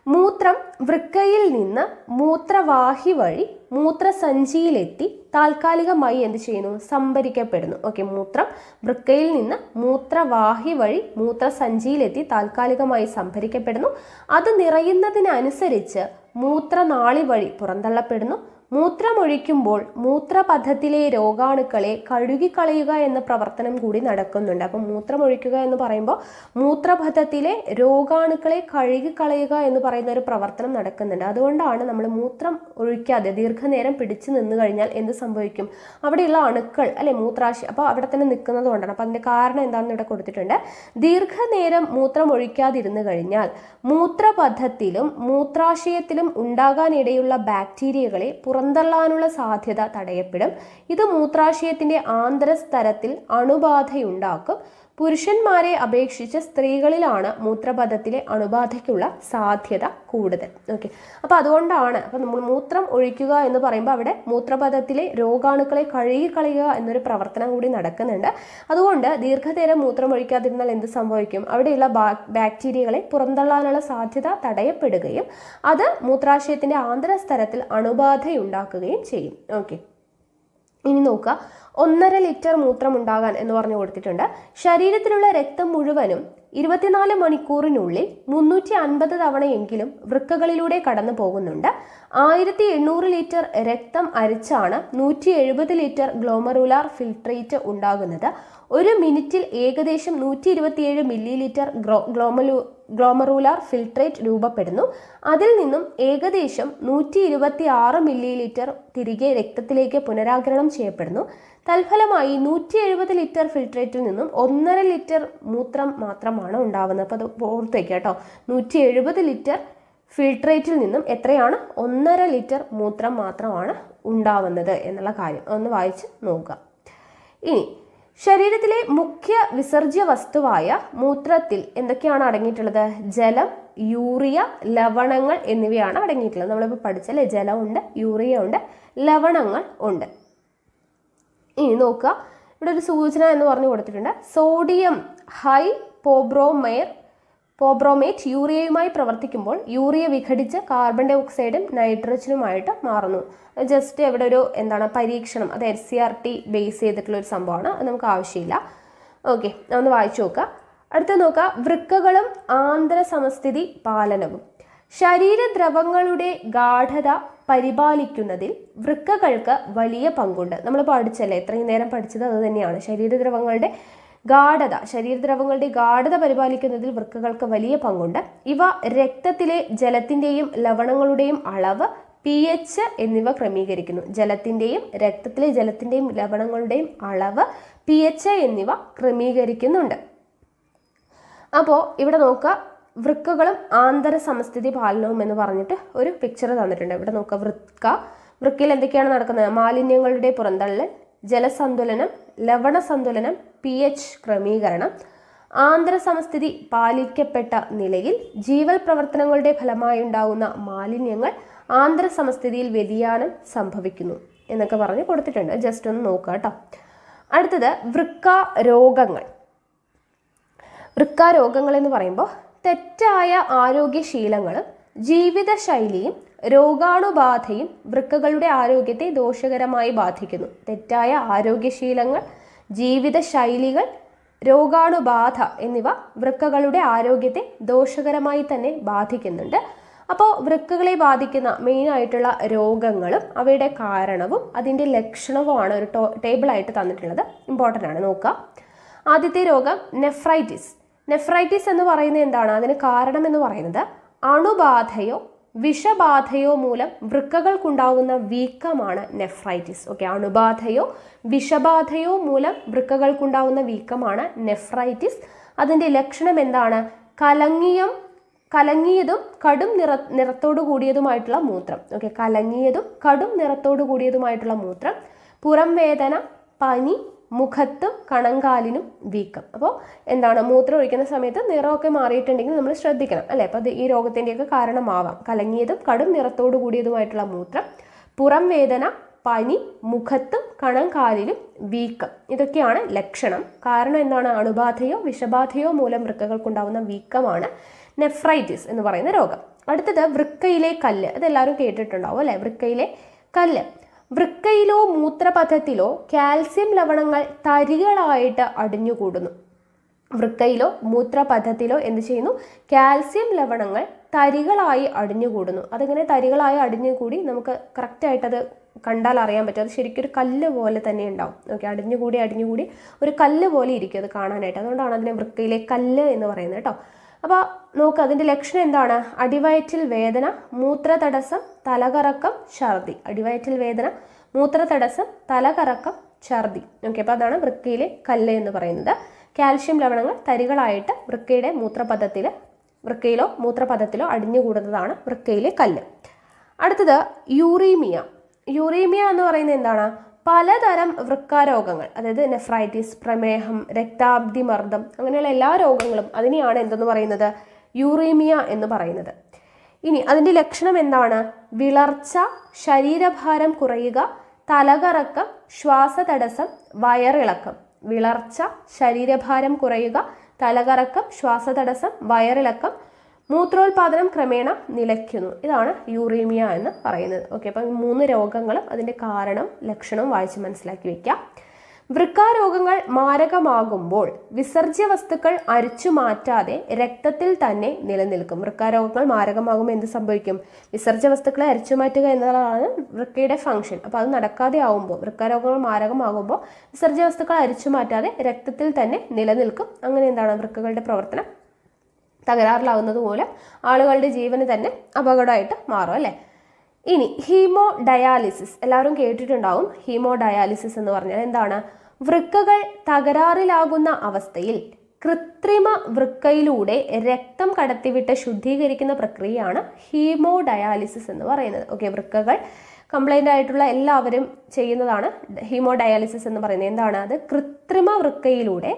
മൂത്രം വൃക്കയിൽ നിന്ന് മൂത്രവാഹി വഴി മൂത്രസഞ്ചിയിലെത്തി താൽക്കാലികമായി എന്ത് ചെയ്യുന്നു? സംഭരിക്കപ്പെടുന്നു. ഓക്കെ, മൂത്രം വൃക്കയിൽ നിന്ന് മൂത്രവാഹി വഴി മൂത്രസഞ്ചിയിലെത്തി താൽക്കാലികമായി സംഭരിക്കപ്പെടുന്നു. അത് നിറയുന്നതിനനുസരിച്ച് മൂത്രനാളി വഴി പുറന്തള്ളപ്പെടുന്നു. മൂത്രമൊഴിക്കുമ്പോൾ മൂത്രപഥത്തിലെ രോഗാണുക്കളെ കഴുകിക്കളയുക എന്ന പ്രവർത്തനം കൂടി നടക്കുന്നുണ്ട്. അപ്പം മൂത്രമൊഴിക്കുക എന്ന് പറയുമ്പോൾ മൂത്രപഥത്തിലെ രോഗാണുക്കളെ കഴുകിക്കളയുക എന്ന് പറയുന്ന ഒരു പ്രവർത്തനം നടക്കുന്നുണ്ട്. അതുകൊണ്ടാണ് നമ്മൾ മൂത്രം ഒഴിക്കാതെ ദീർഘനേരം പിടിച്ചു നിന്ന് കഴിഞ്ഞാൽ എന്ത് സംഭവിക്കും? അവിടെയുള്ള അണുക്കൾ അല്ലെ മൂത്രാശയം, അപ്പോൾ അവിടെ തന്നെ നിൽക്കുന്നത് കൊണ്ടാണ്. അപ്പം അതിൻ്റെ കാരണം എന്താണെന്ന് ഇവിടെ കൊടുത്തിട്ടുണ്ട്. ദീർഘനേരം മൂത്രം ഒഴിക്കാതിരുന്നു കഴിഞ്ഞാൽ മൂത്രപഥത്തിലും മൂത്രാശയത്തിലും ഉണ്ടാകാനിടയുള്ള ബാക്ടീരിയകളെ പുറന്തള്ളാനുള്ള സാധ്യത തടയപ്പെടും. ഇത് മൂത്രാശയത്തിന്റെ ആന്തരസ്തരത്തിൽ അണുബാധയുണ്ടാക്കും. പുരുഷന്മാരെ അപേക്ഷിച്ച് സ്ത്രീകളിലാണ് മൂത്രപഥത്തിലെ അണുബാധയ്ക്കുള്ള സാധ്യത കൂടുതൽ. ഓക്കെ, അപ്പോൾ അതുകൊണ്ടാണ് അപ്പോൾ നമ്മൾ മൂത്രം ഒഴിക്കുക എന്ന് പറയുമ്പോൾ അവിടെ മൂത്രപഥത്തിലെ രോഗാണുക്കളെ കഴുകിക്കളയുക എന്നൊരു പ്രവർത്തനം കൂടി നടക്കുന്നുണ്ട്. അതുകൊണ്ട് ദീർഘനേരം മൂത്രം ഒഴിക്കാതിരുന്നാൽ എന്ത് സംഭവിക്കും? അവിടെയുള്ള ബാക്ടീരിയകളെ പുറന്തള്ളാനുള്ള സാധ്യത തടയപ്പെടുകയും അത് മൂത്രാശയത്തിൻ്റെ ആന്തരസ്തരത്തിൽ അണുബാധയുണ്ടാക്കുകയും ചെയ്യും. ഓക്കെ, ഇനി നോക്കുക, 1.5 ലിറ്റർ മൂത്രം ഉണ്ടാകാൻ എന്ന് പറഞ്ഞു കൊടുത്തിട്ടുണ്ട്. ശരീരത്തിലുള്ള രക്തം മുഴുവനും 24 മണിക്കൂറിനുള്ളിൽ 350 തവണയെങ്കിലും വൃക്കകളിലൂടെ കടന്നു പോകുന്നുണ്ട്. 1800 ലിറ്റർ രക്തം അരിച്ചാണ് 170 ലിറ്റർ ഗ്ലോമറുലാർ ഫിൽട്രേറ്റ് ഉണ്ടാകുന്നത്. ഒരു മിനിറ്റിൽ ഏകദേശം 127 മില്ലി ലിറ്റർ ഗ്ലോമറുലാർ ഫിൽട്രേറ്റ് രൂപപ്പെടുന്നു. അതിൽ നിന്നും ഏകദേശം 126 മില്ലി ലിറ്റർ തിരികെ രക്തത്തിലേക്ക് പുനരാഗിരണം ചെയ്യപ്പെടുന്നു. തൽഫലമായി 170 ലിറ്റർ ഫിൽട്രേറ്റിൽ നിന്നും 1.5 ലിറ്റർ മൂത്രം മാത്രമാണ് ഉണ്ടാവുന്നത്. അപ്പോൾ അത് ഓർത്ത് വയ്ക്കുക കേട്ടോ. 170 ലിറ്റർ ഫിൽട്രേറ്റിൽ നിന്നും എത്രയാണ്? 1.5 ലിറ്റർ മൂത്രം മാത്രമാണ് ഉണ്ടാവുന്നത് എന്നുള്ള കാര്യം ഒന്ന് വായിച്ച് നോക്കുക. ഇനി ശരീരത്തിലെ മുഖ്യ വിസർജ്യ വസ്തുവായ മൂത്രത്തിൽ എന്തൊക്കെയാണ് അടങ്ങിയിട്ടുള്ളത്? ജലം, യൂറിയ, ലവണങ്ങൾ എന്നിവയാണ് അടങ്ങിയിട്ടുള്ളത്. നമ്മളിപ്പോൾ പഠിച്ചല്ലേ, ജലമുണ്ട്, യൂറിയ ഉണ്ട്, ലവണങ്ങൾ ഉണ്ട്. ഇനി നോക്കുക, ഇവിടെ ഒരു സൂചന എന്ന് പറഞ്ഞു കൊടുത്തിട്ടുണ്ട്. സോഡിയം ഹൈ പോബ്രോമേറ്റ് യൂറിയയുമായി പ്രവർത്തിക്കുമ്പോൾ യൂറിയ വിഘടിച്ച് കാർബൺ ഡൈ ഓക്സൈഡും നൈട്രജനുമായിട്ട് മാറുന്നു. ജസ്റ്റ് ഇവിടെ ഒരു പരീക്ഷണം, അത് SCRT ബേസ് ചെയ്തിട്ടുള്ള ഒരു സംഭവമാണ്, അത് നമുക്ക് ആവശ്യമില്ല. ഓക്കെ, ഒന്ന് വായിച്ചു നോക്കുക. അടുത്ത നോക്കുക, വൃക്കകളും ആന്തര സമസ്ഥിതി പാലനവും. ശരീരദ്രവങ്ങളുടെ ഗാഠത പരിപാലിക്കുന്നതിൽ വൃക്കകൾക്ക് വലിയ പങ്കുണ്ട്. നമ്മൾ പഠിച്ചല്ലേ, ഇത്രയും നേരം പഠിച്ചത് അത് തന്നെയാണ്. ശരീരദ്രവങ്ങളുടെ ഗാഠത പരിപാലിക്കുന്നതിൽ വൃക്കകൾക്ക് വലിയ പങ്കുണ്ട്. ഇവ രക്തത്തിലെ ജലത്തിൻ്റെയും ലവണങ്ങളുടെയും അളവ്, pH എന്നിവ ക്രമീകരിക്കുന്നു. രക്തത്തിലെ ജലത്തിൻ്റെയും ലവണങ്ങളുടെയും അളവ്, pH എന്നിവ ക്രമീകരിക്കുന്നുണ്ട്. അപ്പോൾ ഇവിടെ നോക്കുക, വൃക്കകളും ആന്തര സമസ്ഥിതി പാലനവും എന്ന് പറഞ്ഞിട്ട് ഒരു പിക്ചർ തന്നിട്ടുണ്ട്. ഇവിടെ നോക്കുക, വൃക്കയിൽ എന്തൊക്കെയാണ് നടക്കുന്നത്? മാലിന്യങ്ങളുടെ പുറന്തള്ളൽ, ജലസന്തുലനം, ലവണസന്തുലനം, pH ക്രമീകരണം. ആന്തര സമസ്ഥിതി പാലിക്കപ്പെട്ട നിലയിൽ ജീവൽ പ്രവർത്തനങ്ങളുടെ ഫലമായി ഉണ്ടാകുന്ന മാലിന്യങ്ങൾ ആന്തര സമസ്ഥിതിയിൽ വ്യതിയാനം സംഭവിക്കുന്നു എന്നൊക്കെ പറഞ്ഞ് കൊടുത്തിട്ടുണ്ട്. ജസ്റ്റ് ഒന്ന് നോക്കുക കേട്ടോ. അടുത്തത് വൃക്കാരോഗങ്ങൾ എന്ന് പറയുമ്പോൾ തെറ്റായ ആരോഗ്യശീലങ്ങളും ജീവിതശൈലിയും രോഗാണുബാധയും വൃക്കകളുടെ ആരോഗ്യത്തെ ദോഷകരമായി ബാധിക്കുന്നു. തെറ്റായ ആരോഗ്യശീലങ്ങൾ, ജീവിതശൈലികൾ, രോഗാണുബാധ എന്നിവ വൃക്കകളുടെ ആരോഗ്യത്തെ ദോഷകരമായി തന്നെ ബാധിക്കുന്നുണ്ട്. അപ്പോൾ വൃക്കകളെ ബാധിക്കുന്ന മെയിനായിട്ടുള്ള രോഗങ്ങളും അവയുടെ കാരണവും അതിൻ്റെ ലക്ഷണവുമാണ് ഒരു ടേബിളായിട്ട് തന്നിട്ടുള്ളത്. ഇമ്പോർട്ടൻ്റ് ആണ്, നോക്കുക. ആദ്യത്തെ രോഗം നെഫ്രൈറ്റിസ് എന്ന് പറയുന്നത് എന്താണ്? അതിന് കാരണം എന്ന് പറയുന്നത് അണുബാധയോ വിഷബാധയോ മൂലം വൃക്കകൾക്കുണ്ടാവുന്ന വീക്കമാണ് നെഫ്രൈറ്റിസ്. ഓക്കെ, അണുബാധയോ വിഷബാധയോ മൂലം വൃക്കകൾക്കുണ്ടാവുന്ന വീക്കമാണ് നെഫ്രൈറ്റിസ്. അതിൻ്റെ ലക്ഷണം എന്താണ്? കലങ്ങിയതും കടും നിറത്തോടു കൂടിയതുമായിട്ടുള്ള മൂത്രം. ഓക്കെ, കലങ്ങിയതും കടും നിറത്തോടു കൂടിയതുമായിട്ടുള്ള മൂത്രം, പുറം വേദന, പനി, മുഖത്തും കണങ്കാലിനും വീക്കം. അപ്പോൾ മൂത്രം ഒഴിക്കുന്ന സമയത്ത് നിറമൊക്കെ മാറിയിട്ടുണ്ടെങ്കിൽ നമ്മൾ ശ്രദ്ധിക്കണം അല്ലേ. അപ്പോൾ അത് ഈ രോഗത്തിൻ്റെയൊക്കെ കാരണമാവാം. കലങ്ങിയതും കടും നിറത്തോടു കൂടിയതുമായിട്ടുള്ള മൂത്രം, പുറം വേദന, പനി, മുഖത്തും കണങ്കാലിലും വീക്കം, ഇതൊക്കെയാണ് ലക്ഷണം. കാരണം എന്താണ്? അണുബാധയോ വിഷബാധയോ മൂലം വൃക്കകൾക്കുണ്ടാവുന്ന വീക്കമാണ് നെഫ്രൈറ്റിസ് എന്ന് പറയുന്ന രോഗം. അടുത്തത് വൃക്കയിലെ കല്ല്. അതെല്ലാവരും കേട്ടിട്ടുണ്ടാവും അല്ലേ, വൃക്കയിലെ കല്ല്. വൃക്കയിലോ മൂത്രപഥത്തിലോ കാൽസ്യം ലവണങ്ങൾ തരികളായിട്ട് അടിഞ്ഞുകൂടുന്നു. വൃക്കയിലോ മൂത്രപഥത്തിലോ എന്ത് ചെയ്യുന്നു? കാൽസ്യം ലവണങ്ങൾ തരികളായി അടിഞ്ഞുകൂടുന്നു. അതിങ്ങനെ തരികളായി അടിഞ്ഞുകൂടി നമുക്ക് കറക്റ്റായിട്ടത് കണ്ടാൽ അറിയാൻ പറ്റും. അത് ശരിക്കും ഒരു കല്ല് പോലെ തന്നെ ഉണ്ടാവും. ഓക്കെ, അടിഞ്ഞുകൂടി ഒരു കല്ല് പോലെ ഇരിക്കും അത് കാണാനായിട്ട്. അതുകൊണ്ടാണ് അതിനെ വൃക്കയിലെ കല്ല് എന്ന് പറയുന്നത് കേട്ടോ. അപ്പോൾ നോക്കുക, അതിൻ്റെ ലക്ഷണം എന്താണ്? അടിവയറ്റിൽ വേദന, മൂത്രതടസ്സം, തലകറക്കം, ഛർദി. അടിവയറ്റിൽ വേദന, മൂത്രതടസ്സം, തലകറക്കം, ഛർദി. ഓക്കെ, അപ്പോൾ അതാണ് വൃക്കയിലെ കല്ല് എന്ന് പറയുന്നത്. കാൽഷ്യം ലവണങ്ങൾ തരികളായിട്ട് വൃക്കയിലോ മൂത്രപഥത്തിലോ അടിഞ്ഞുകൂടുന്നതാണ് വൃക്കയിലെ കല്ല്. അടുത്തത് യൂറീമിയ എന്ന് പറയുന്നത് എന്താണ്? പലതരം വൃക്കാരോഗങ്ങൾ, അതായത് നെഫ്രൈറ്റിസ്, പ്രമേഹം, രക്താതിമർദ്ദം, അങ്ങനെയുള്ള എല്ലാ രോഗങ്ങളും അതിനെയാണ് എന്തെന്ന് പറയുന്നത്, യൂറീമിയ എന്ന് പറയുന്നത്. ഇനി അതിൻ്റെ ലക്ഷണം എന്താണ്? വിളർച്ച, ശരീരഭാരം കുറയുക, തലകറക്കം, ശ്വാസതടസ്സം, വയറിളക്കം. വിളർച്ച, ശരീരഭാരം കുറയുക, തലകറക്കം, ശ്വാസതടസ്സം, വയറിളക്കം, മൂത്രോത്പാദനം ക്രമേണ നിലയ്ക്കുന്നു. ഇതാണ് യൂറീമിയ എന്ന് പറയുന്നത്. ഓക്കെ, അപ്പം 3 രോഗങ്ങളും അതിൻ്റെ കാരണം, ലക്ഷണവും വായിച്ച് മനസ്സിലാക്കി വയ്ക്കാം. വൃക്കാരോഗങ്ങൾ മാരകമാകുമ്പോൾ വിസർജ്യ വസ്തുക്കൾ അരിച്ചു മാറ്റാതെ രക്തത്തിൽ തന്നെ നിലനിൽക്കും. വൃക്കാരോഗങ്ങൾ മാരകമാകുമ്പോൾ എന്ത് സംഭവിക്കും? വിസർജ്യ വസ്തുക്കളെ അരിച്ചു മാറ്റുക എന്നതാണ് വൃക്കയുടെ ഫംഗ്ഷൻ. അപ്പോൾ അത് നടക്കാതെ ആവുമ്പോൾ, വൃക്കാരോഗങ്ങൾ മാരകമാകുമ്പോൾ വിസർജ്യ വസ്തുക്കൾ അരിച്ചു മാറ്റാതെ രക്തത്തിൽ തന്നെ നിലനിൽക്കും. അങ്ങനെ എന്താണ് വൃക്കകളുടെ പ്രവർത്തനം തകരാറിലാവുന്നത് മൂലം ആളുകളുടെ ജീവന് തന്നെ അപകടമായിട്ട് മാറും അല്ലേ. ഇനി ഹീമോ ഡയാലിസിസ് എല്ലാവരും കേട്ടിട്ടുണ്ടാവും. ഹീമോ ഡയാലിസിസ് എന്ന് പറഞ്ഞാൽ എന്താണ്? വൃക്കകൾ തകരാറിലാകുന്ന അവസ്ഥയിൽ കൃത്രിമ വൃക്കയിലൂടെ രക്തം കടത്തിവിട്ട് ശുദ്ധീകരിക്കുന്ന പ്രക്രിയയാണ് ഹീമോ ഡയാലിസിസ് എന്ന് പറയുന്നത്. ഓക്കെ, വൃക്കകൾ കംപ്ലൈൻ്റ് ആയിട്ടുള്ള എല്ലാവരും ചെയ്യുന്നതാണ് ഹീമോ ഡയാലിസിസ് എന്ന് പറയുന്നത്. എന്താണ് അത്? കൃത്രിമ വൃക്കയിലൂടെ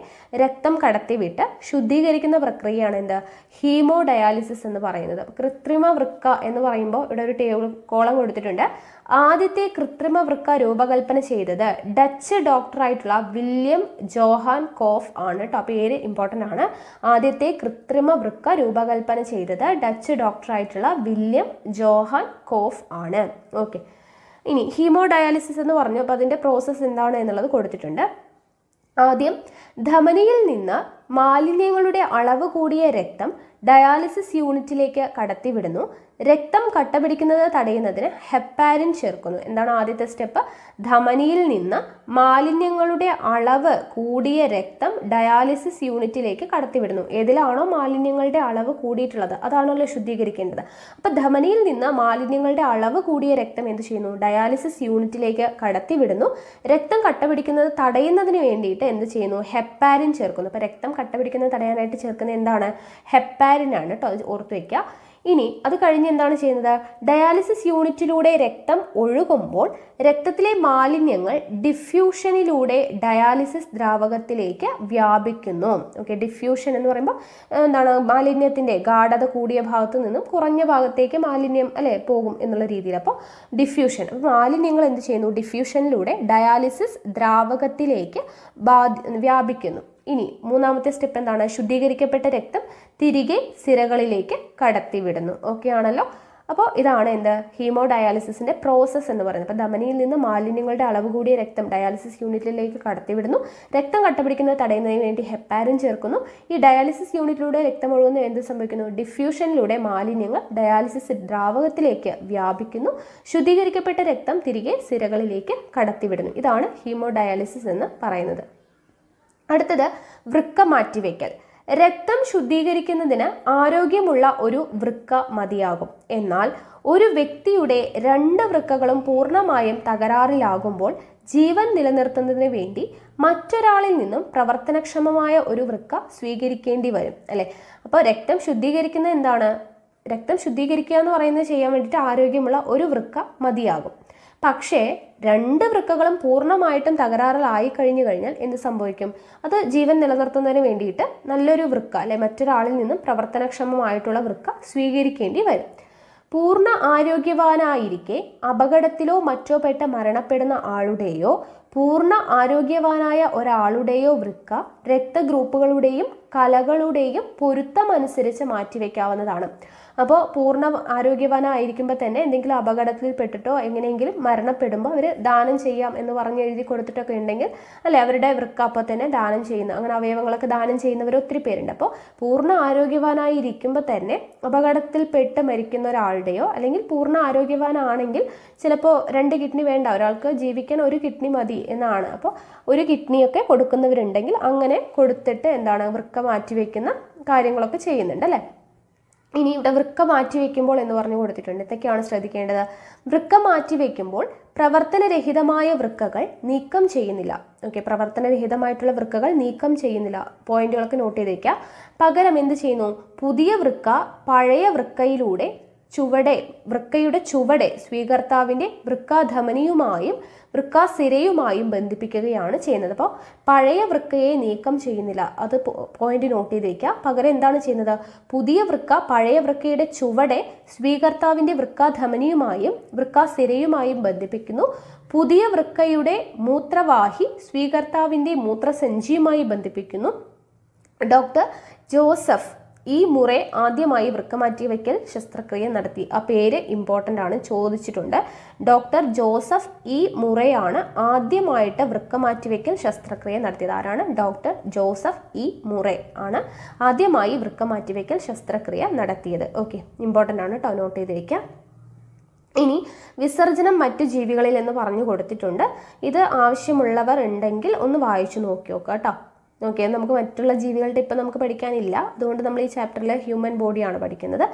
രക്തം കടത്തിവിട്ട് ശുദ്ധീകരിക്കുന്ന പ്രക്രിയയാണ് എന്ത്? ഹീമോ ഡയാലിസിസ് എന്ന് പറയുന്നത്. കൃത്രിമ വൃക്ക എന്ന് പറയുമ്പോൾ ഇവിടെ ഒരു ടേബിൾ കോളം കൊടുത്തിട്ടുണ്ട്. ആദ്യത്തെ കൃത്രിമ വൃക്ക രൂപകൽപ്പന ചെയ്തത് ഡച്ച് ഡോക്ടറായിട്ടുള്ള വില്യം ജോഹാൻ കോഫ് ആണ് കേട്ടോ. അപ്പോൾ പേര് ഇമ്പോർട്ടൻ്റ് ആണ്. ആദ്യത്തെ കൃത്രിമ വൃക്ക രൂപകൽപ്പന ചെയ്തത് ഡച്ച് ഡോക്ടറായിട്ടുള്ള വില്യം ജോഹാൻ കോഫ് ആണ്. ഓക്കെ, ഇനി ഹീമോ ഡയാലിസിസ് എന്ന് പറഞ്ഞു. അപ്പോൾ അതിൻ്റെ പ്രോസസ്സ് എന്താണ് എന്നുള്ളത് കൊടുത്തിട്ടുണ്ട്. ആദ്യം ധമനിയിൽ നിന്ന് മാലിന്യങ്ങളുടെ അളവ് കൂടിയ രക്തം ഡയാലിസിസ് യൂണിറ്റിലേക്ക് കടത്തിവിടുന്നു. രക്തം കട്ടപിടിക്കുന്നത് തടയുന്നതിന് ഹെപ്പാരിൻ ചേർക്കുന്നു. എന്താണ് ആദ്യത്തെ സ്റ്റെപ്പ്? ധമനിയിൽ നിന്ന് മാലിന്യങ്ങളുടെ അളവ് കൂടിയ രക്തം ഡയാലിസിസ് യൂണിറ്റിലേക്ക് കടത്തിവിടുന്നു. ഏതിലാണോ മാലിന്യങ്ങളുടെ അളവ് കൂടിയിട്ടുള്ളത് അതാണല്ലോ ശുദ്ധീകരിക്കേണ്ടത്. അപ്പോൾ ധമനിയിൽ നിന്ന് മാലിന്യങ്ങളുടെ അളവ് കൂടിയ രക്തം എന്ത് ചെയ്യുന്നു? ഡയാലിസിസ് യൂണിറ്റിലേക്ക് കടത്തിവിടുന്നു. രക്തം കട്ടപിടിക്കുന്നത് തടയുന്നതിന് വേണ്ടിയിട്ട് എന്ത് ചെയ്യുന്നു? ഹെപ്പാരിൻ ചേർക്കുന്നു. അപ്പോൾ രക്തം കട്ടപിടിക്കുന്നത് തടയാനായിട്ട് ചേർക്കുന്നത് എന്താണ്? ഹെപ്പാരിൻ ആണ് കേട്ടോ. അത് ഓർത്ത് വയ്ക്കുക. ഇനി അത് കഴിഞ്ഞ് എന്താണ് ചെയ്യുന്നത്? ഡയാലിസിസ് യൂണിറ്റിലൂടെ രക്തം ഒഴുകുമ്പോൾ രക്തത്തിലെ മാലിന്യങ്ങൾ ഡിഫ്യൂഷനിലൂടെ ഡയാലിസിസ് ദ്രാവകത്തിലേക്ക് വ്യാപിക്കുന്നു. ഓക്കെ, ഡിഫ്യൂഷൻ എന്ന് പറയുമ്പോൾ എന്താണ്? മാലിന്യത്തിൻ്റെ ഗാഢത കൂടിയ ഭാഗത്തു നിന്നും കുറഞ്ഞ ഭാഗത്തേക്ക് മാലിന്യം അല്ലേ പോകും എന്നുള്ള രീതിയിൽ. അപ്പോൾ ഡിഫ്യൂഷൻ, മാലിന്യങ്ങൾ എന്ത് ചെയ്യുന്നു? ഡിഫ്യൂഷനിലൂടെ ഡയാലിസിസ് ദ്രാവകത്തിലേക്ക് വ്യാപിക്കുന്നു. ഇനി മൂന്നാമത്തെ സ്റ്റെപ്പ് എന്താണ്? ശുദ്ധീകരിക്കപ്പെട്ട രക്തം തിരികെ സിരകളിലേക്ക് കടത്തിവിടുന്നു. ഓക്കെ ആണല്ലോ. അപ്പോൾ ഇതാണ് എന്ത്? ഹീമോ ഡയാലിസിസിന്റെ പ്രോസസ്സ് എന്ന് പറയുന്നത്. അപ്പോൾ ധമനിയിൽ നിന്ന് മാലിന്യങ്ങളുടെ അളവ് കൂടിയ രക്തം ഡയാലിസിസ് യൂണിറ്റിലേക്ക് കടത്തിവിടുന്നു. രക്തം കട്ടപിടിക്കുന്നത് തടയുന്നതിന് വേണ്ടി ഹെപ്പാരിൻ ചേർക്കുന്നു. ഈ ഡയാലിസിസ് യൂണിറ്റിലൂടെ രക്തം ഒഴുകുന്ന എന്ത് സംഭവിക്കുന്നു? ഡിഫ്യൂഷനിലൂടെ മാലിന്യങ്ങൾ ഡയാലിസിസ് ദ്രാവകത്തിലേക്ക് വ്യാപിക്കുന്നു. ശുദ്ധീകരിക്കപ്പെട്ട രക്തം തിരികെ സിരകളിലേക്ക് കടത്തിവിടുന്നു. ഇതാണ് ഹീമോ ഡയാലിസിസ് എന്ന് പറയുന്നത്. അടുത്തത് വൃക്ക മാറ്റിവെക്കൽ. രക്തം ശുദ്ധീകരിക്കുന്നതിന് ആരോഗ്യമുള്ള ഒരു വൃക്ക മതിയാകും. എന്നാൽ ഒരു വ്യക്തിയുടെ 2 വൃക്കകളും പൂർണ്ണമായും തകരാറിലാകുമ്പോൾ ജീവൻ നിലനിർത്തുന്നതിന് വേണ്ടി മറ്റൊരാളിൽ നിന്നും പ്രവർത്തനക്ഷമമായ ഒരു വൃക്ക സ്വീകരിക്കേണ്ടി വരും അല്ലേ. അപ്പോൾ രക്തം ശുദ്ധീകരിക്കുന്നത് എന്താണ്? രക്തം ശുദ്ധീകരിക്കുക എന്ന് പറയുന്നത് ചെയ്യാൻ വേണ്ടിയിട്ട് ആരോഗ്യമുള്ള ഒരു വൃക്ക മതിയാകും. പക്ഷേ 2 വൃക്കകളും പൂർണ്ണമായിട്ടും തകരാറിലായി കഴിഞ്ഞു കഴിഞ്ഞാൽ എന്ത് സംഭവിക്കും? അത് ജീവൻ നിലനിർത്തുന്നതിന് വേണ്ടിയിട്ട് നല്ലൊരു വൃക്ക അല്ലെ മറ്റൊരാളിൽ നിന്നും പ്രവർത്തനക്ഷമമായിട്ടുള്ള വൃക്ക സ്വീകരിക്കേണ്ടി വരും. പൂർണ്ണ ആരോഗ്യവാനായിരിക്കെ അപകടത്തിലോ മറ്റോ പെട്ട് മരണപ്പെടുന്ന ആളുടെയോ പൂർണ്ണ ആരോഗ്യവാനായ ഒരാളുടെയോ വൃക്ക രക്തഗ്രൂപ്പുകളുടെയും കലകളുടെയും പൊരുത്തമനുസരിച്ച് മാറ്റിവെക്കാവുന്നതാണ്. അപ്പോൾ പൂർണ്ണ ആരോഗ്യവാനായിരിക്കുമ്പോൾ തന്നെ എന്തെങ്കിലും അപകടത്തിൽ പെട്ടിട്ടോ എങ്ങനെയെങ്കിലും മരണപ്പെടുമ്പോൾ അവർ ദാനം ചെയ്യാം എന്ന് പറഞ്ഞ് എഴുതി കൊടുത്തിട്ടൊക്കെ ഉണ്ടെങ്കിൽ അല്ലെ അവരുടെ വൃക്ക അപ്പോൾ തന്നെ ദാനം ചെയ്യുന്നു. അങ്ങനെ അവയവങ്ങളൊക്കെ ദാനം ചെയ്യുന്നവർ ഒത്തിരി പേരുണ്ട്. അപ്പോൾ പൂർണ്ണ ആരോഗ്യവാനായിരിക്കുമ്പോൾ തന്നെ അപകടത്തിൽ പെട്ട് മരിക്കുന്ന ഒരാളുടെയോ അല്ലെങ്കിൽ പൂർണ്ണ ആരോഗ്യവാനാണെങ്കിൽ ചിലപ്പോൾ 2 കിഡ്നി വേണ്ട, ഒരാൾക്ക് ജീവിക്കാൻ 1 കിഡ്നി മതി എന്നാണ്. അപ്പോൾ 1 കിഡ്നിയൊക്കെ കൊടുക്കുന്നവരുണ്ടെങ്കിൽ അങ്ങനെ കൊടുത്തിട്ട് എന്താണ് വൃക്ക മാറ്റിവെക്കുന്ന കാര്യങ്ങളൊക്കെ ചെയ്യുന്നുണ്ട് അല്ലേ. ഇനി ഇവിടെ വൃക്ക മാറ്റിവെക്കുമ്പോൾ എന്ന് പറഞ്ഞു കൊടുത്തിട്ടുണ്ട്. ഇതൊക്കെയാണ് ശ്രദ്ധിക്കേണ്ടത്. വൃക്ക മാറ്റിവെക്കുമ്പോൾ പ്രവർത്തനരഹിതമായ വൃക്കകൾ നീക്കം ചെയ്യുന്നില്ല. ഓക്കെ, പ്രവർത്തനരഹിതമായിട്ടുള്ള വൃക്കകൾ നീക്കം ചെയ്യുന്നില്ല. പോയിന്റുകളൊക്കെ നോട്ട് ചെയ്ത് വയ്ക്കുക. പകരം എന്ത് ചെയ്യുന്നു? പുതിയ വൃക്ക പഴയ വൃക്കയിലൂടെ വൃക്കയുടെ ചുവടെ സ്വീകർത്താവിൻ്റെ വൃക്കാധമനിയുമായും വൃക്കാസിരയുമായും ബന്ധിപ്പിക്കുകയാണ് ചെയ്യുന്നത്. അപ്പോൾ പഴയ വൃക്കയെ നീക്കം ചെയ്യുന്നില്ല, അത് പോയിന്റ് നോട്ട് ചെയ്ത് വയ്ക്കുക. പകരം എന്താണ് ചെയ്യുന്നത്? പുതിയ വൃക്ക പഴയ വൃക്കയുടെ ചുവടെ സ്വീകർത്താവിൻ്റെ വൃക്കാധമനിയുമായും വൃക്കാസിരയുമായും ബന്ധിപ്പിക്കുന്നു. പുതിയ വൃക്കയുടെ മൂത്രവാഹി സ്വീകർത്താവിൻ്റെ മൂത്രസഞ്ചിയുമായി ബന്ധിപ്പിക്കുന്നു. ഡോക്ടർ ജോസഫ് ഇ മുറെ ആദ്യമായി വൃക്കമാറ്റിവയ്ക്കൽ ശസ്ത്രക്രിയ നടത്തി. ആ പേര് ഇമ്പോർട്ടൻ്റ് ആണ്, ചോദിച്ചിട്ടുണ്ട്. ഡോക്ടർ ജോസഫ് ഇ മുറെയാണ് ആദ്യമായിട്ട് വൃക്കമാറ്റിവയ്ക്കൽ ശസ്ത്രക്രിയ നടത്തിയത്. ആരാണ്? ഡോക്ടർ ജോസഫ് ഇ മുറെ ആണ് ആദ്യമായി വൃക്കമാറ്റിവയ്ക്കൽ ശസ്ത്രക്രിയ നടത്തിയത്. ഓക്കെ, ഇമ്പോർട്ടൻ്റ് ആണ് കേട്ടോ, നോട്ട് ചെയ്തിരിക്കുക. ഇനി വിസർജനം മറ്റു ജീവികളിൽ എന്ന് പറഞ്ഞു കൊടുത്തിട്ടുണ്ട്. ഇത് ആവശ്യമുള്ളവർ ഉണ്ടെങ്കിൽ ഒന്ന് വായിച്ചു നോക്കി നോക്കുക കേട്ടോ. ഓക്കെ, നമുക്ക് മറ്റുള്ള ജീവികളുടെ ഇപ്പം നമുക്ക് പഠിക്കാനില്ല, അതുകൊണ്ട് നമ്മൾ ഈ ചാപ്റ്ററിൽ ഹ്യൂമൻ ബോഡിയാണ് പഠിക്കുന്നത്.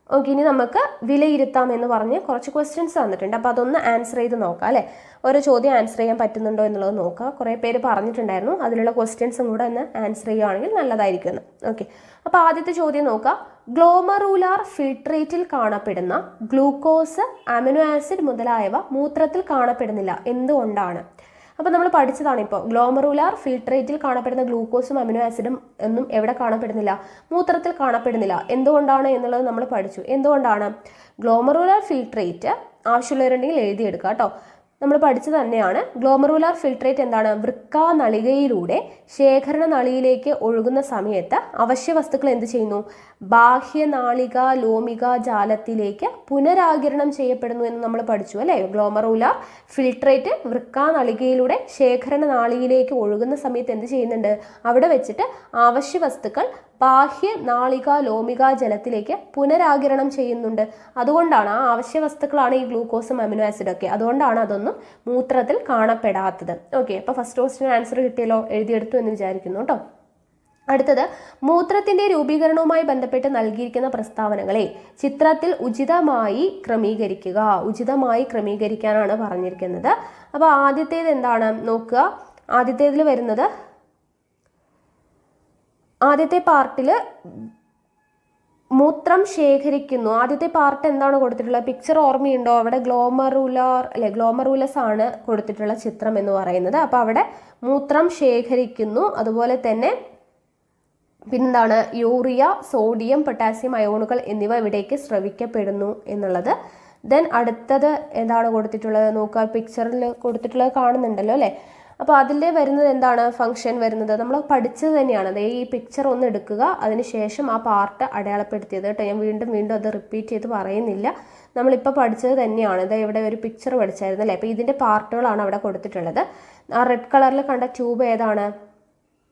ഓക്കെ, ഇനി നമുക്ക് വിലയിരുത്താം എന്ന് പറഞ്ഞ് കുറച്ച് ക്വസ്റ്റ്യൻസ് തന്നിട്ടുണ്ട്. അപ്പോൾ അതൊന്ന് ആൻസർ ചെയ്ത് നോക്കാം അല്ലേ. ഓരോ ചോദ്യം ആൻസർ ചെയ്യാൻ പറ്റുന്നുണ്ടോ എന്നുള്ളത് നോക്കുക. കുറേ പേര് പറഞ്ഞിട്ടുണ്ടായിരുന്നു, അതിലുള്ള ക്വസ്റ്റ്യൻസും കൂടെ ഒന്ന് ആൻസർ ചെയ്യുകയാണെങ്കിൽ നല്ലതായിരിക്കും. ഓക്കെ, അപ്പോൾ ആദ്യത്തെ ചോദ്യം നോക്കാം. ഗ്ലോമറൂലാർ ഫിൽട്രേറ്റിൽ കാണപ്പെടുന്ന ഗ്ലൂക്കോസ്, അമിനോ ആസിഡ് മുതലായവ മൂത്രത്തിൽ കാണപ്പെടുന്നില്ല, എന്തുകൊണ്ടാണ്? അപ്പോൾ നമ്മൾ പഠിച്ചതാണ് ഇപ്പോൾ. ഗ്ലോമറൂലാർ ഫിൽട്രേറ്റിൽ കാണപ്പെടുന്ന ഗ്ലൂക്കോസും അമിനോ ആസിഡും ഒന്നും എവിടെ കാണപ്പെടുന്നില്ല? മൂത്രത്തിൽ കാണപ്പെടുന്നില്ല. എന്തുകൊണ്ടാണ് എന്നുള്ളത് നമ്മൾ പഠിച്ചു. എന്തുകൊണ്ടാണ്? ഗ്ലോമറൂലാർ ഫിൽട്രേറ്റ് ആവശ്യമുള്ളവരുണ്ടെങ്കിൽ എഴുതിയെടുക്കുക കേട്ടോ. നമ്മൾ പഠിച്ചത് തന്നെയാണ്. ഗ്ലോമറൂലാർ ഫിൽട്രേറ്റ് എന്താണ്? വൃക്കാനളികയിലൂടെ ശേഖരണ നളിയിലേക്ക് ഒഴുകുന്ന സമയത്ത് അവശ്യ വസ്തുക്കൾ എന്ത് ചെയ്യുന്നു? ബാഹ്യനാളിക ലോമിക ജാലത്തിലേക്ക് പുനരാകിരണം ചെയ്യപ്പെടുന്നു എന്ന് നമ്മൾ പഠിച്ചു അല്ലേ. ഗ്ലോമറൂലാർ ഫിൽട്രേറ്റ് വൃക്കാനളികയിലൂടെ ശേഖരണ നാളിയിലേക്ക് ഒഴുകുന്ന സമയത്ത് എന്ത് ചെയ്യുന്നുണ്ട്? അവിടെ വെച്ചിട്ട് അവശ്യ വസ്തുക്കൾ ബാഹ്യ നാളിക ലോമിക ജലത്തിലേക്ക് പുനരാകിരണം ചെയ്യുന്നുണ്ട്. അതുകൊണ്ടാണ് ആ അവശ്യ വസ്തുക്കളാണ് ഈ ഗ്ലൂക്കോസും അമിനോ ആസിഡൊക്കെ. അതുകൊണ്ടാണ് അതൊന്നും മൂത്രത്തിൽ കാണപ്പെടാത്തത്. ഓക്കെ, അപ്പോൾ ഫസ്റ്റ് ക്വസ്റ്റ്യൻ ആൻസർ കിട്ടിയല്ലോ, എഴുതിയെടുത്തു എന്ന് വിചാരിക്കുന്നു കേട്ടോ. അടുത്തത്, മൂത്രത്തിന്റെ രൂപീകരണവുമായി ബന്ധപ്പെട്ട് നൽകിയിരിക്കുന്ന പ്രസ്താവനകളെ ചിത്രത്തിൽ ഉചിതമായി ക്രമീകരിക്കുക. ഉചിതമായി ക്രമീകരിക്കാനാണ് പറഞ്ഞിരിക്കുന്നത്. അപ്പോൾ ആദ്യത്തേത് എന്താണ് നോക്കുക. ആദ്യത്തേതിൽ വരുന്നത്, ആദ്യത്തെ പാർട്ടിൽ മൂത്രം ശേഖരിക്കുന്നു. ആദ്യത്തെ പാർട്ട് എന്താണ് കൊടുത്തിട്ടുള്ളത്? പിക്ചർ ഓർമ്മയുണ്ടോ? അവിടെ ഗ്ലോമറൂലസ് ആണ് കൊടുത്തിട്ടുള്ള ചിത്രം എന്ന് പറയുന്നത്. അപ്പോൾ അവിടെ മൂത്രം ശേഖരിക്കുന്നു. അതുപോലെ തന്നെ പിന്നെന്താണ്? യൂറിയ, സോഡിയം, പൊട്ടാസ്യം അയോണുകൾ എന്നിവ ഇവിടേക്ക് സ്രവിക്കപ്പെടുന്നു എന്നുള്ളത്. ദെൻ അടുത്തത് എന്താണ് കൊടുത്തിട്ടുള്ളത് നോക്കുക. പിക്ചറിൽ കൊടുത്തിട്ടുള്ളത് കാണുന്നുണ്ടല്ലോ അല്ലേ. അപ്പോൾ അതിൽ വരുന്നത് എന്താണ്? ഫംഗ്ഷൻ വരുന്നത് നമ്മൾ പഠിച്ചത് തന്നെയാണ്. അതേ ഈ പിക്ചർ ഒന്ന് എടുക്കുക, അതിനുശേഷം ആ പാർട്ട് അടയാളപ്പെടുത്തിയത് കേട്ടോ. ഞാൻ വീണ്ടും അത് റിപ്പീറ്റ് ചെയ്ത് പറയുന്നില്ല, നമ്മളിപ്പോൾ പഠിച്ചത് തന്നെയാണ്. ഇത് ഇവിടെ ഒരു പിക്ചർ പഠിച്ചായിരുന്നു അല്ലേ. അപ്പോൾ ഇതിൻ്റെ പാർട്ടുകളാണ് അവിടെ കൊടുത്തിട്ടുള്ളത്. ആ റെഡ് കളറിൽ കണ്ട ട്യൂബ് ഏതാണ്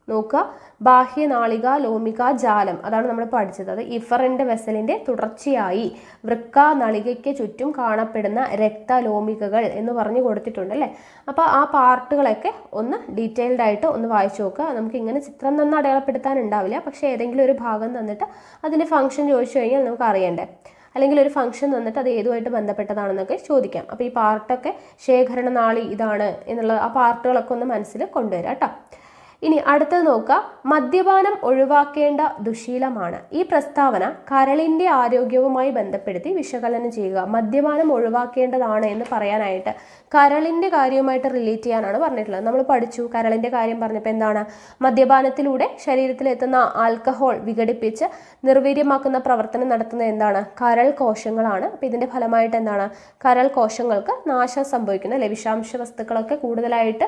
നോക്കുക? ബാഹ്യനാളിക ലോമിക ജാലം, അതാണ് നമ്മൾ പഠിച്ചത്. അത് ഇഫറൻ്റ് വെസലിൻ്റെ തുടർച്ചയായി വൃക്കാനളികയ്ക്ക് ചുറ്റും കാണപ്പെടുന്ന രക്തലോമികകൾ എന്ന് പറഞ്ഞു കൊടുത്തിട്ടുണ്ട് അല്ലേ. അപ്പോൾ ആ പാർട്ടുകളൊക്കെ ഒന്ന് ഡീറ്റെയിൽഡ് ആയിട്ട് ഒന്ന് വായിച്ചു നോക്കുക. നമുക്ക് ഇങ്ങനെ ചിത്രം തന്നെ അടയാളപ്പെടുത്താൻ ഉണ്ടാവില്ല, പക്ഷേ ഏതെങ്കിലും ഒരു ഭാഗം തന്നിട്ട് അതിൻ്റെ ഫംഗ്ഷൻ ചോദിച്ചു കഴിഞ്ഞാൽ നമുക്ക് അറിയണ്ടേ. അല്ലെങ്കിൽ ഒരു ഫംഗ്ഷൻ തന്നിട്ട് അത് ഏതുമായിട്ട് ബന്ധപ്പെട്ടതാണെന്നൊക്കെ ചോദിക്കാം. അപ്പോൾ ഈ പാർട്ടൊക്കെ ശേഖരണ നാളി ഇതാണ് എന്നുള്ള ആ പാർട്ടുകളൊക്കെ ഒന്ന് മനസ്സിൽ കൊണ്ടുവരാം കേട്ടോ. ഇനി അടുത്തത് നോക്കുക. മദ്യപാനം ഒഴിവാക്കേണ്ട ദുശീലമാണ്. ഈ പ്രസ്താവന കരളിൻ്റെ ആരോഗ്യവുമായി ബന്ധപ്പെടുത്തി വിശകലനം ചെയ്യുക. മദ്യപാനം ഒഴിവാക്കേണ്ടതാണ് എന്ന് പറയാനായിട്ട് കരളിൻ്റെ കാര്യവുമായിട്ട് റിലേറ്റ് ചെയ്യാനാണ് പറഞ്ഞിട്ടുള്ളത്. നമ്മൾ പഠിച്ചു, കരളിൻ്റെ കാര്യം പറഞ്ഞപ്പോൾ എന്താണ്? മദ്യപാനത്തിലൂടെ ശരീരത്തിലെത്തുന്ന ആൽക്കഹോൾ വിഘടിപ്പിച്ച് നിർവീര്യമാക്കുന്ന പ്രവർത്തനം നടത്തുന്നത് എന്താണ്? കരൾ കോശങ്ങളാണ്. അപ്പോൾ ഇതിൻ്റെ ഫലമായിട്ട് എന്താണ്? കരൾ കോശങ്ങൾക്ക് നാശം സംഭവിക്കുന്നത് അല്ലെ. വിഷാംശ വസ്തുക്കളൊക്കെ കൂടുതലായിട്ട്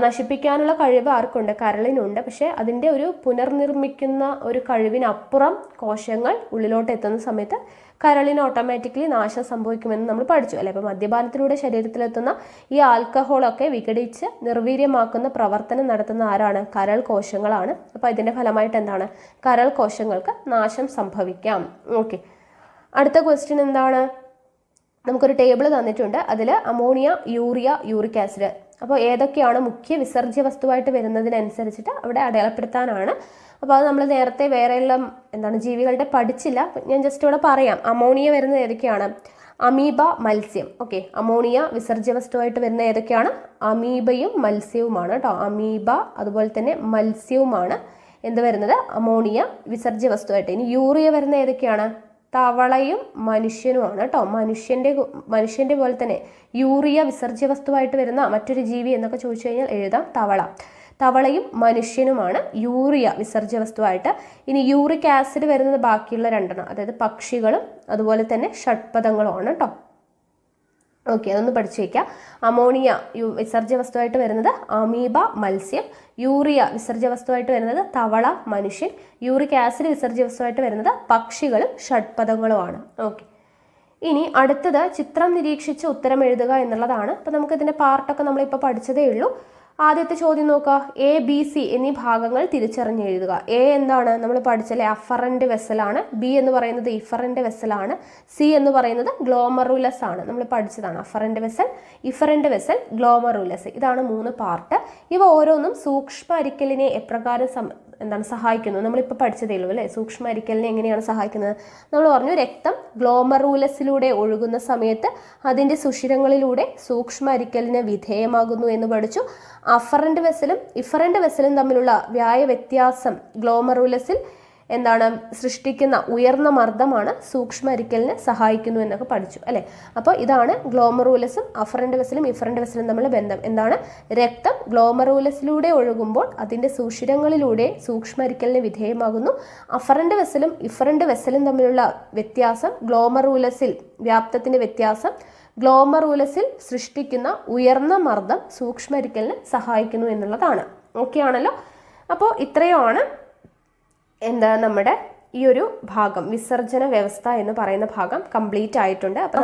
നശിപ്പിക്കാനുള്ള കഴിവ് ആർക്കുണ്ട്? കരളിനുണ്ട്. പക്ഷേ അതിൻ്റെ ഒരു പുനർനിർമ്മിക്കുന്ന ഒരു കഴിവിനപ്പുറം കോശങ്ങൾ ഉള്ളിലോട്ട് എത്തുന്ന സമയത്ത് കരളിന് ഓട്ടോമാറ്റിക്കലി നാശം സംഭവിക്കുമെന്ന് നമ്മൾ പഠിച്ചു അല്ലേ. അപ്പോൾ മദ്യപാനത്തിലൂടെ ശരീരത്തിലെത്തുന്ന ഈ ആൽക്കഹോളൊക്കെ വിഘടിച്ച് നിർവീര്യമാക്കുന്ന പ്രവർത്തനം നടത്തുന്ന ആരാണ്? കരൾ കോശങ്ങളാണ്. അപ്പോൾ ഇതിൻ്റെ ഫലമായിട്ട് എന്താണ്? കരൾ കോശങ്ങൾക്ക് നാശം സംഭവിക്കാം. ഓക്കെ, അടുത്ത ക്വസ്റ്റ്യൻ എന്താണ്? നമുക്കൊരു ടേബിൾ തന്നിട്ടുണ്ട്. അതിൽ അമോണിയ, യൂറിയ, യൂറിക് ആസിഡ്, അപ്പോൾ ഏതൊക്കെയാണ് മുഖ്യ വിസർജ്യ വസ്തുവായിട്ട് വരുന്നതിനനുസരിച്ചിട്ട് അവിടെ അടയാളപ്പെടുത്താനാണ്. അപ്പോൾ അത് നമ്മൾ നേരത്തെ വേറെയെല്ലാം ജീവികളുടെ പഠിച്ചില്ല, ഞാൻ ജസ്റ്റ് ഇവിടെ പറയാം. അമോണിയ വരുന്നത് ഏതൊക്കെയാണ്? അമീബ, മത്സ്യം. ഓക്കെ, അമോണിയ വിസർജ്യ വസ്തുവായിട്ട് വരുന്ന ഏതൊക്കെയാണ്? അമീബയും മത്സ്യവുമാണ് കേട്ടോ. അമീബ അതുപോലെ തന്നെ മത്സ്യവുമാണ് എന്ത് വരുന്നത്? അമോണിയ വിസർജ്യ വസ്തുവായിട്ട്. ഇനി യൂറിയ വരുന്ന ഏതൊക്കെയാണ്? തവളയും മനുഷ്യനുമാണ് കേട്ടോ. മനുഷ്യന്റെ പോലെ തന്നെ യൂറിയ വിസർജ്യ വസ്തുവായിട്ട് വരുന്ന മറ്റൊരു ജീവി എന്നൊക്കെ ചോദിച്ചു കഴിഞ്ഞാൽ എഴുതാം തവളയും മനുഷ്യനുമാണ് യൂറിയ വിസർജ്യ വസ്തുവായിട്ട്. ഇനി യൂറിക് ആസിഡ് വരുന്നത് ബാക്കിയുള്ള രണ്ടെണ്ണം, അതായത് പക്ഷികളും അതുപോലെ തന്നെ ഷഡ്പദങ്ങളുമാണ് കേട്ടോ. ഓക്കെ, അതൊന്ന് പഠിച്ചു വയ്ക്കാം. അമോണിയ വിസർജ്യ വസ്തുവായിട്ട് വരുന്നത് അമീബ മത്സ്യം, യൂറിയ വിസർജ്യ വസ്തുവായിട്ട് വരുന്നത് തവള മനുഷ്യൻ, യൂറിക് ആസിഡ് വിസർജ്യ വസ്തുവായിട്ട് വരുന്നത് പക്ഷികളും ഷഡ്പദങ്ങളുമാണ്. ഓക്കെ, ഇനി അടുത്തത് ചിത്രം നിരീക്ഷിച്ച് ഉത്തരം എഴുതുക എന്നുള്ളതാണ്. അപ്പോൾ നമുക്ക് ഇതിൻ്റെ പാർട്ടൊക്കെ നമ്മളിപ്പോൾ പഠിച്ചതേ ഉള്ളൂ. ആദ്യത്തെ ചോദ്യം നോക്കുക, എ ബി സി എന്നീ ഭാഗങ്ങൾ തിരിച്ചറിഞ്ഞ് എഴുതുക. എ എന്താണ് നമ്മൾ പഠിച്ചല്ലേ, അഫറന്റ് വെസലാണ്. ബി എന്ന് പറയുന്നത് ഇഫറന്റ് വെസലാണ്. സി എന്ന് പറയുന്നത് ഗ്ലോമറുലസ് ആണ്, നമ്മൾ പഠിച്ചതാണ്. Afferent vessel, efferent vessel, glomerulus, ഇതാണ് 3 പാർട്ട്. ഇവ ഓരോന്നും സൂക്ഷ്മ അരിക്കലിനെ എപ്രകാരം സഹായിക്കുന്നു, നമ്മളിപ്പോൾ പഠിച്ചതേ ഉള്ളൂ അല്ലേ. സൂക്ഷ്മ അരിക്കലിനെ എങ്ങനെയാണ് സഹായിക്കുന്നത്? നമ്മൾ പറഞ്ഞു, രക്തം ഗ്ലോമറൂലസിലൂടെ ഒഴുകുന്ന സമയത്ത് അതിൻ്റെ സുഷിരങ്ങളിലൂടെ സൂക്ഷ്മ അരിക്കലിന് വിധേയമാകുന്നു എന്ന് പഠിച്ചു. അഫറന്റ് വെസലും ഇഫറന്റ് വെസലും തമ്മിലുള്ള വ്യായ വ്യത്യാസം ഗ്ലോമറൂലസിൽ സൃഷ്ടിക്കുന്ന ഉയർന്ന മർദ്ദമാണ് സൂക്ഷ്മ അരിക്കലിനെ സഹായിക്കുന്നു എന്നൊക്കെ പഠിച്ചു അല്ലേ. അപ്പോൾ ഇതാണ് ഗ്ലോമറൂലസും അഫറന്റ് വെസലും ഇഫറന്റ് വെസലും തമ്മിലുള്ള ബന്ധം. എന്താണ്? രക്തം ഗ്ലോമറൂലസിലൂടെ ഒഴുകുമ്പോൾ അതിൻ്റെ സുഷിരങ്ങളിലൂടെ സൂക്ഷ്മ അരിക്കലിന് വിധേയമാകുന്നു. അഫറന്റ് വെസലും ഇഫറന്റ് വെസലും തമ്മിലുള്ള വ്യത്യാസം ഗ്ലോമറൂലസിൽ വ്യാപ്തത്തിൻ്റെ വ്യത്യാസം ഗ്ലോമറൂലസിൽ സൃഷ്ടിക്കുന്ന ഉയർന്ന മർദ്ദം സൂക്ഷ്മ അരിക്കലിന് സഹായിക്കുന്നു എന്നുള്ളതാണ്. ഓക്കെ ആണല്ലോ. അപ്പോൾ ഇത്രയുമാണ് നമ്മുടെ ഈ ഒരു ഭാഗം, വിസർജന വ്യവസ്ഥ എന്ന് പറയുന്ന ഭാഗം കംപ്ലീറ്റ് ആയിട്ടുണ്ട്. അപ്പോൾ